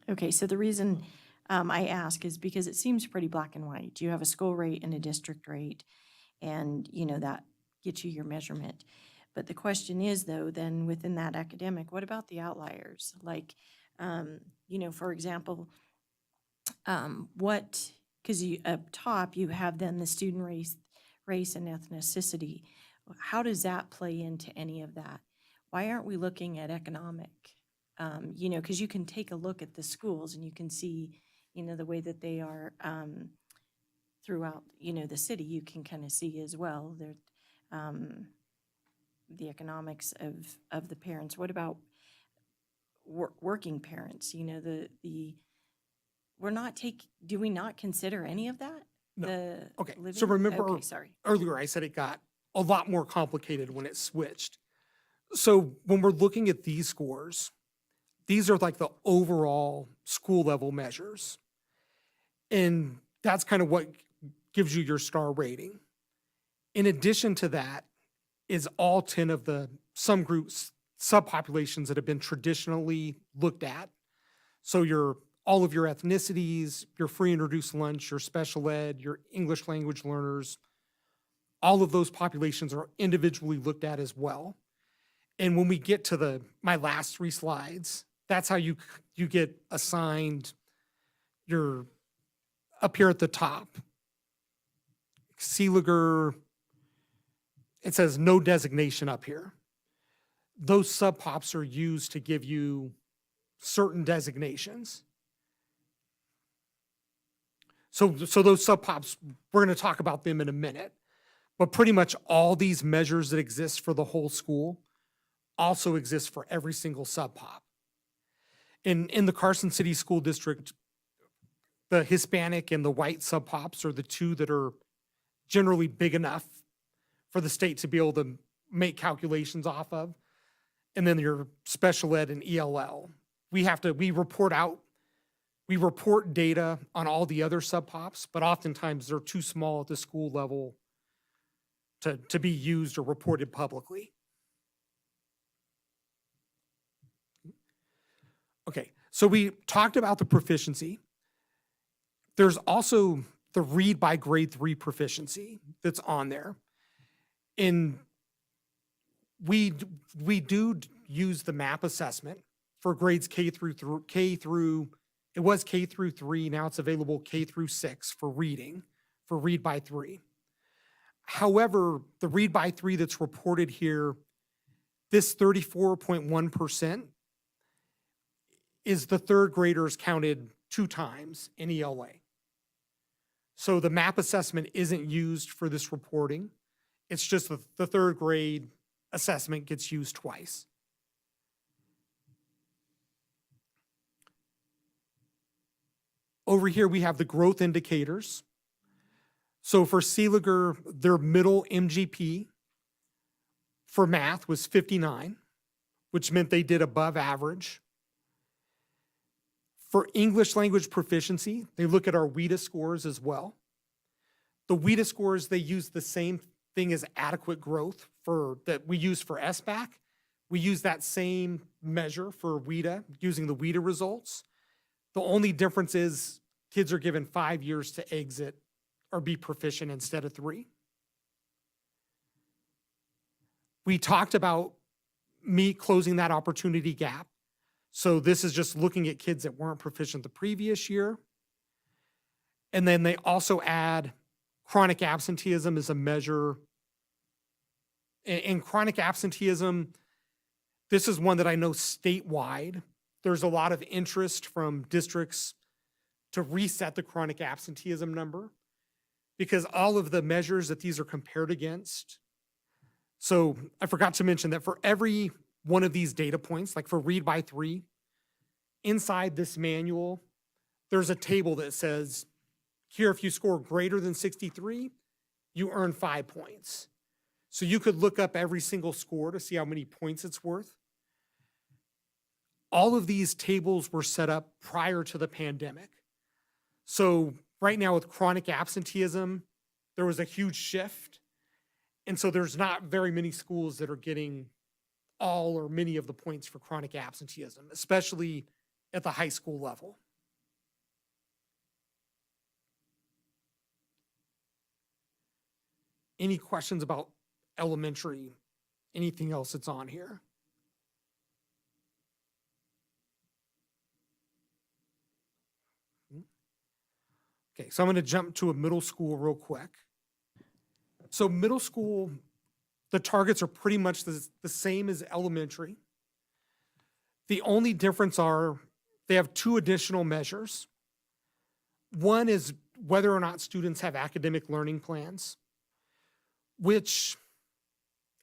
Okay, so the reason I ask is because it seems pretty black and white. You have a school rate and a district rate, and that gets you your measurement. But the question is though, then within that academic, what about the outliers? Like, for example, because up top you have then the student race and ethnicity. How does that play into any of that? Why aren't we looking at economic? Because you can take a look at the schools and you can see, the way that they are throughout, the city. You can kind of see as well the economics of the parents. What about working parents? Do we not consider any of that? No. Okay, so living? remember Okay, sorry. earlier I said it got a lot more complicated when it switched. So when we're looking at these scores, these are like the overall school level measures. And that's kind of what gives you your star rating. In addition to that is all 10 of the some groups, subpopulations that have been traditionally looked at. So all of your ethnicities, your free and reduced lunch, your special ed, your English language learners, all of those populations are individually looked at as well. And when we get to my last 3 slides, that's how you get assigned your, up here at the top, Seeliger, it says no designation up here. Those subpops are used to give you certain designations. So those subpops, we're going to talk about them in a minute. But pretty much all these measures that exist for the whole school also exist for every single subpop. In the Carson City School District, the Hispanic and the white subpops are the 2 that are generally big enough for the state to be able to make calculations off of. and then your special ed and ELL. We report data on all the other sub-pops, but oftentimes they're too small at the school level to be used or reported publicly. Okay, so we talked about the proficiency. There's also the read by grade 3 proficiency that's on there. And we do use the MAP assessment for grades K through, it was K through 3, now it's available K through 6 for reading, for read by 3. However, the read by 3 that's reported here, this 34.1% is the third graders counted 2 times in ELA. So the MAP assessment isn't used for this reporting. It's just the third grade assessment gets used twice. Over here, we have the growth indicators. So for Seeliger, their middle MGP for math was 59, which meant they did above average. For English language proficiency, they look at our WIDA scores as well. The WIDA scores, they use the same thing as adequate growth that we use for SBAC. We use that same measure for WIDA, using the WIDA results. The only difference is kids are given 5 years to exit or be proficient instead of 3. We talked about me closing that opportunity gap. So this is just looking at kids that weren't proficient the previous year. And then they also add chronic absenteeism as a measure. And chronic absenteeism, this is one that I know statewide, there's a lot of interest from districts to reset the chronic absenteeism number because all of the measures that these are compared against. So I forgot to mention that for every one of these data points, like for read by 3, inside this manual, there's a table that says, here, if you score greater than 63, you earn 5 points. So you could look up every single score to see how many points it's worth. All of these tables were set up prior to the pandemic. So right now with chronic absenteeism, there was a huge shift. And so there's not very many schools that are getting all or many of the points for chronic absenteeism, especially at the high school level. Any questions about elementary, anything else that's on here? Okay, so I'm going to jump to a middle school real quick. So middle school, the targets are pretty much the same as elementary. The only difference are they have 2 additional measures. One is whether or not students have academic learning plans, which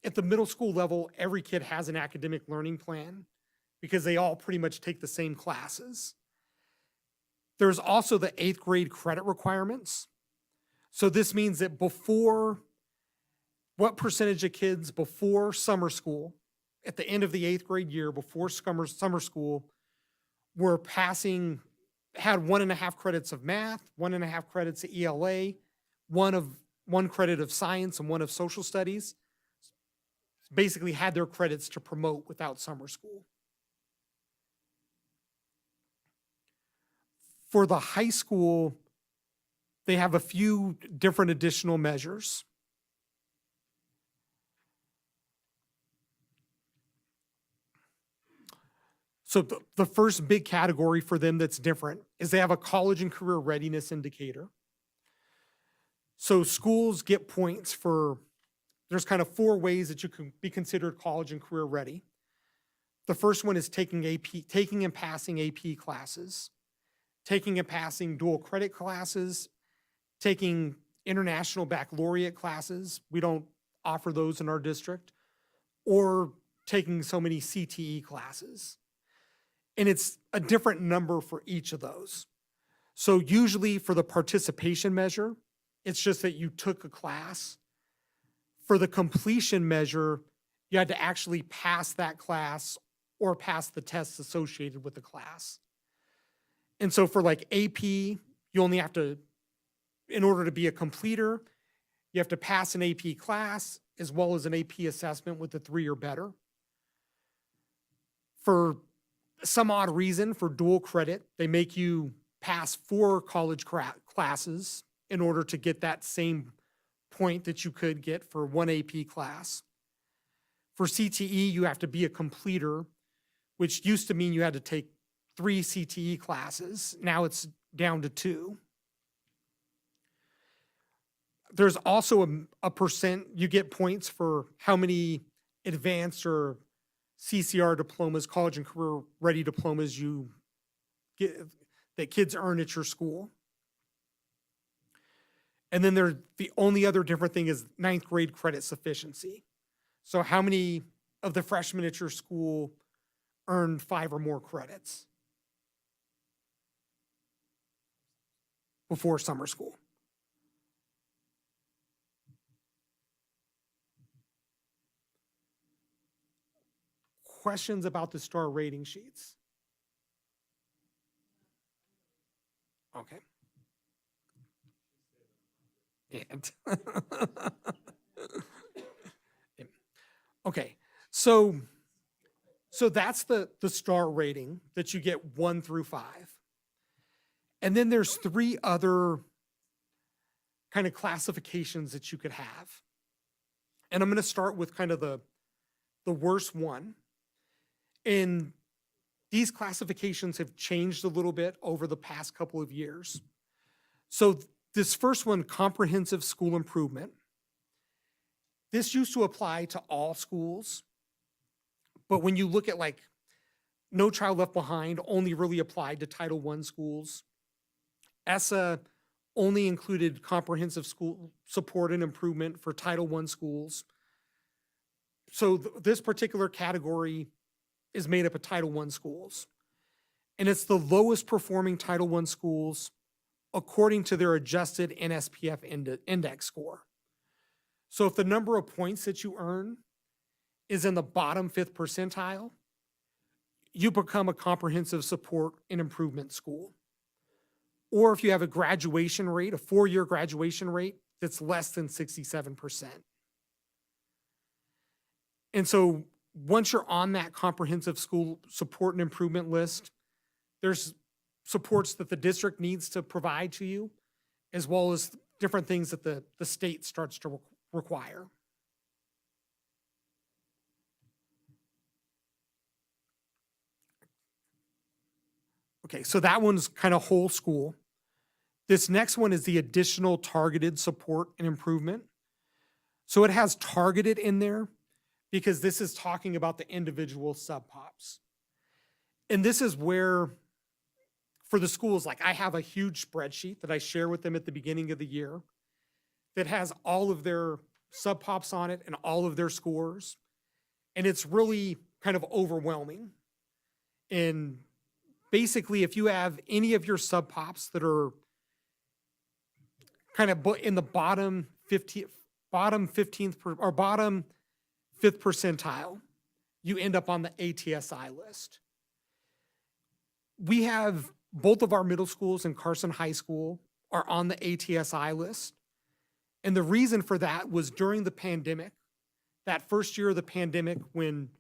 at the middle school level, every kid has an academic learning plan because they all pretty much take the same classes. There's also the 8th grade credit requirements. So this means that what percentage of kids before summer school, at the end of the 8th grade year, before summer school, were had 1.5 credits of math, 1.5 credits of ELA, one credit of science and one of social studies, basically had their credits to promote without summer school. For the high school, they have a few different additional measures. So the first big category for them that's different is they have a college and career readiness indicator. So schools get points for, there's kind of 4 ways that you can be considered college and career ready. The first one is taking and passing AP classes, taking and passing dual credit classes, taking international baccalaureate classes. We don't offer those in our district, or taking so many CTE classes. And it's a different number for each of those. So usually for the participation measure, it's just that you took a class. For the completion measure, you had to actually pass that class or pass the tests associated with the class. And so for like AP, you only have to, in order to be a completer, you have to pass an AP class as well as an AP assessment with a 3 or better. For some odd reason, for dual credit, they make you pass 4 college classes in order to get that same point that you could get for 1 AP class. For CTE, you have to be a completer, which used to mean you had to take 3 CTE classes. Now it's down to 2. There's also a percent, you get points for how many advanced or CCR diplomas, college and career ready diplomas you get, that kids earn at your school. And then the only other different thing is 9th grade credit sufficiency. So how many of the freshmen at your school earned 5 or more credits before summer school? Questions about the STAR rating sheets? Okay. And okay, so that's the STAR rating that you get 1 through 5. And then there's 3 other kind of classifications that you could have. And I'm going to start with kind of the worst one. And these classifications have changed a little bit over the past couple of years. So this first one, comprehensive school improvement, this used to apply to all schools. But when you look at like No Child Left Behind, only really applied to Title I schools. ESSA only included comprehensive school support and improvement for Title I schools. So this particular category is made up of Title I schools. And it's the lowest performing Title I schools according to their adjusted NSPF index score. So if the number of points that you earn is in the bottom 5th percentile, you become a comprehensive support and improvement school. Or if you have a graduation rate, a 4-year graduation rate that's less than 67%. And so once you're on that comprehensive school support and improvement list, there's supports that the district needs to provide to you, as well as different things that the state starts to require. Okay, so that one's kind of whole school. This next one is the additional targeted support and improvement. So it has targeted in there because this is talking about the individual sub-pops. And this is where, for the schools, like I have a huge spreadsheet that I share with them at the beginning of the year that has all of their sub-pops on it and all of their scores. And it's really kind of overwhelming. And basically, if you have any of your sub-pops that are kind of in the bottom 15th or bottom 5th percentile, you end up on the ATSI list. We have both of our middle schools and Carson High School are on the ATSI list. And the reason for that was during the pandemic, that first year of the pandemic when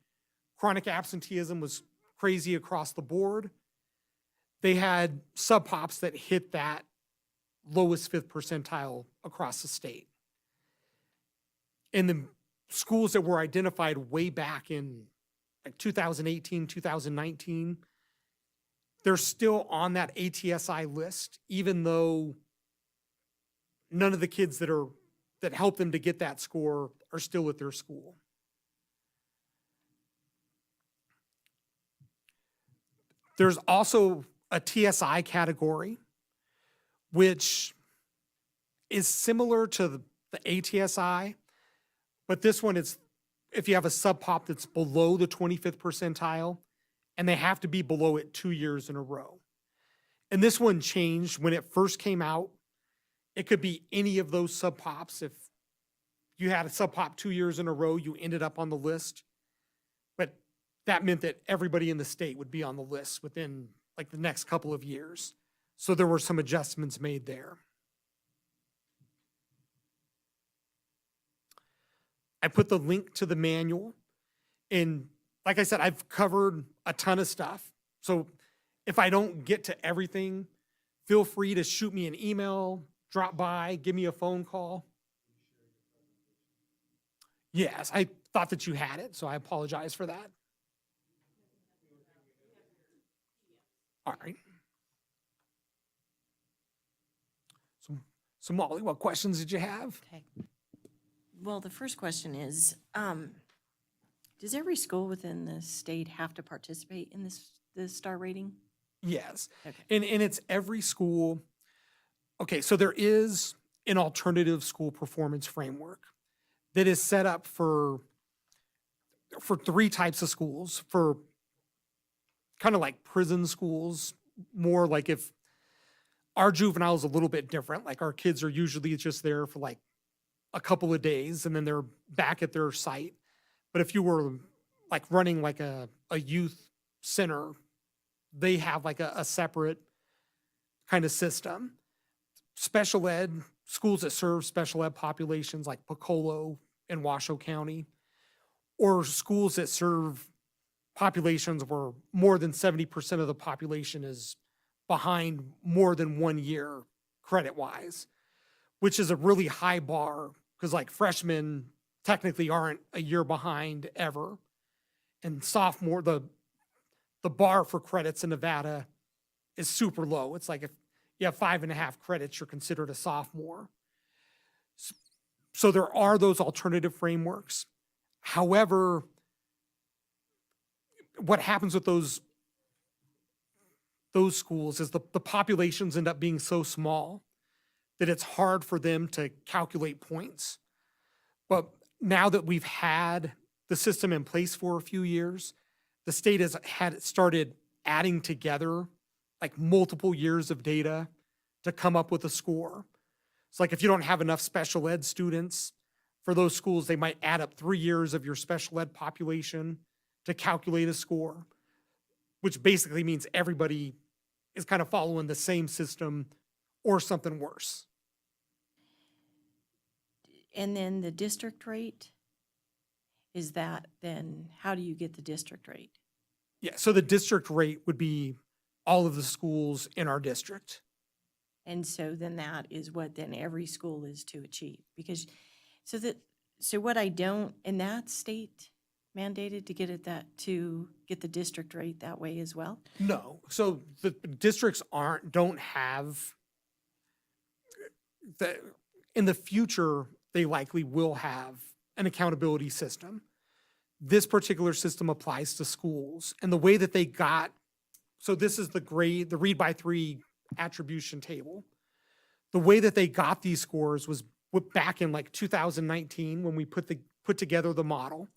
chronic absenteeism was crazy across the board, they had sub-pops that hit that lowest 5th percentile across the state. And the schools that were identified way back in like 2018, 2019, they're still on that ATSI list, even though none of the kids that helped them to get that score are still at their school. There's also a TSI category, which is similar to the ATSI, but this one is if you have a sub-pop that's below the 25th percentile, and they have to be below it 2 years in a row. And this one changed when it first came out. It could be any of those sub-pops you had a sub-pop 2 years in a row, you ended up on the list. But that meant that everybody in the state would be on the list within like the next couple of years. So there were some adjustments made there. I put the link to the manual, and like I said, I've covered a ton of stuff. So if I don't get to everything, feel free to shoot me an email, drop by, give me a phone call. Yes, I thought that you had it, so I apologize for that. All right. So Molly, what questions did you have? Okay. Well, the first question is, does every school within the state have to participate in this star rating? Yes. Okay. And it's every school. Okay, so there is an alternative school performance framework that is set up for 3 types of schools, for kind of like prison schools, more like if our juvenile is a little bit different, like our kids are usually just there for like a couple of days and then they're back at their site. But if you were like running like a youth center, they have like a separate kind of system. Special ed, schools that serve special ed populations like Piccolo and Washoe County, or schools that serve populations where more than 70% of the population is behind more than 1 year credit-wise, which is a really high bar because like freshmen technically aren't a year behind ever. And sophomore, the bar for credits in Nevada is super low. It's like if you have 5.5 credits, you're considered a sophomore. So there are those alternative frameworks. However, what happens with those schools is the populations end up being so small that it's hard for them to calculate points. But now that we've had the system in place for a few years, the state has started adding together like multiple years of data to come up with a score. It's like if you don't have enough special ed students for those schools, they might add up 3 years of your special ed population to calculate a score, which basically means everybody is kind of following the same system or something worse. And then the district rate, is that then, how do you get the district rate? Yeah, so the district rate would be all of the schools in our district. And so then that is what then every school is to achieve, because, so what I don't, and that state mandated to get the district rate that way as well? No, so the districts don't have, in the future, they likely will have an accountability system. This particular system applies to schools, and the way that they got, so this is the read by 3 attribution table. The way that they got these scores was back in like 2019 when we put together the model.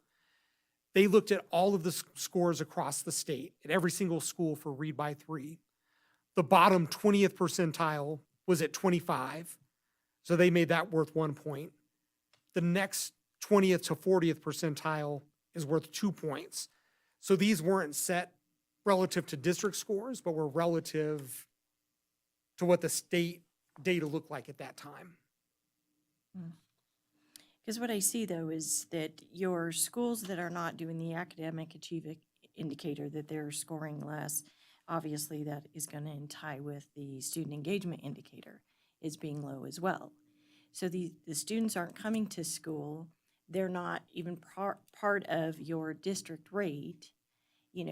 They looked at all of the scores across the state at every single school for read by 3. The bottom 20th percentile was at 25, so they made that worth 1 point. The next 20th to 40th percentile is worth 2 points. So these weren't set relative to district scores, but were relative to what the state data looked like at that time. Because what I see though is that your schools that are not doing the academic achievement indicator, that they're scoring less, obviously that is going to tie with the student engagement indicator is being low as well. So the students aren't coming to school, they're not even part of your district rate,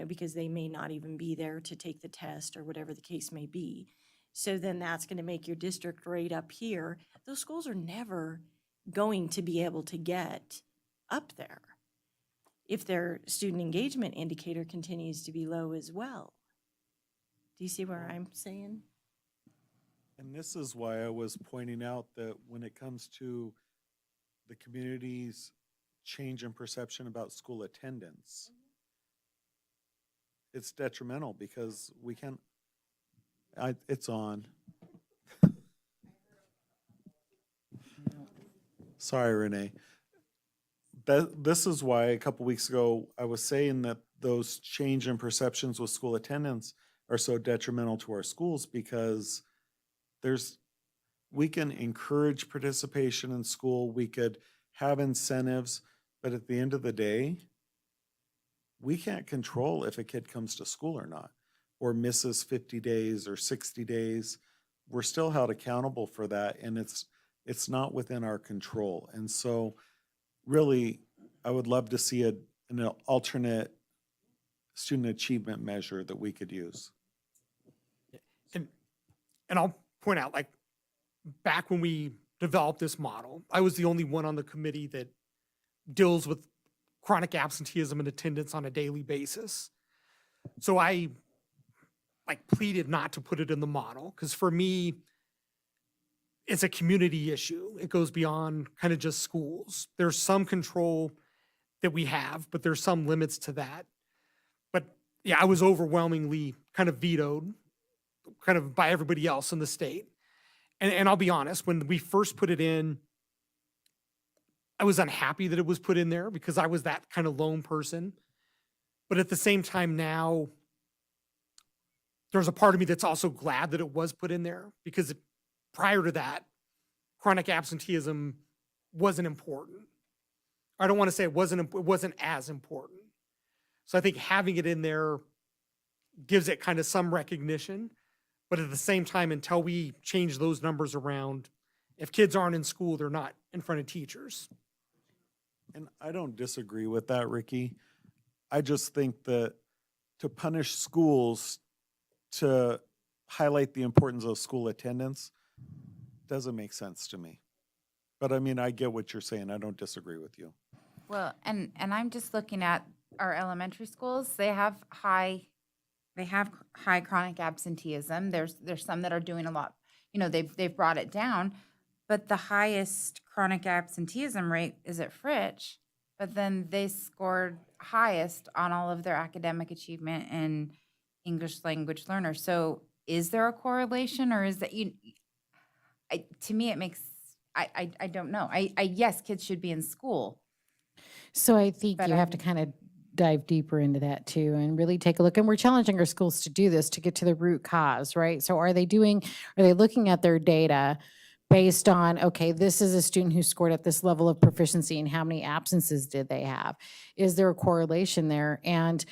because they may not even be there to take the test or whatever the case may be. So then that's going to make your district rate up here. Those schools are never going to be able to get up there if their student engagement indicator continues to be low as well. Do you see where I'm saying? And this is why I was pointing out that when it comes to the community's change in perception about school attendance, it's detrimental because we can't, it's on. Sorry, Renee. this is why a couple weeks ago, I was saying that those change in perceptions with school attendance are so detrimental to our schools, because we can encourage participation in school, we could have incentives, but at the end of the day, we can't control if a kid comes to school or not, or misses 50 days or 60 days. We're still held accountable for that, and it's not within our control. And so really, I would love to see an alternate student achievement measure that we could use. And I'll point out, like, back when we developed this model, I was the only one on the committee that deals with chronic absenteeism and attendance on a daily basis. So I pleaded not to put it in the model, because for me, it's a community issue. It goes beyond kind of just schools. There's some control that we have, but there's some limits to that. But yeah, I was overwhelmingly kind of vetoed kind of by everybody else in the state. And I'll be honest, when we first put it in, I was unhappy that it was put in there, because I was that kind of lone person. But at the same time now, there's a part of me that's also glad that it was put in there, because prior to that, chronic absenteeism wasn't important. I don't want to say it wasn't as important. So I think having it in there gives it kind of some recognition. But at the same time, until we change those numbers around, if kids aren't in school, they're not in front of teachers. And I don't disagree with that, Ricky. I just think that to punish schools to highlight the importance of school attendance doesn't make sense to me. But I mean, I get what you're saying. I don't disagree with you. Well, and I'm just looking at our elementary schools. They have high chronic absenteeism. There's some that are doing a lot. You know, they've brought it down, but the highest chronic absenteeism rate is at Fritch. But then they scored highest on all of their academic achievement and English language learners. So is there a correlation, or is that to me it makes I don't know. Yes, kids should be in school. So I think But you have to kind of dive deeper into that too and really take a look. And we're challenging our schools to do this, to get to the root cause, right? So are they looking at their data based on, okay, this is a student who scored at this level of proficiency, and how many absences did they have? Is there a correlation there? And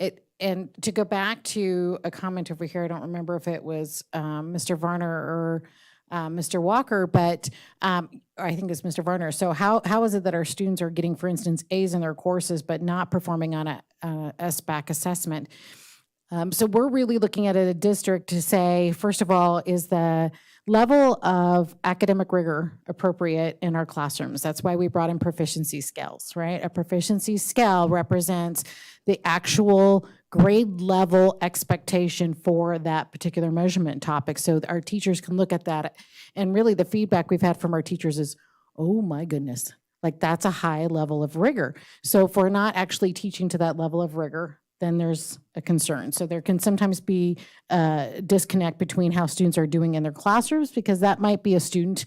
to go back to a comment over here, I don't remember if it was Mr. Varner or Mr. Walker, but I think it's Mr. Varner. So how is it that our students are getting, for instance, A's in their courses, but not performing on a SBAC assessment? So we're really looking at a district to say, first of all, is the level of academic rigor appropriate in our classrooms? That's why we brought in proficiency scales, right? A proficiency scale represents the actual grade level expectation for that particular measurement topic. So our teachers can look at that. And really the feedback we've had from our teachers is, oh my goodness, like that's a high level of rigor. So if we're not actually teaching to that level of rigor, then there's a concern. So there can sometimes be a disconnect between how students are doing in their classrooms, because that might be a student,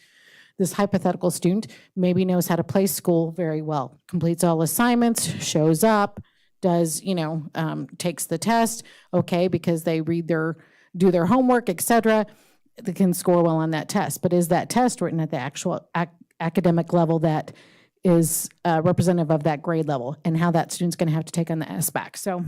this hypothetical student maybe knows how to play school very well, completes all assignments, shows up, does, takes the test, okay, because they do their homework, etc. They can score well on that test. But is that test written at the actual academic level that is representative of that grade level, and how that student's going to have to take on the SBAC? So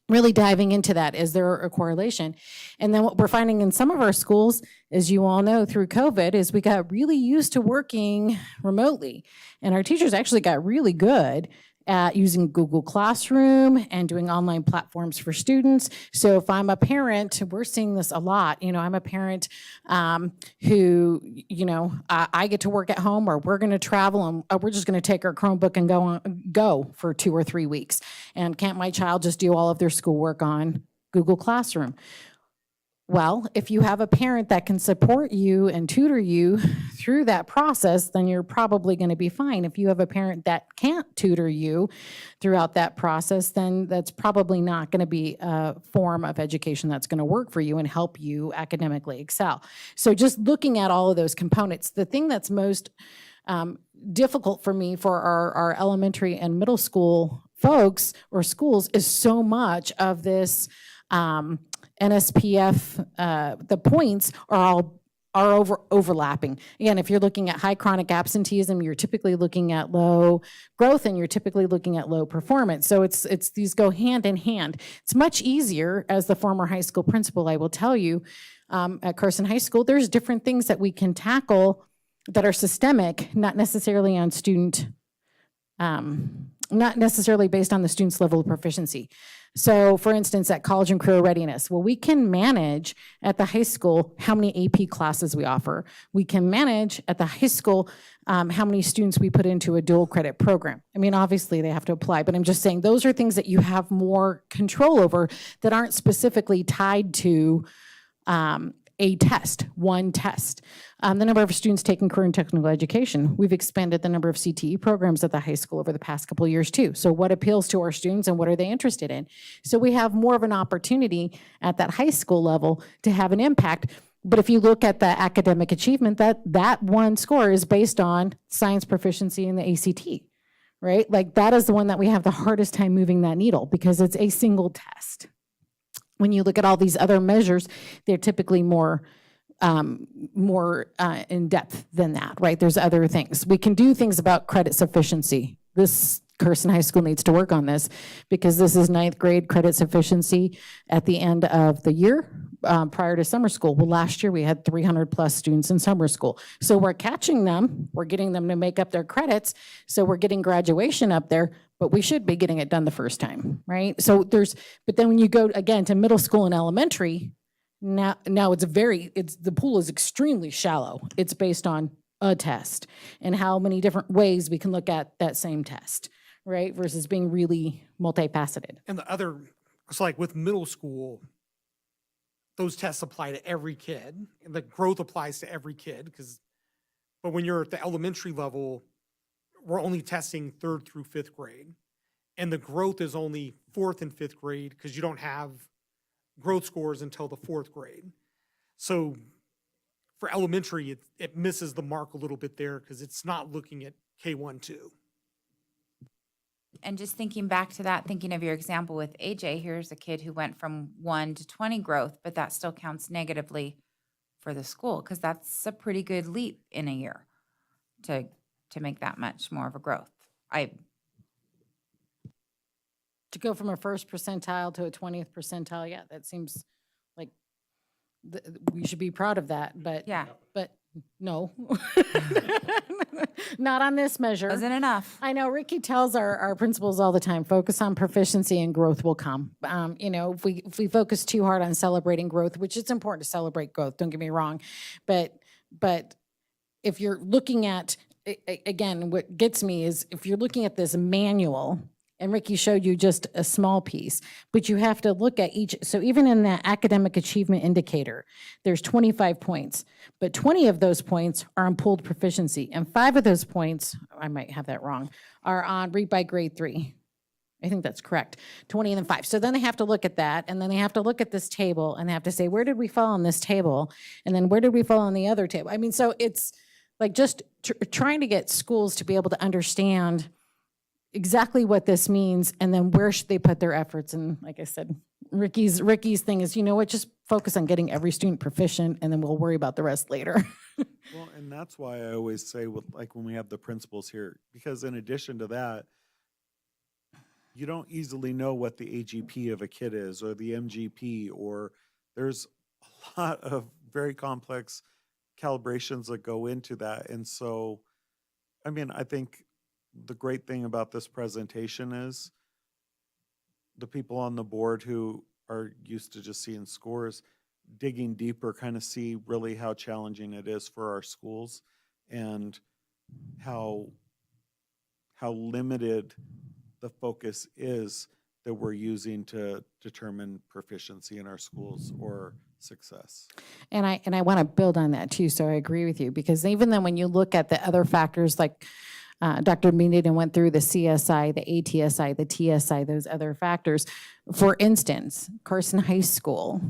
really diving into that, is there a correlation? And then what we're finding in some of our schools, as you all know, through COVID, is we got really used to working remotely. And our teachers actually got really good at using Google Classroom and doing online platforms for students. So if I'm a parent, we're seeing this a lot. I'm a parent who, I get to work at home, or we're going to travel, and we're just going to take our Chromebook and go for 2 or 3 weeks. And can't my child just do all of their schoolwork on Google Classroom? Well, if you have a parent that can support you and tutor you through that process, then you're probably going to be fine. If you have a parent that can't tutor you throughout that process, then that's probably not going to be a form of education that's going to work for you and help you academically excel. So just looking at all of those components, the thing that's most difficult for me for our elementary and middle school folks or schools is so much of this NSPF, the points are overlapping. Again, if you're looking at high chronic absenteeism, you're typically looking at low growth and you're typically looking at low performance. So it's these go hand in hand. It's much easier, as the former high school principal, I will tell you, at Carson High School, there's different things that we can tackle that are systemic, not necessarily on student, not necessarily based on the student's level of proficiency. So for instance, at college and career readiness, well, we can manage at the high school how many AP classes we offer. We can manage at the high school how many students we put into a dual credit program. I mean, obviously they have to apply, but I'm just saying those are things that you have more control over that aren't specifically tied to a test, one test. The number of students taking career and technical education. We've expanded the number of CTE programs at the high school over the past couple of years too. So what appeals to our students and what are they interested in? So we have more of an opportunity at that high school level to have an impact. But if you look at the academic achievement, that one score is based on science proficiency in the ACT, right? Like that is the one that we have the hardest time moving that needle because it's a single test. When you look at all these other measures, they're typically more in depth than that, right? There's other things. We can do things about credit sufficiency. This Carson High School needs to work on this because this is 9th grade credit sufficiency at the end of the year prior to summer school. Well, last year we had 300 plus students in summer school. So we're catching them, we're getting them to make up their credits. So we're getting graduation up there, but we should be getting it done the first time, right? So but then when you go again to middle school and elementary, now the pool is extremely shallow. It's based on a test and how many different ways we can look at that same test, right? Versus being really multifaceted. And it's like with middle school, those tests apply to every kid and the growth applies to every kid but when you're at the elementary level, we're only testing 3rd through 5th grade. And the growth is only 4th and 5th grade because you don't have growth scores until the 4th grade. So for elementary, it misses the mark a little bit there because it's not looking at K1, 2. And just thinking back to that, thinking of your example with AJ, here's a kid who went from 1 to 20 growth, but that still counts negatively for the school because that's a pretty good leap in a year to make that much more of a growth. To go from a first percentile to a 20th percentile, yeah, that seems like we should be proud of that, but Yeah. but no. Not on this measure. Wasn't enough. I know Ricky tells our principals all the time, focus on proficiency and growth will come. If we focus too hard on celebrating growth, which it's important to celebrate growth, don't get me wrong, but if you're looking at, again, what gets me is if you're looking at this manual, and Ricky showed you just a small piece, but you have to look at each. So even in that academic achievement indicator, there's 25 points, but 20 of those points are on pooled proficiency, and 5 of those points, I might have that wrong, are on read by grade 3. I think that's correct, 20 and then 5. So then they have to look at that, and then they have to look at this table, and they have to say, where did we fall on this table? And then where did we fall on the other table? I mean, so it's like just trying to get schools to be able to understand exactly what this means, and then where should they put their efforts. And like I said, Ricky's thing is, just focus on getting every student proficient, and then we'll worry about the rest later. Well, and that's why I always say when we have the principals here, because in addition to that, you don't easily know what the AGP of a kid is or the MGP, or there's a lot of very complex calibrations that go into that. And so, I think the great thing about this presentation is the people on the board who are used to just seeing scores, digging deeper, kind of see really how challenging it is for our schools and how limited the focus is that we're using to determine proficiency in our schools or success. And I want to build on that too, so I agree with you, because even then when you look at the other factors like Dr. Meenan went through the CSI, the ATSI, the TSI, those other factors. For instance, Carson High School,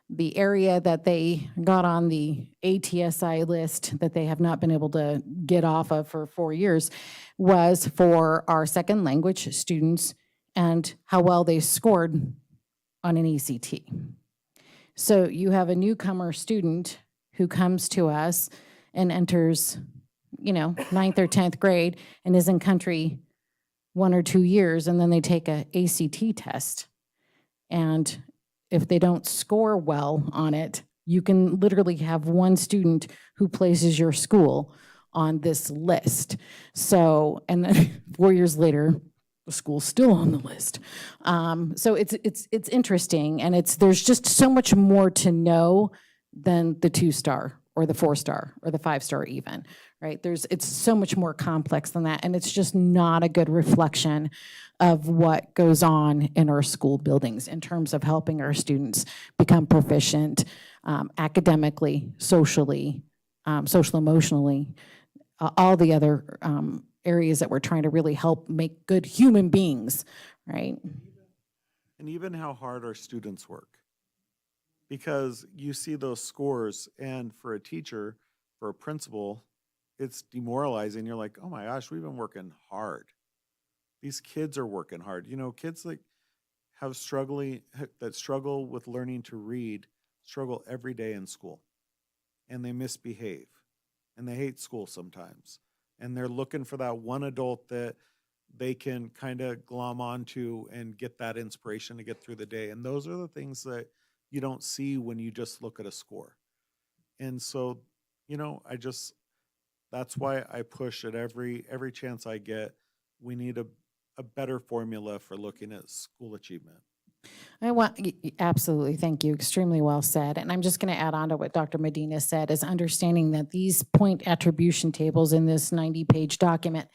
The area that they got on the ATSI list that they have not been able to get off of for 4 years was for our second language students and how well they scored on an ECT. So you have a newcomer student who comes to us and enters, ninth or 10th grade and is in country 1 or 2 years, and then they take a ACT test. And if they don't score well on it, you can literally have one student who places your school on this list. So, and then 4 years later, the school's still on the list. So it's interesting, and there's just so much more to know than the 2-star or the 4-star or the 5-star even, right? It's so much more complex than that, and it's just not a good reflection of what goes on in our school buildings in terms of helping our students become proficient academically, socially, social emotionally, all the other areas that we're trying to really help make good human beings, right? And even how hard our students work. Because you see those scores, and for a teacher, for a principal, it's demoralizing. You're like, oh my gosh, we've been working hard. These kids are working hard. Kids that struggle with learning to read, struggle every day in school. And they misbehave. And they hate school sometimes. And they're looking for that one adult that they can kind of glom onto and get that inspiration to get through the day. And those are the things that you don't see when you just look at a score. And so, that's why I push at every chance I get. We need a better formula for looking at school achievement. Absolutely, thank you, extremely well said. And I'm just going to add on to what Dr. Medina said, is understanding that these point attribution tables in this 90-page document,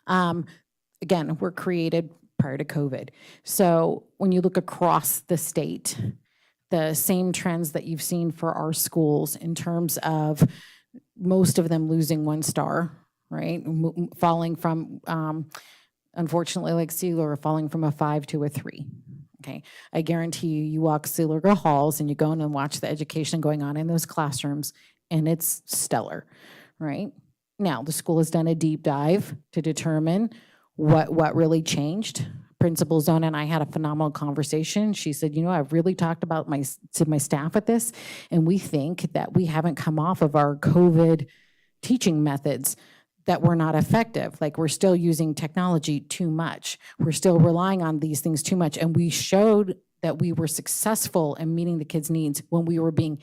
again, were created prior to COVID. So when you look across the state, the same trends that you've seen for our schools in terms of most of them losing 1 star, right? Falling from, unfortunately, like Sealer, falling from a 5 to a 3. Okay, I guarantee you walk Sealer halls and you go in and watch the education going on in those classrooms, and it's stellar, right? Now, the school has done a deep dive to determine what really changed. Principal Zona and I had a phenomenal conversation. She said, I've really talked about to my staff at this, and we think that we haven't come off of our COVID teaching methods that were not effective. Like, we're still using technology too much. We're still relying on these things too much. And we showed that we were successful in meeting the kids' needs when we were being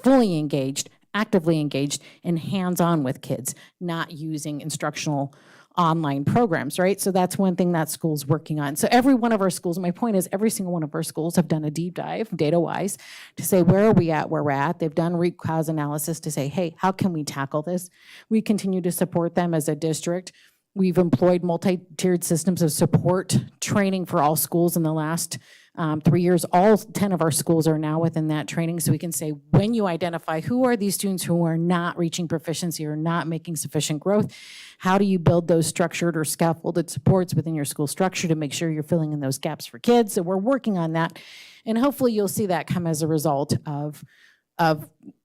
fully engaged, actively engaged, and hands-on with kids, not using instructional online programs, right? So that's one thing that school's working on. So every one of our schools, my point is every single one of our schools have done a deep dive, data-wise, to say, where are we at where we're at? They've done root cause analysis to say, hey, how can we tackle this? We continue to support them as a district. We've employed multi-tiered systems of support training for all schools in the last 3 years. All 10 of our schools are now within that training, so we can say, when you identify who are these students who are not reaching proficiency or not making sufficient growth, how do you build those structured or scaffolded supports within your school structure to make sure you're filling in those gaps for kids? So we're working on that, and hopefully you'll see that come as a result of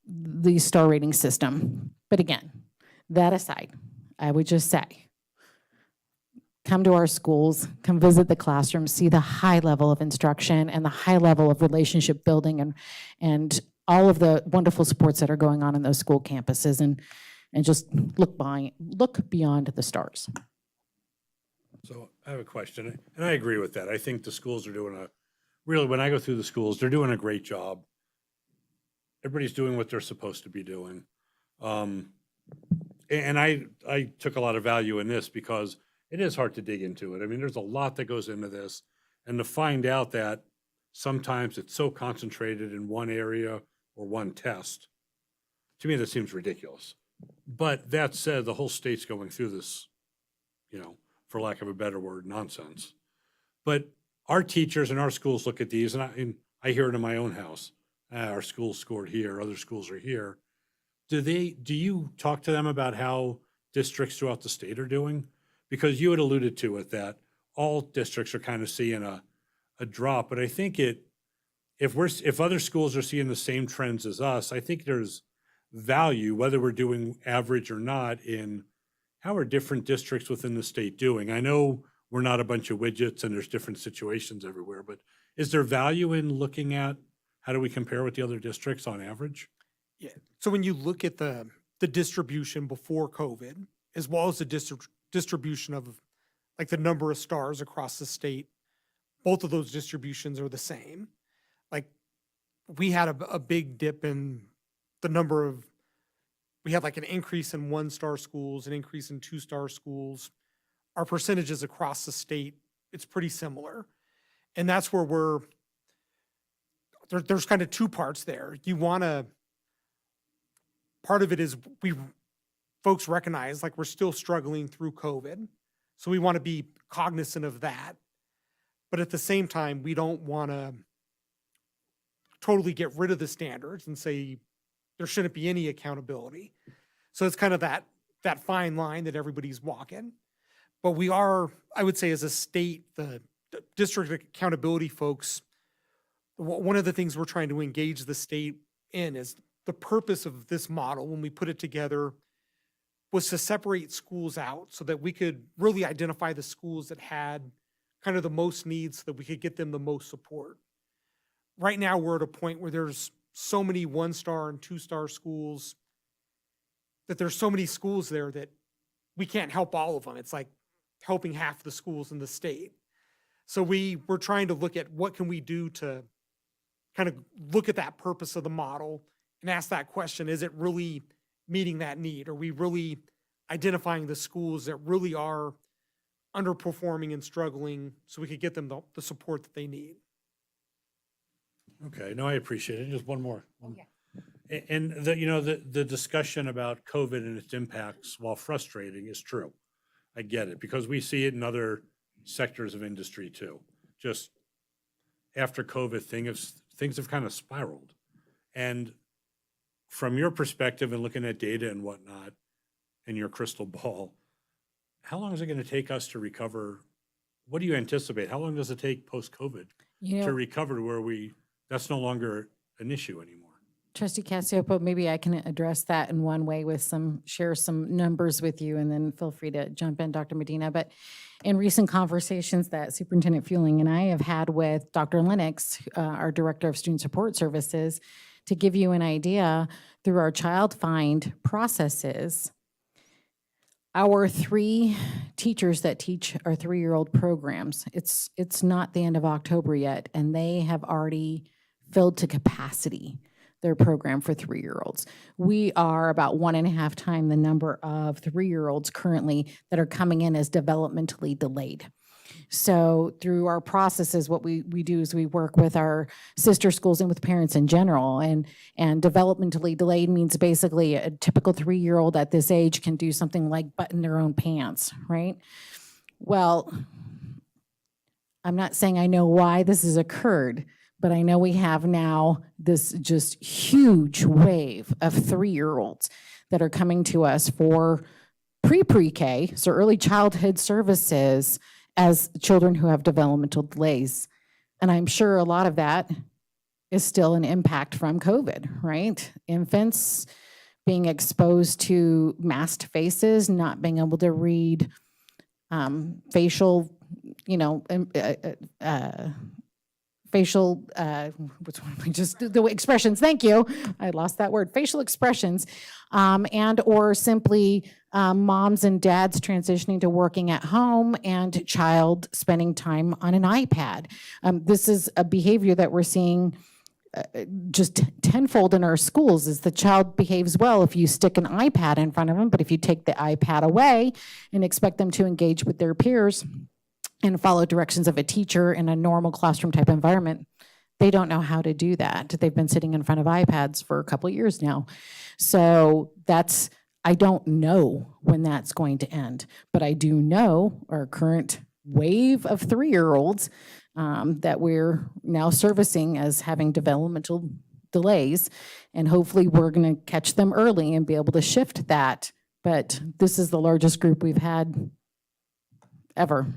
the star rating system. But again, that aside, I would just say, come to our schools, come visit the classrooms, see the high level of instruction and the high level of relationship building and all of the wonderful supports that are going on in those school campuses, and just look beyond the stars. So I have a question, and I agree with that. I think the schools are doing really, when I go through the schools, they're doing a great job. Everybody's doing what they're supposed to be doing. And I took a lot of value in this because it is hard to dig into it. I mean, there's a lot that goes into this, and to find out that sometimes it's so concentrated in one area or one test, to me, that seems ridiculous. But that said, the whole state's going through this, for lack of a better word, nonsense. But our teachers and our schools look at these, and I hear it in my own house. Our school scored here, other schools are here. Do you talk to them about how districts throughout the state are doing? Because you had alluded to it, that all districts are kind of seeing a drop, but I think it if other schools are seeing the same trends as us, I think there's value, whether we're doing average or not, in how are different districts within the state doing? I know we're not a bunch of widgets and there's different situations everywhere, but is there value in looking at how do we compare with the other districts on average? Yeah. So when you look at the distribution before COVID, as well as the distribution of like the number of stars across the state, both of those distributions are the same. Like we had a big dip in the number of, we had like an increase in 1-star schools, an increase in 2-star schools. Our percentages across the state, it's pretty similar. And that's where there's kind of two parts there. You want to, part of it is folks recognize like we're still struggling through COVID. So we want to be cognizant of that. But at the same time, we don't want to totally get rid of the standards and say there shouldn't be any accountability. So it's kind of that fine line that everybody's walking. But we are, I would say as a state, the district accountability folks, one of the things we're trying to engage the state in is the purpose of this model when we put it together was to separate schools out so that we could really identify the schools that had kind of the most needs so that we could get them the most support. Right now, we're at a point where there's so many 1-star and 2-star schools that there's so many schools there that we can't help all of them. It's like helping half the schools in the state. So we're trying to look at what can we do to kind of look at that purpose of the model and ask that question, is it really meeting that need? Are we really identifying the schools that really are underperforming and struggling so we could get them the support that they need? Okay, no, I appreciate it. Just one more. Yeah. And the discussion about COVID and its impacts, while frustrating, is true. I get it, because we see it in other sectors of industry too. Just after COVID, things have kind of spiraled. And from your perspective and looking at data and whatnot, and your crystal ball, how long is it going to take us to recover? What do you anticipate? How long does it take post-COVID to recover to where that's no longer an issue anymore? Trustee Cassiopo, maybe I can address that in one way with share some numbers with you, and then feel free to jump in, Dr. Medina. But in recent conversations that Superintendent Fueling and I have had with Dr. Lennox, our Director of Student Support Services, to give you an idea, through our child find processes, our 3 teachers that teach our 3-year-old programs, it's not the end of October yet, and they have already filled to capacity their program for 3-year-olds. We are about 1.5 times the number of 3-year-olds currently that are coming in as developmentally delayed. So through our processes, what we do is we work with our sister schools and with parents in general. And developmentally delayed means basically a typical 3-year-old at this age can do something like button their own pants, right? Well, I'm not saying I know why this has occurred, but I know we have now this just huge wave of 3-year-olds that are coming to us for pre-K, so early childhood services, as children who have developmental delays. And I'm sure a lot of that is still an impact from COVID, right? Infants being exposed to masked faces, not being able to read facial, facial, the expressions, thank you, I lost that word, facial expressions, and or simply moms and dads transitioning to working at home and child spending time on an iPad. This is a behavior that we're seeing just tenfold in our schools. Is the child behaves well if you stick an iPad in front of them, but if you take the iPad away and expect them to engage with their peers and follow directions of a teacher in a normal classroom type environment, they don't know how to do that. They've been sitting in front of iPads for a couple of years now. So I don't know when that's going to end, but I do know our current wave of 3-year-olds that we're now servicing as having developmental delays, and hopefully we're going to catch them early and be able to shift that. But this is the largest group we've had ever.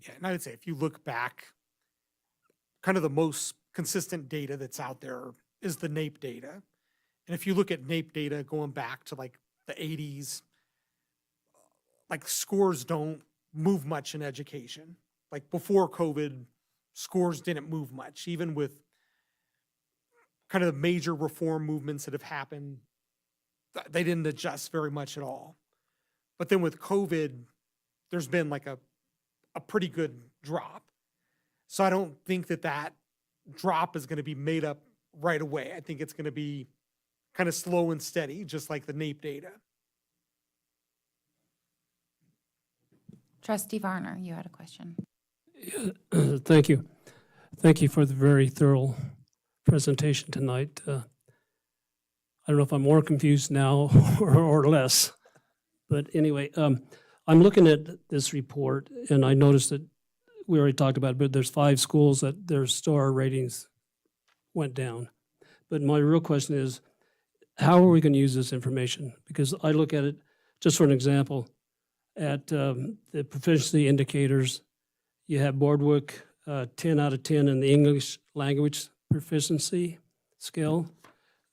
Yeah, and I would say if you look back, kind of the most consistent data that's out there is the NAEP data. And if you look at NAEP data going back to like the 80s, like scores don't move much in education. Like before COVID, scores didn't move much, even with kind of the major reform movements that have happened, they didn't adjust very much at all. But then with COVID, there's been like a pretty good drop. So I don't think that that drop is going to be made up right away. I think it's going to be kind of slow and steady, just like the NAEP data. Trustee Varner, you had a question. Thank you. Thank you for the very thorough presentation tonight. I don't know if I'm more confused now or less, but anyway, I'm looking at this report and I noticed that we already talked about it, but there's 5 schools that their star ratings went down. But my real question is, how are we going to use this information? Because I look at it, just for an example, at the proficiency indicators, you have Boardwalk 10 out of 10 in the English language proficiency scale.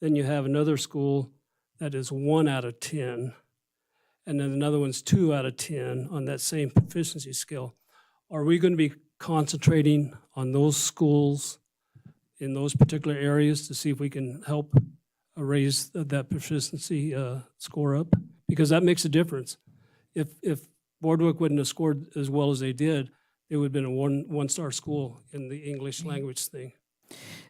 Then you have another school that is 1 out of 10. And then another one's 2 out of 10 on that same proficiency scale. Are we going to be concentrating on those schools in those particular areas to see if we can help raise that proficiency score up? Because that makes a difference. If Boardwalk wouldn't have scored as well as they did, it would have been a one-star school in the English language thing.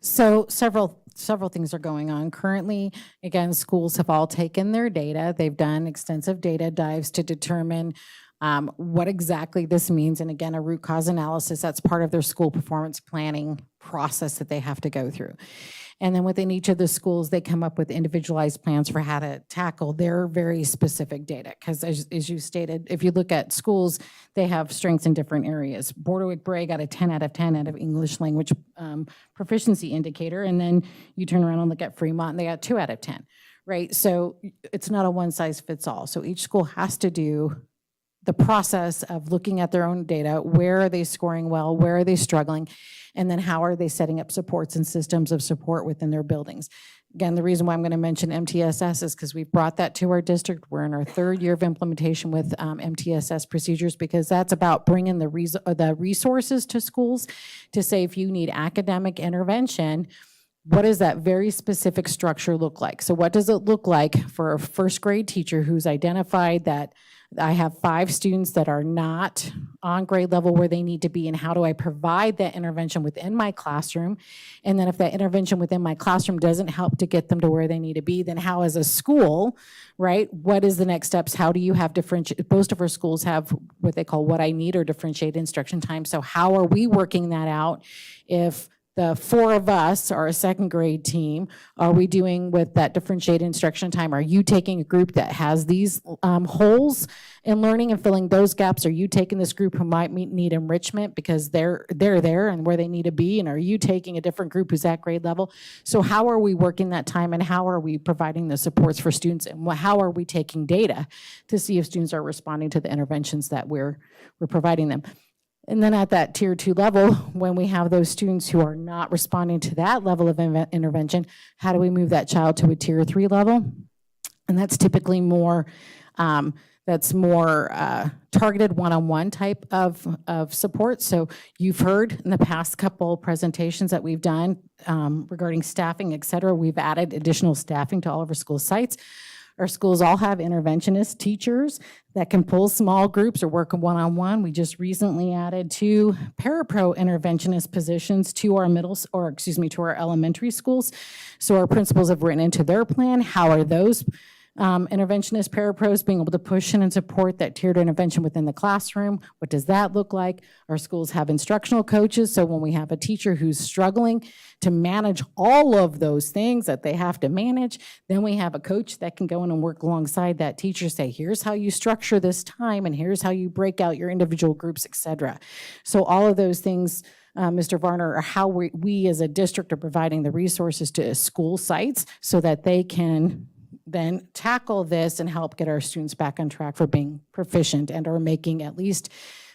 So several things are going on. Currently, again, schools have all taken their data. They've done extensive data dives to determine what exactly this means. And again, a root cause analysis, that's part of their school performance planning process that they have to go through. And then within each of the schools, they come up with individualized plans for how to tackle their very specific data. Because as you stated, if you look at schools, they have strengths in different areas. Borderwick Bray got a 10 out of 10 out of English language proficiency indicator. And then you turn around and look at Fremont, and they got 2 out of 10, right? So it's not a one size fits all. So each school has to do the process of looking at their own data. Where are they scoring well? Where are they struggling? And then how are they setting up supports and systems of support within their buildings? Again, the reason why I'm going to mention MTSS is because we've brought that to our district. We're in our 3rd year of implementation with MTSS procedures, because that's about bringing the resources to schools to say, if you need academic intervention, what does that very specific structure look like? So what does it look like for a 1st grade teacher who's identified that I have 5 students that are not on grade level where they need to be, and how do I provide that intervention within my classroom? And then if that intervention within my classroom doesn't help to get them to where they need to be, then how as a school, right, what is the next steps? How do you have most of our schools have what they call what I need or differentiated instruction time. So how are we working that out? If the 4 of us are a 2nd grade team, are we doing with that differentiated instruction time? Are you taking a group that has these holes in learning and filling those gaps? Are you taking this group who might need enrichment because they're there and where they need to be? And are you taking a different group who's at grade level? So how are we working that time, and how are we providing the supports for students? And how are we taking data to see if students are responding to the interventions that we're providing them? And then at that tier 2 level, when we have those students who are not responding to that level of intervention, how do we move that child to a tier 3 level? And that's typically more, targeted one-on-one type of support. So you've heard in the past couple presentations that we've done regarding staffing, et cetera, we've added additional staffing to all of our school sites. Our schools all have interventionist teachers that can pull small groups or work one-on-one. We just recently added 2 parapro interventionist positions to our to our elementary schools. So our principals have written into their plan, how are those interventionist parapros being able to push in and support that tiered intervention within the classroom? What does that look like? Our schools have instructional coaches, so when we have a teacher who's struggling to manage all of those things that they have to manage, then we have a coach that can go in and work alongside that teacher, say, here's how you structure this time, and here's how you break out your individual groups, et cetera. So all of those things, Mr. Varner, are how we as a district are providing the resources to school sites so that they can then tackle this and help get our students back on track for being proficient and are making at least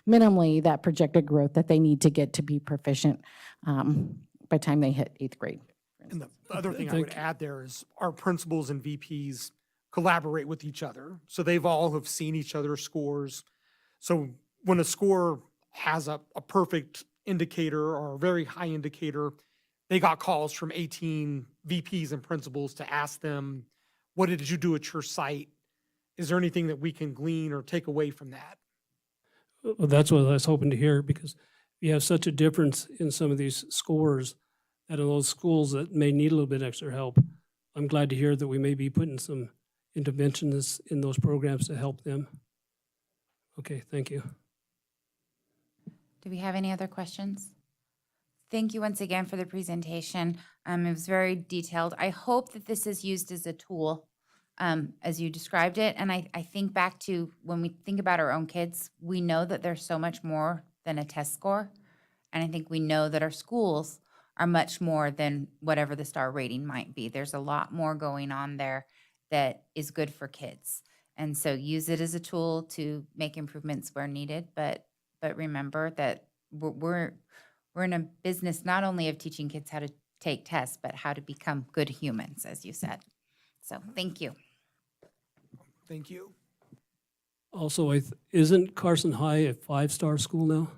minimally that projected growth that they need to get to be proficient by the time they hit 8th grade. for And the instance. other thing I Thank would you. add there is our principals and VPs collaborate with each other. So they've all have seen each other's scores. So when a score has a perfect indicator or a very high indicator, they got calls from 18 VPs and principals to ask them, what did you do at your site? Is there anything that we can glean or take away from that? Well, that's what I was hoping to hear, because you have such a difference in some of these scores that in those schools that may need a little bit extra help. I'm glad to hear that we may be putting some interventionists in those programs to help them. Okay, thank you. Do we have any other questions? Thank you once again for the presentation. It was very detailed. I hope that this is used as a tool, as you described it. And I think back to when we think about our own kids, we know that there's so much more than a test score. And I think we know that our schools are much more than whatever the star rating might be. There's a lot more going on there that is good for kids. And so use it as a tool to make improvements where needed, but remember that we're in a business not only of teaching kids how to take tests, but how to become good humans, as you said. So thank you. Thank you. Also, isn't Carson High a 5-star school now?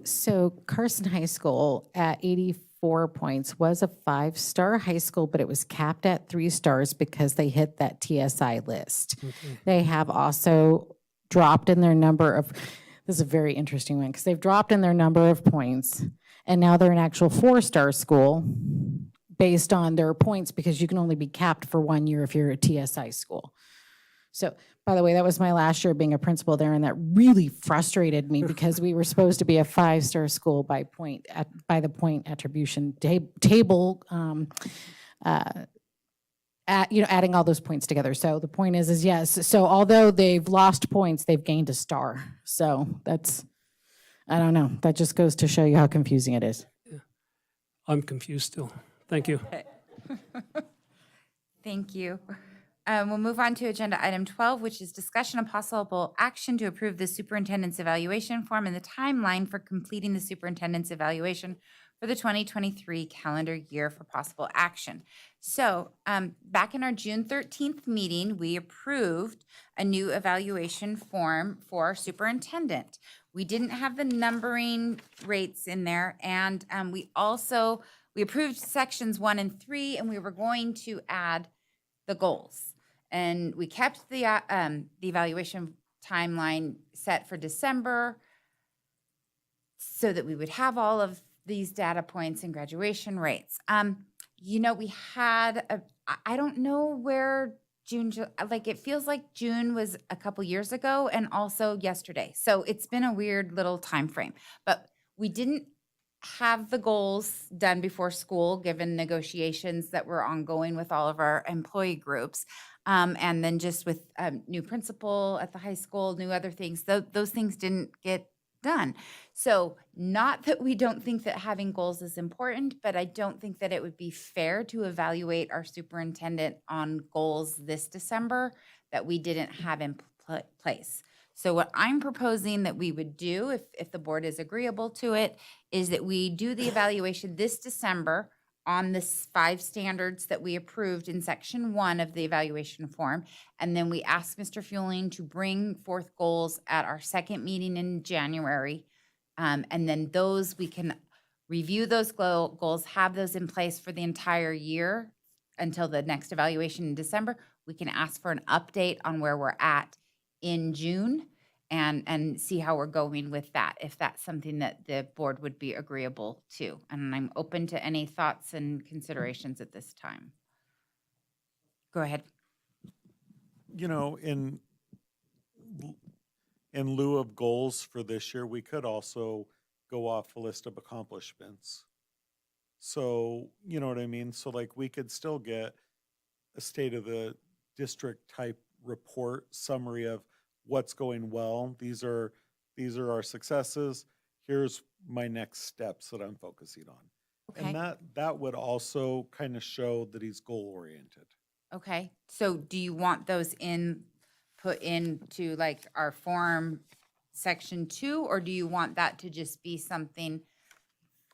So Carson High School at 84 points was a 5-star high school, but it was capped at 3 stars because they hit that TSI list. Okay. They have also dropped in their number of, this is a very interesting one, because they've dropped in their number of points, and now they're an actual 4-star school based on their points, because you can only be capped for 1 year if you're a TSI school. So, by the way, that was my last year being a principal there, and that really frustrated me because we were supposed to be a 5-star school by the point attribution table, adding all those points together. So the point is yes. So although they've lost points, they've gained a star. So that's, I don't know. That just goes to show you how confusing it is. I'm confused still. Thank you. Thank you. We'll move on to agenda item 12, which is discussion of possible action to approve the superintendent's evaluation form and the timeline for completing the superintendent's evaluation for the 2023 calendar year for possible action. So back in our June 13th meeting, we approved a new evaluation form for our superintendent. We didn't have the numbering rates in there, and we approved sections 1 and 3, and we were going to add the goals. And we kept the evaluation timeline set for December so that we would have all of these data points and graduation rates. We had I don't know where June, like it feels like June was a couple years ago and also yesterday. So it's been a weird little time frame, but we didn't have the goals done before school, given negotiations that were ongoing with all of our employee groups. And then just with new principal at the high school, new other things, those things didn't get done. So not that we don't think that having goals is important, but I don't think that it would be fair to evaluate our superintendent on goals this December that we didn't have in place. So what I'm proposing that we would do, if the board is agreeable to it, is that we do the evaluation this December on the 5 standards that we approved in section 1 of the evaluation form. And then we ask Mr. Fueling to bring forth goals at our second meeting in January. And then we can review those goals, have those in place for the entire year until the next evaluation in December. We can ask for an update on where we're at in June and see how we're going with that, if that's something that the board would be agreeable to. And I'm open to any thoughts and considerations at this time. Go ahead. In lieu of goals for this year, we could also go off a list of accomplishments. So, you know what I mean? So like we could still get a state of the district type report summary of what's going well. These are our successes. Here's my next steps that I'm focusing on. Okay. And that would also kind of show that he's goal oriented. Okay. So do you want those put into like our form section 2, or do you want that to just be something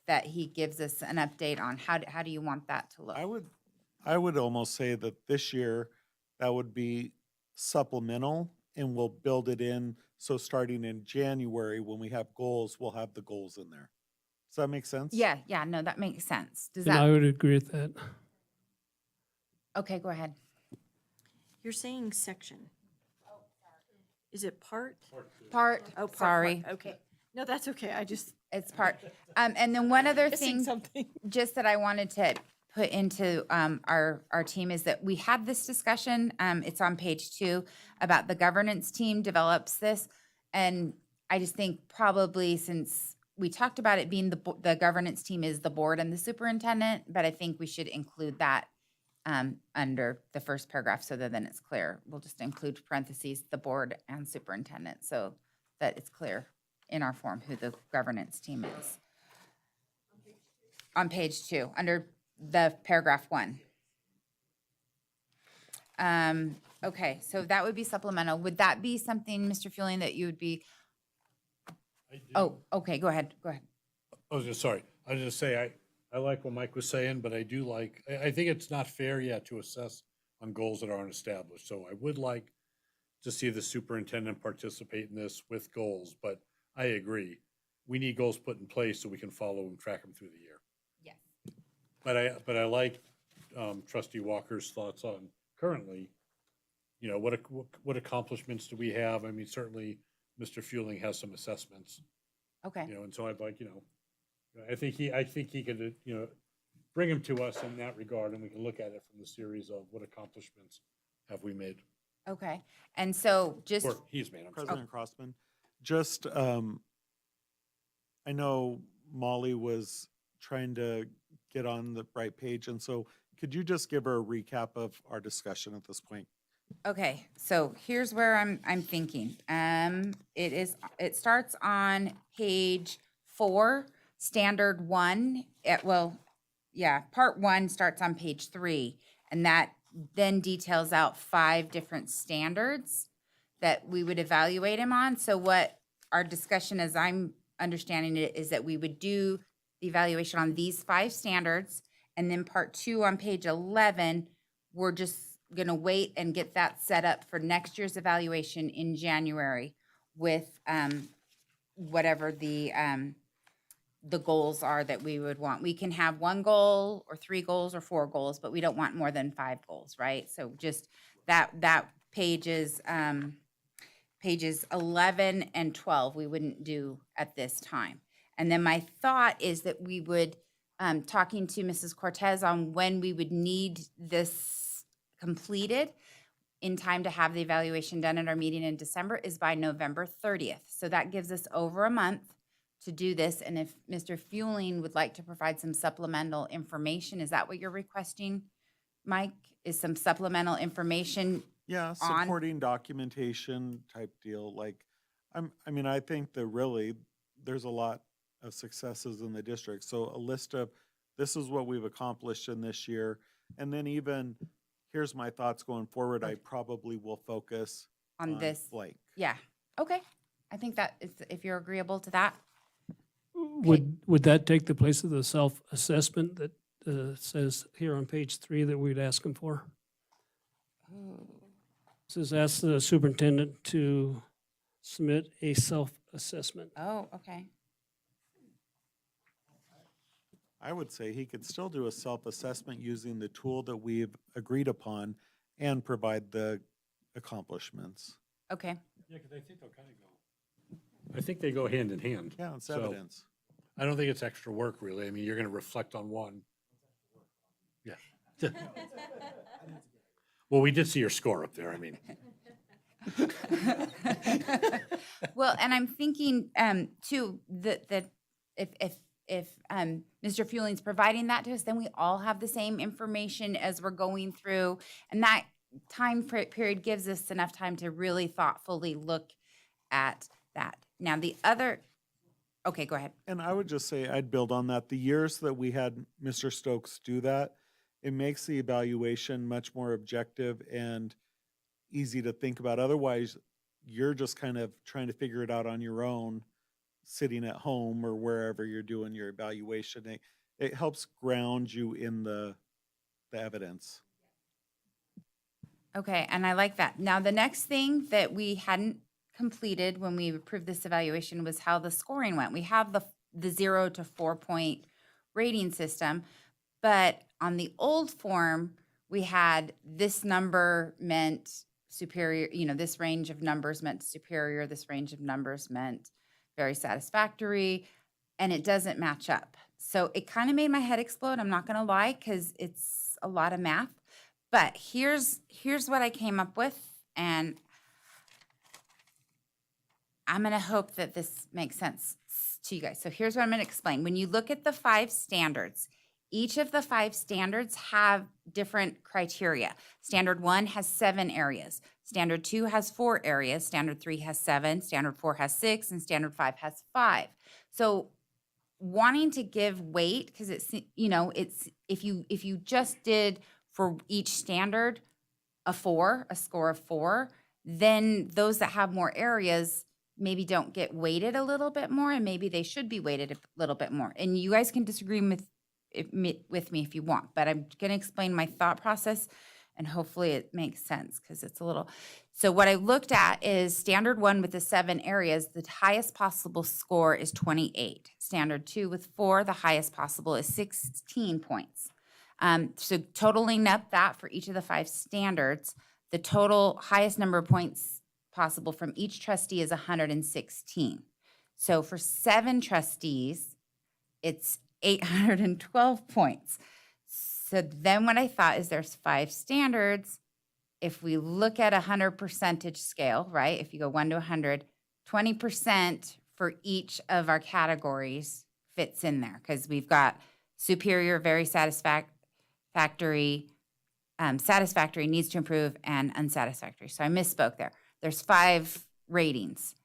that he gives us an update on? How do you want that to look? I would almost say that this year, that would be supplemental, and we'll build it in, so starting in January, when we have goals, we'll have the goals in there. Does that make sense? Yeah, no, that makes sense. Does And I that, would agree with that. okay, go ahead. You're saying section. Is it part? Part, Oh, part, sorry. part, okay. No, that's okay, I just. It's part. And then one other Missing thing, something. just that I wanted to put into our team is that we had this discussion, it's on page 2, about the governance team develops this. And I just think probably since we talked about it being the governance team is the board and the superintendent, but I think we should include that under the first paragraph so that then it's clear. We'll just include parentheses, the board and superintendent, so that it's clear in our form who the governance team is. On page 2, under the paragraph 1. Okay, so that would be supplemental. Would that be something, Mr. Fueling, that you would be? Oh, okay, go ahead. I was just, sorry, I was just say, I like what Mike was saying, but I do like, I think it's not fair yet to assess on goals that aren't established. So I would like to see the superintendent participate in this with goals, but I agree. We need goals put in place so we can follow and track them through the year. Yes. But I like Trustee Walker's thoughts on currently, you know, what accomplishments do we have? I mean, certainly Mr. Fueling has some assessments, Okay, you know, and so I'd like, you know, I think he could, you know, bring them to us in that regard, and we can look at it from the series of what accomplishments have we made, okay. And so just, or he's made, I'm sorry. President Crossman, just, I know Molly was trying to get on the right page, and so could you just give her a recap of our discussion at this point? okay, so here's where I'm thinking. It starts on page 4, standard 1. Part 1 starts on page 3, and that then details out 5 different standards that we would evaluate him on. So what our discussion, as I'm understanding it, is that we would do the evaluation on these 5 standards, and then part 2 on page 11, we're just gonna wait and get that set up for next year's evaluation in January with whatever the goals are that we would want. We can have 1 goal or 3 goals or 4 goals, but we don't want more than 5 goals, right? So just that pages 11 and 12, we wouldn't do at this time. And then my thought is that we would, talking to Mrs. Cortez on when we would need this completed in time to have the evaluation done at our meeting in December, is by November 30th. So that gives us over a month to do this. And if Mr. Fueling would like to provide some supplemental information, is that what you're requesting, Mike? Is some supplemental information? Yeah, supporting documentation type deal, like, I mean, I think that really, there's a lot of successes in the district, so a list of, this is what we've accomplished in this year, and then even, here's my thoughts going forward, I probably will focus On this? blank. Yeah, okay. I think that is, if you're agreeable to that. Would that take the place of the self-assessment that says here on page 3 that we'd ask him for? Says ask the superintendent to submit a self-assessment. Oh, okay. I would say he could still do a self-assessment using the tool that we've agreed upon and provide the accomplishments. Okay. Yeah, because I think they'll kind of go. I think they go hand in hand. Yeah, it's So, evidence. I don't think it's extra work, really. I mean, you're going to reflect on one. Yeah. Well, we did see your score up there, I mean. Well, and I'm thinking, too, that if Mr. Fueling's providing that to us, then we all have the same information as we're going through. And that time period gives us enough time to really thoughtfully look at that. Now, the other, okay, go ahead. And I would just say, I'd build on that. The years that we had Mr. Stokes do that, it makes the evaluation much more objective and easy to think about. Otherwise, you're just kind of trying to figure it out on your own, sitting at home or wherever you're doing your evaluation. It helps ground you in the evidence. Okay, and I like that. Now, the next thing that we hadn't completed when we approved this evaluation was how the scoring went. We have the 0 to 4 point rating system, but on the old form, we had this number meant superior, this range of numbers meant superior, this range of numbers meant very satisfactory, and it doesn't match up. So it kind of made my head explode. I'm not going to lie, because it's a lot of math. But here's what I came up with, and I'm going to hope that this makes sense to you guys. So here's what I'm going to explain. When you look at the 5 standards, each of the 5 standards have different criteria. Standard 1 has 7 areas. Standard 2 has 4 areas. Standard 3 has 7. Standard 4 has 6. And Standard 5 has 5. So wanting to give weight, because it's, if you just did for each standard a score of 4, then those that have more areas maybe don't get weighted a little bit more, and maybe they should be weighted a little bit more. And you guys can disagree with me if you want, but I'm going to explain my thought process, and hopefully it makes sense, because it's a little. So what I looked at is Standard 1 with the 7 areas, the highest possible score is 28. Standard 2 with 4, the highest possible is 16 points. So totaling up that for each of the 5 standards, the total highest number of points possible from each trustee is 116. So for 7 trustees, it's 812 points. So then what I thought is there's 5 standards. If we look at 100% scale, right? If you go 1 to 100, 20% for each of our categories fits in there, because we've got superior, very satisfactory, satisfactory, needs to improve, and unsatisfactory. So I misspoke there. There's 5 ratings.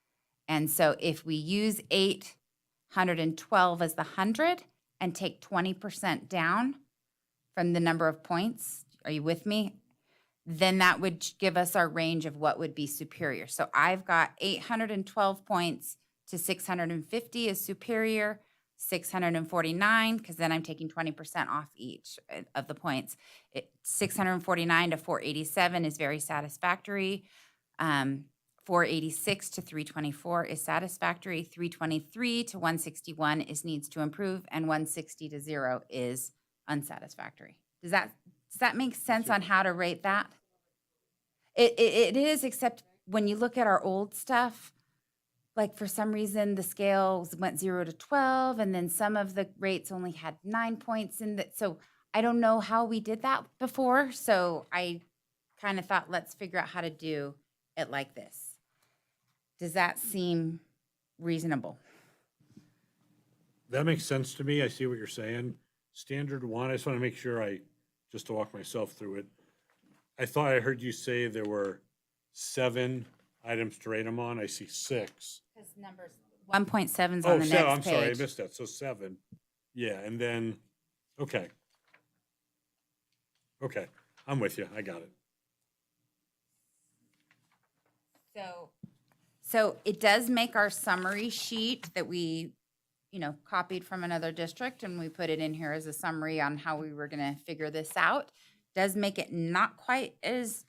And so if we use 812 as the 100 and take 20% down from the number of points, are you with me? Then that would give us our range of what would be superior. So I've got 812 points to 650 is superior, 649, because then I'm taking 20% off each of the points. 649 to 487 is very satisfactory. 486 to 324 is satisfactory. 323 to 161 is needs to improve, and 160 to 0 is unsatisfactory. Does that make sense on how to rate that? It is, except when you look at our old stuff, like for some reason the scales went 0 to 12, and then some of the rates only had 9 points in that. So I don't know how we did that before. So I kind of thought, let's figure out how to do it like this. Does that seem reasonable? That makes sense to me. I see what you're saying. Standard 1, I just want to make sure just to walk myself through it. I thought I heard you say there were 7 items to rate them on. I see 6. Because numbers 1.7's Oh, on the next I'm sorry, I page. missed that. So 7. Yeah, and then, okay. Okay, I'm with you. I got it. So it does make our summary sheet that we, copied from another district, and we put it in here as a summary on how we were going to figure this out. Does make it not quite as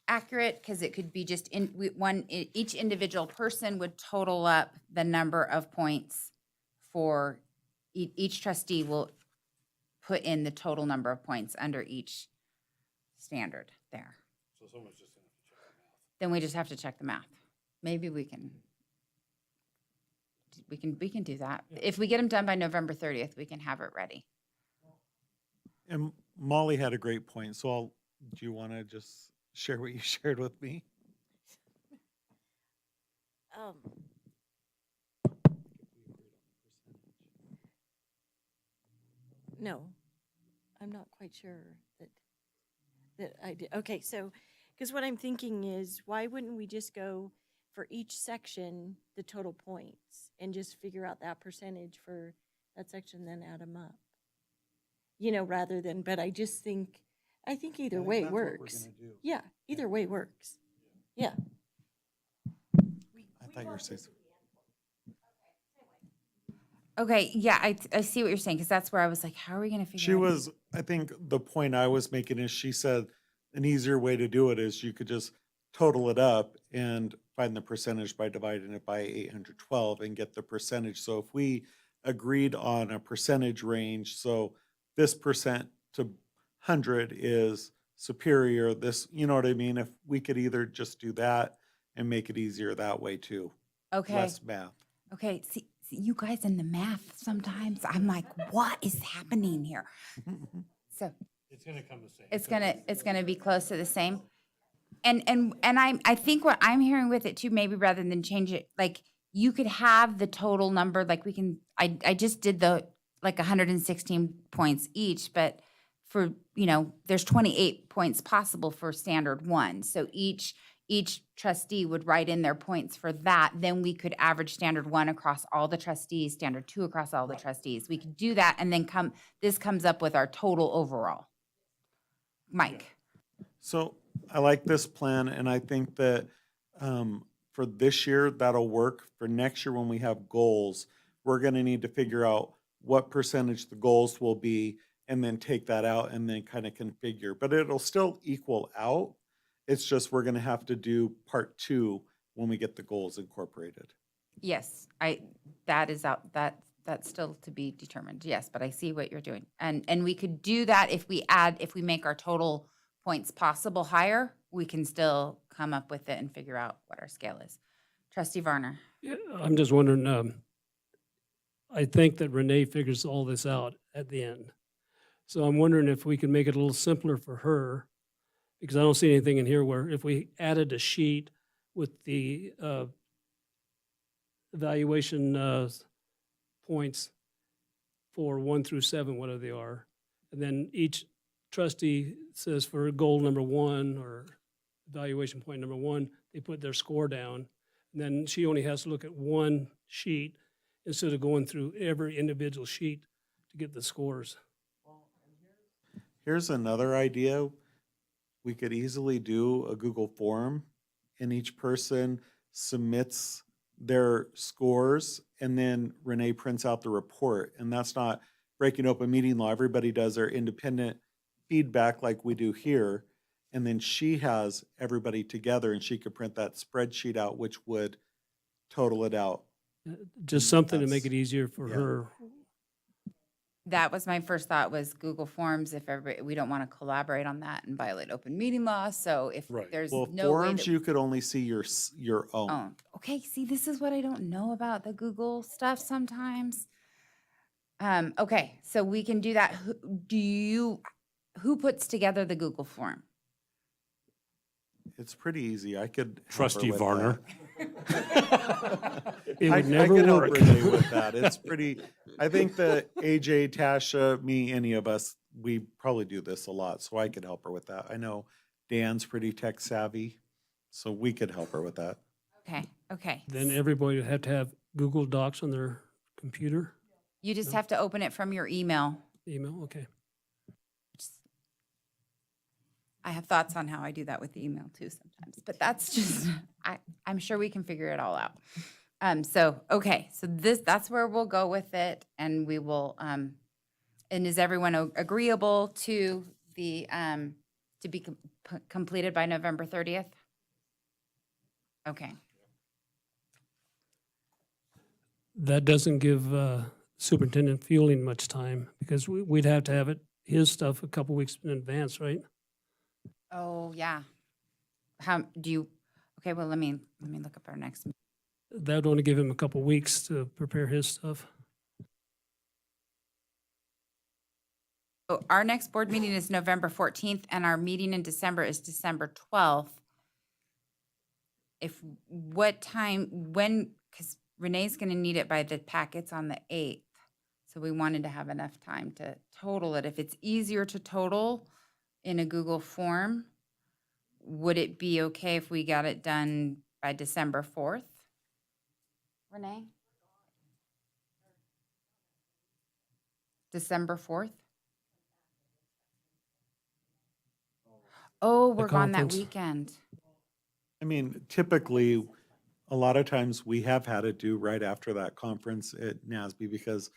accurate, because it could be just each individual person would total up the number of points for each trustee will put in the total number of points under each standard there. So someone's just gonna have to check the math. Then we just have to check the math. Maybe we can do that. If we get them done by November 30th, we can have it ready. And Molly had a great point, so do you want to just share what you shared with me? No, I'm not quite sure that I did. Okay, so, because what I'm thinking is, why wouldn't we just go for each section, the total points, and just figure out that percentage for that section, then add them up? Rather than, but I think either way works. Yeah, either way works. Yeah. thought you were saying. Okay, yeah, I see what you're saying, because that's where I was like, how are we gonna figure She out? was, I think the point I was making is she said an easier way to do it is you could just total it up and find the percentage by dividing it by 812 and get the percentage. So if we agreed on a percentage range, so this percent to 100 is superior, this, you know what I mean? If we could either just do that and make it easier that way too. Okay, Less math. okay, see, you guys in the math, sometimes I'm like, what is happening here? So It's gonna come the same. it's gonna be close to the same. And I think what I'm hearing with it too, maybe rather than change it, like you could have the total number, like we can, I just did the like 116 points each, but for, there's 28 points possible for standard one. So each trustee would write in their points for that. Then we could average standard one across all the trustees, standard two across all the trustees. We could do that and then this comes up with our total overall. Mike. So I like this plan, and I think that for this year, that'll work. For next year, when we have goals, we're gonna need to figure out what percentage the goals will be, and then take that out and then kind of configure. But it'll still equal out. It's just we're gonna have to do part two when we get the goals incorporated. Yes, that is out, that's still to be determined, yes, but I see what you're doing. And we could do that if we make our total points possible higher, we can still come up with it and figure out what our scale is. Trustee Varner. Yeah, I'm just wondering, I think that Renee figures all this out at the end. So I'm wondering if we can make it a little simpler for her, because I don't see anything in here where if we added a sheet with the evaluation points for 1 through 7, whatever they are, and then each trustee says for goal number 1 or evaluation point number 1, they put their score down, and then she only has to look at one sheet instead of going through every individual sheet to get the scores. Here's another idea. We could easily do a Google form, and each person submits their scores, and then Renee prints out the report. And that's not breaking open meeting law. Everybody does their independent feedback like we do here. And then she has everybody together, and she could print that spreadsheet out, which would total it out. Just something to make That's- it easier for yeah. her. That was my first thought, was Google Forms, if we don't want to collaborate on that and violate open meeting law, so if Right. there's Well, no way forms, that. you could only see your own. Oh, okay, see, this is what I don't know about the Google stuff sometimes. Okay, so we can do that. Who puts together the Google form? It's pretty easy. I could. help her Trustee with Varner. that. It would I never could help work. Renee with that. It's pretty, I think that AJ, Tasha, me, any of us, we probably do this a lot, so I could help her with that. I know Dan's pretty tech savvy, so we could help her with that. Okay. Then everybody would have to have Google Docs on their computer, You just have to open it from your email. email, okay. I have thoughts on how I do that with the email too sometimes, but that's just, I'm sure we can figure it all out. Okay, so that's where we'll go with it, and we will, and is everyone agreeable to the, to be completed by November 30th? Okay, That doesn't give Superintendent Fueling much time, because we'd have to have his stuff a couple weeks in advance, right? oh, yeah. How, do you, okay, well, let me look up our next. That would only give him a couple weeks to prepare his stuff. Oh, our next board meeting is November 14th, and our meeting in December is December 12th. Because Renee's going to need it by the packets on the 8th. So we wanted to have enough time to total it. If it's easier to total in a Google form, would it be okay if we got it done by December 4th? Renee? December 4th? Oh, we're gone that conference. weekend. I mean, typically, A lot of times we have had it due right after that conference at NASB because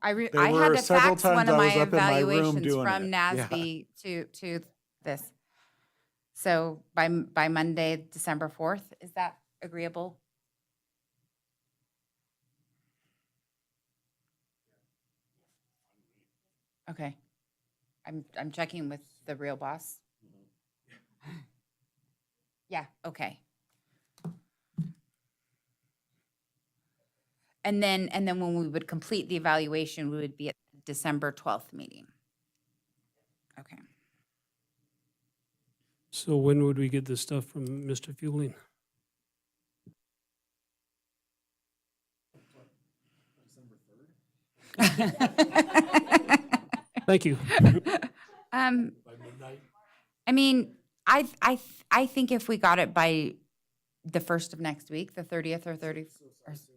I There had were to several fax one times of I my was up in my room evaluations doing from it. Yeah. NASB to this. So by Monday, December 4th, is that agreeable? Okay. I'm checking with the real boss. Yeah, okay. And then when we would complete the evaluation, we would be at the December 12th meeting. Okay. So when would we get this stuff from Mr. Fueling? Thank you. I mean, I think if we got it by the first of next week, the 30th or 31st.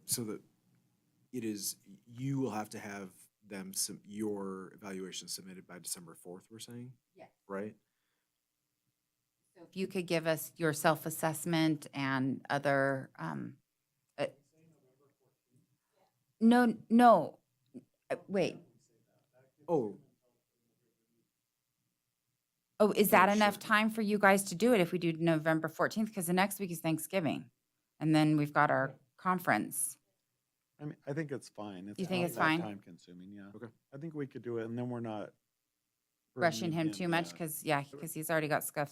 So that it is, you will have to have them, your evaluation submitted by December 4th, we're saying? Yes. Right? So if you could give us your self-assessment and other, no, wait. Oh, Oh, is that Oh, enough sure. time for you guys to do it if we do November 14th? Because the next week is Thanksgiving. And then we've got our conference. I mean, I think it's fine. You think not it's that fine? Time consuming, yeah. Okay. I think we could do it and then we're not Rushing burdening him too much yeah. because he's already got stuff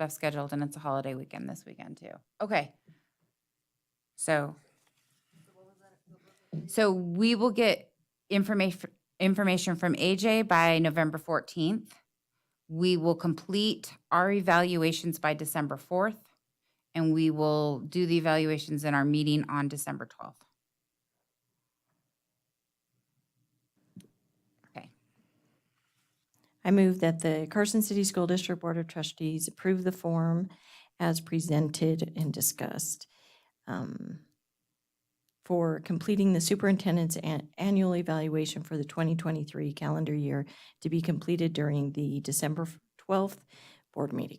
scheduled and it's a holiday weekend this weekend too. Okay. So we will get information from AJ by November 14th. We will complete our evaluations by December 4th, and we will do the evaluations in our meeting on December 12th. Okay. I move that the Carson City School District Board of Trustees approve the form as presented and discussed for completing the superintendent's annual evaluation for the 2023 calendar year to be completed during the December 12th board meeting.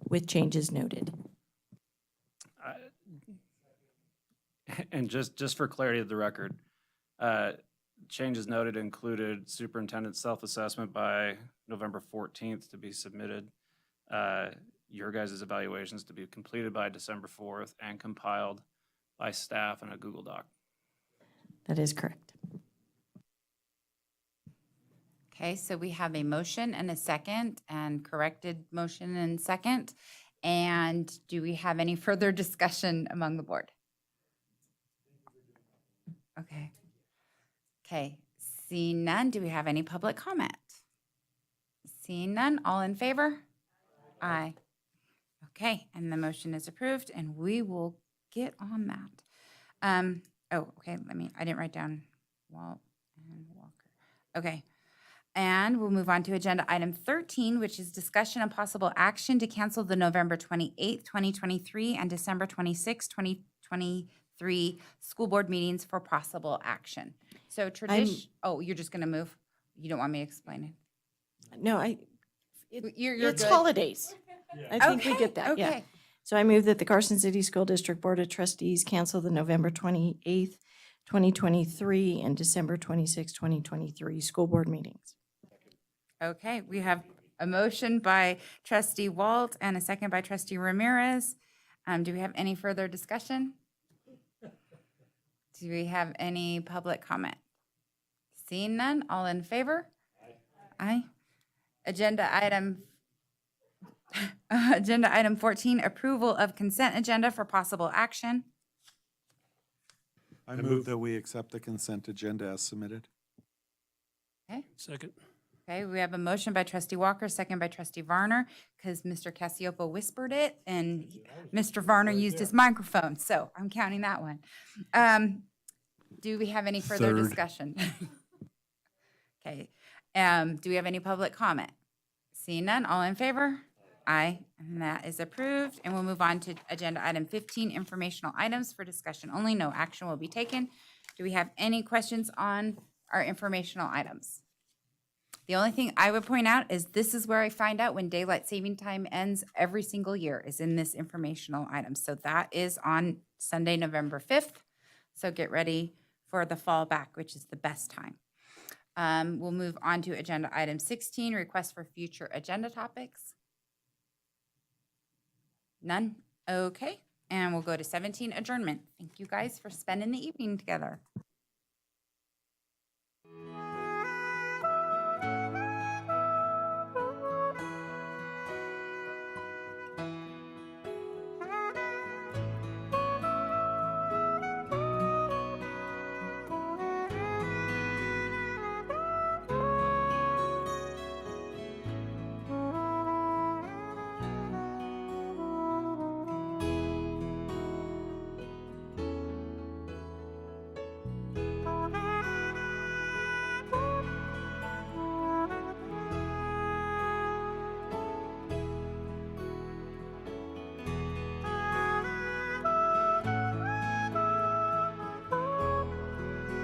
With changes noted. And just for clarity of the record, changes noted included superintendent's self-assessment by November 14th to be submitted, your guys' evaluations to be completed by December 4th and compiled by staff in a Google Doc. That is correct. Okay, so we have a motion and a second and corrected motion and second. And do we have any further discussion among the board? Okay. Okay, seeing none, do we have any public comment? Seeing none, all in favor? Aye. Okay, and the motion is approved and we will get on that. Okay, I didn't write down Walt and Walker. Okay. And we'll move on to agenda item 13, which is discussion and possible action to cancel the November 28th, 2023 and December 26th, 2023 school board meetings for possible action. So you're just going to move? You don't want me to explain it? No, You're it's good. holidays. I think we get that, yeah. Okay. So I move that the Carson City School District Board of Trustees cancel the November 28th, 2023 and December 26th, 2023 school board meetings. Okay, we have a motion by trustee Walt and a second by trustee Ramirez. Do we have any further discussion? Do we have any public comment? Seeing none, all in favor? Aye. Agenda item 14, approval of consent agenda for possible action. I move that we accept the consent agenda as submitted. Okay. Second. Okay, we have a motion by trustee Walker, second by trustee Varner, because Mr. Cassiopo whispered it and Mr. Varner used his microphone, so I'm counting that one. Do we have any further discussion? Okay, do we have any public comment? Seeing none, all in favor? Aye, and that is approved. And we'll move on to agenda item 15, informational items for discussion only. No action will be taken. Do we have any questions on our informational items? The only thing I would point out is this is where I find out when daylight saving time ends every single year is in this informational item. So that is on Sunday, November 5th. So get ready for the fall back, which is the best time. We'll move on to agenda item 16, request for future agenda topics. None? Okay. And we'll go to 17, adjournment. Thank you guys for spending the evening together.